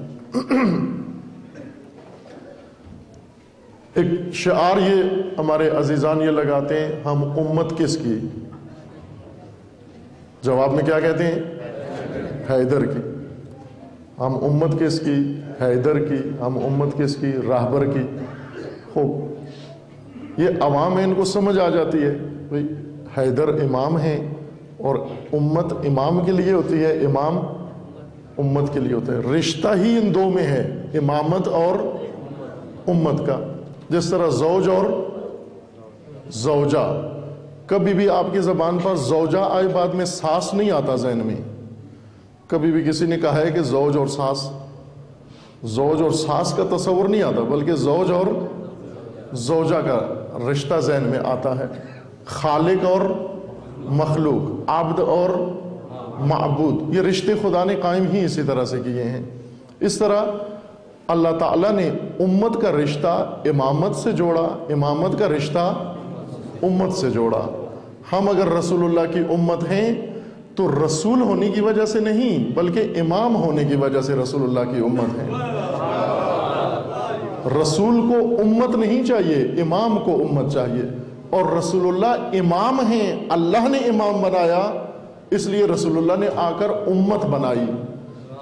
ایک شعار یہ ہمارے عزیزان یہ لگاتے ہیں، ہم امت کس کی؟ جواب میں کیا کہتے ہیں؟ حیدر کی. ہم امت کس کی؟ حیدر کی. ہم امت کس کی؟ راہبر کی. خوب، یہ عوام ہے، ان کو سمجھ آ جاتی ہے بھئی حیدر امام ہیں اور امت امام کے لیے ہوتی ہے، امام امت کے لیے ہوتا ہے. رشتہ ہی ان دو میں ہے. امامت اور امت کا. جس طرح زوج اور زوجہ، کبھی بھی آپ کی زبان پر زوجہ آئے بعد میں ساس نہیں آتا ذہن میں. کبھی بھی کسی نے کہا ہے کہ زوج اور ساس، زوج اور ساس کا تصور نہیں آتا، بلکہ زوج اور زوجہ کا رشتہ ذہن میں آتا ہے. خالق اور مخلوق، عبد اور معبود، یہ رشتے خدا نے قائم ہی اسی طرح سے کیے ہیں. اس طرح اللہ تعالیٰ نے امت کا رشتہ امامت سے جوڑا، امامت کا رشتہ امت سے جوڑا. ہم اگر رسول اللہ کی امت ہیں تو رسول ہونے کی وجہ سے نہیں، بلکہ امام ہونے کی وجہ سے رسول اللہ کی امت ہیں. رسول کو امت نہیں چاہیے، امام کو امت چاہیے. اور رسول اللہ امام ہیں، اللہ نے امام بنایا، اس لیے رسول اللہ نے آ کر امت بنائی.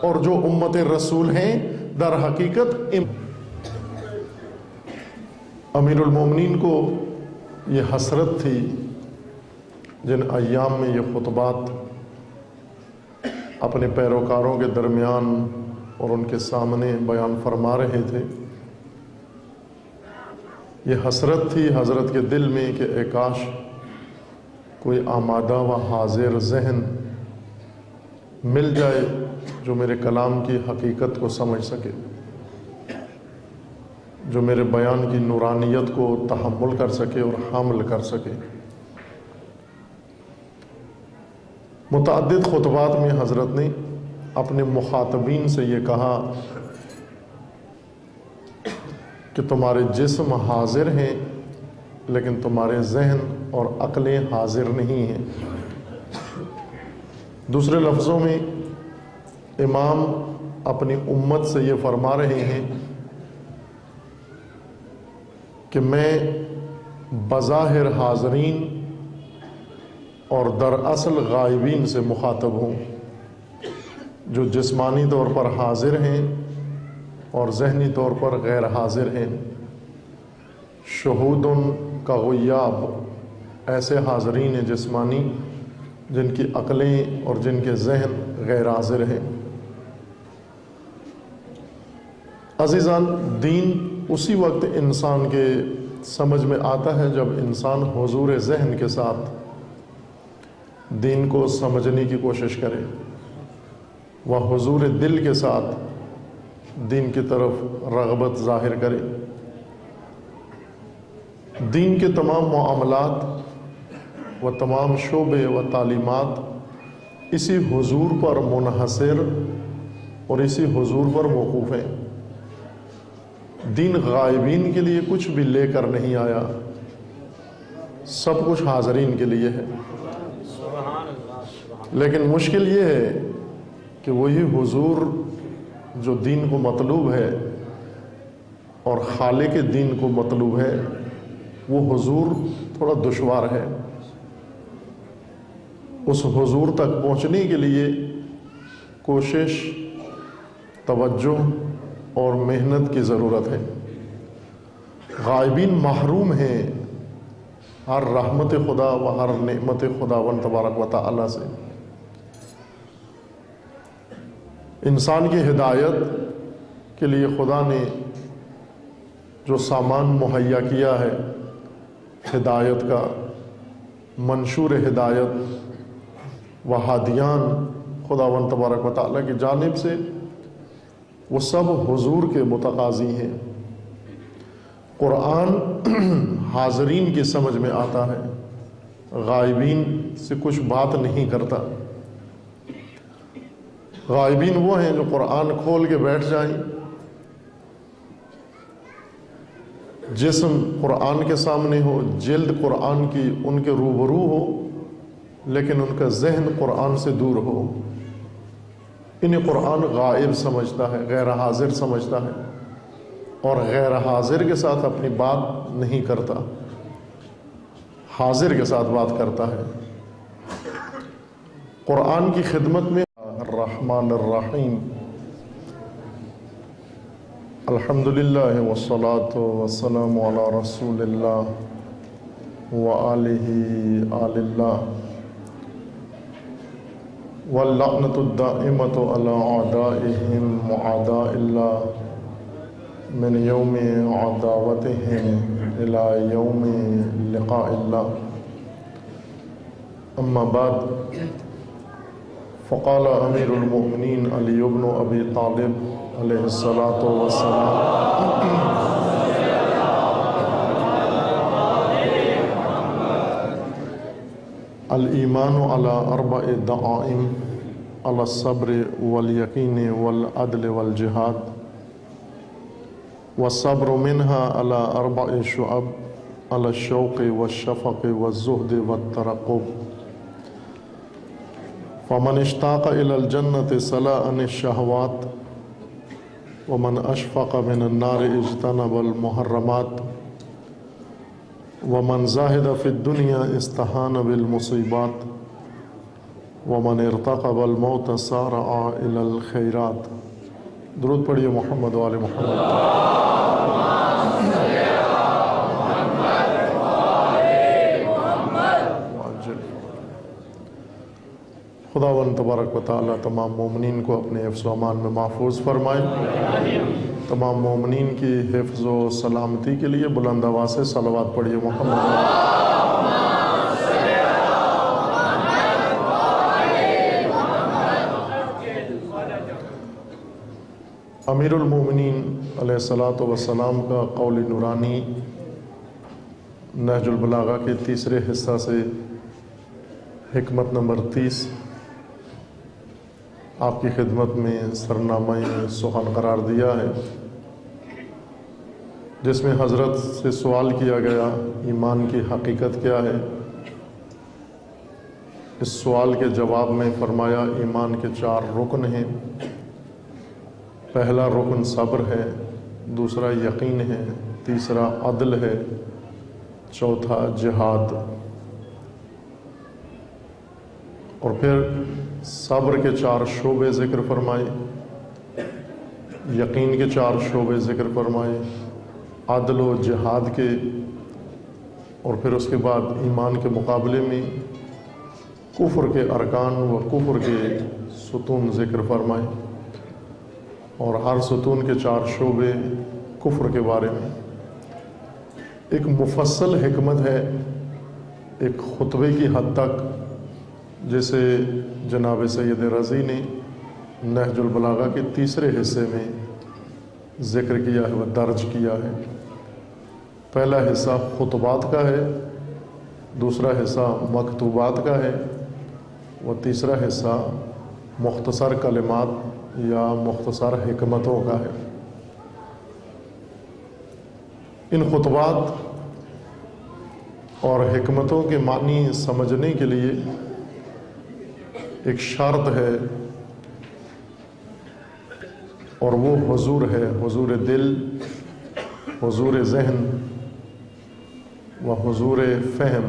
اور جو امت رسول ہیں در حقیقت امیر المومنین کو یہ حسرت تھی جن ایام میں یہ خطبات اپنے پیروکاروں کے درمیان اور ان کے سامنے بیان فرما رہے تھے. یہ حسرت تھی حضرت کے دل میں کہ اے کاش کوئی آمادہ و حاضر ذہن مل جائے جو میرے کلام کی حقیقت کو سمجھ سکے، جو میرے بیان کی نورانیت کو تحمل کر سکے اور حامل کر سکے. متعدد خطبات میں حضرت نے اپنے مخاطبین سے یہ کہا کہ تمہارے جسم حاضر ہیں لیکن تمہارے ذہن اور عقلیں حاضر نہیں ہیں. دوسرے لفظوں میں امام اپنی امت سے یہ فرما رہے ہیں کہ میں بظاہر حاضرین اور دراصل غائبین سے مخاطب ہوں، جو جسمانی طور پر حاضر ہیں اور ذہنی طور پر غیر حاضر ہیں. شہود کا غیاب، ایسے حاضرین ہیں جسمانی جن کی عقلیں اور جن کے ذہن غیر حاضر ہیں. عزیزان، دین اسی وقت انسان کے سمجھ میں آتا ہے جب انسان حضور ذہن کے ساتھ دین کو سمجھنے کی کوشش کرے، وہ حضور دل کے ساتھ دین کی طرف رغبت ظاہر کرے. دین کے تمام معاملات و تمام شعبے و تعلیمات اسی حضور پر منحصر اور اسی حضور پر موقوف ہیں. دین غائبین کے لیے کچھ بھی لے کر نہیں آیا، سب کچھ حاضرین کے لیے ہے. لیکن مشکل یہ ہے کہ وہی حضور جو دین کو مطلوب ہے اور خالق دین کو مطلوب ہے، وہ حضور تھوڑا دشوار ہے. اس حضور تک پہنچنے کے لیے کوشش، توجہ اور محنت کی ضرورت ہے. غائبین محروم ہیں ہر رحمت خدا و ہر نعمت خداوند تبارک و تعالی سے. انسان کی ہدایت کے لیے خدا نے جو سامان مہیا کیا ہے ہدایت کا، منشور ہدایت و ہادیان خداوند تبارک و تعالی کی جانب سے، وہ سب حضور کے متقاضی ہیں. قرآن حاضرین کی سمجھ میں آتا ہے، غائبین سے کچھ بات نہیں کرتا. غائبین وہ ہیں جو قرآن کھول کے بیٹھ جائیں، جسم قرآن کے سامنے ہو، جلد قرآن کی ان کے روبرو ہو، لیکن ان کا ذہن قرآن سے دور ہو. انہیں قرآن غائب سمجھتا ہے، غیر حاضر سمجھتا ہے، اور غیر حاضر کے ساتھ اپنی بات نہیں کرتا، حاضر کے ساتھ بات کرتا ہے. قرآن کی خدمت میں الرحمن الرحیم، الحمدللہ والصلاة والسلام علی رسول اللہ وآلہ آل اللہ واللعنۃ الدائمۃ علی اعدائہم وأعداء اللہ من یوم عداوتهم الى یوم لقاء اللہ. اما بعد فقال امیر المؤمنین علی بن ابی طالب علیہ الصلاۃ والسلام الایمان علی اربع دعائم علی الصبر والیقین والعدل والجہاد والصبر منها على اربع شعب على الشوق والشفق والزهد والترقب. فمن اشتاق إلى الجنة سلا عن الشهوات ومن أشفق من النار اجتنب المحرمات ومن زاهد في الدنيا استهان بالمصيبات ومن ارتقب الموت سارع إلى الخيرات. درود پڑھیے محمد و آل محمد. خداوند تبارک و تعالیٰ تمام مومنین کو اپنے حفظ و امان میں محفوظ فرمائے. تمام مومنین کی حفظ و سلامتی کے لیے بلند آواز سے صلوات پڑھیے محمد. امیر المومنین علیہ الصلاۃ والسلام کا قول نورانی نہج البلاغہ کے تیسرے حصہ سے حکمت نمبر 30 آپ کی خدمت میں سرنامہ سخن قرار دیا ہے، جس میں حضرت سے سوال کیا گیا ایمان کی حقیقت کیا ہے. اس سوال کے جواب میں فرمایا ایمان کے 4 رکن ہیں. پہلا رکن صبر ہے، دوسرا یقین ہے، تیسرا عدل ہے، چوتھا جہاد. اور پھر صبر کے 4 شعبے ذکر فرمائے، یقین کے 4 شعبے ذکر فرمائے، عدل و جہاد کے، اور پھر اس کے بعد ایمان کے مقابلے میں کفر کے ارکان و کفر کے ستون ذکر فرمائے، اور ہر ستون کے 4 شعبے کفر کے بارے میں. ایک مفصل حکمت ہے، ایک خطبے کی حد تک، جسے جناب سید رضی نے نہج البلاغہ کے تیسرے حصے میں ذکر کیا ہے و درج کیا ہے. پہلا حصہ خطبات کا ہے، دوسرا حصہ مکتوبات کا ہے، و تیسرا حصہ مختصر کلمات یا مختصر حکمتوں کا ہے. ان خطبات اور حکمتوں کے معنی سمجھنے کے لیے ایک شرط ہے، اور وہ حضور ہے، حضور دل، حضور ذہن و حضور فہم.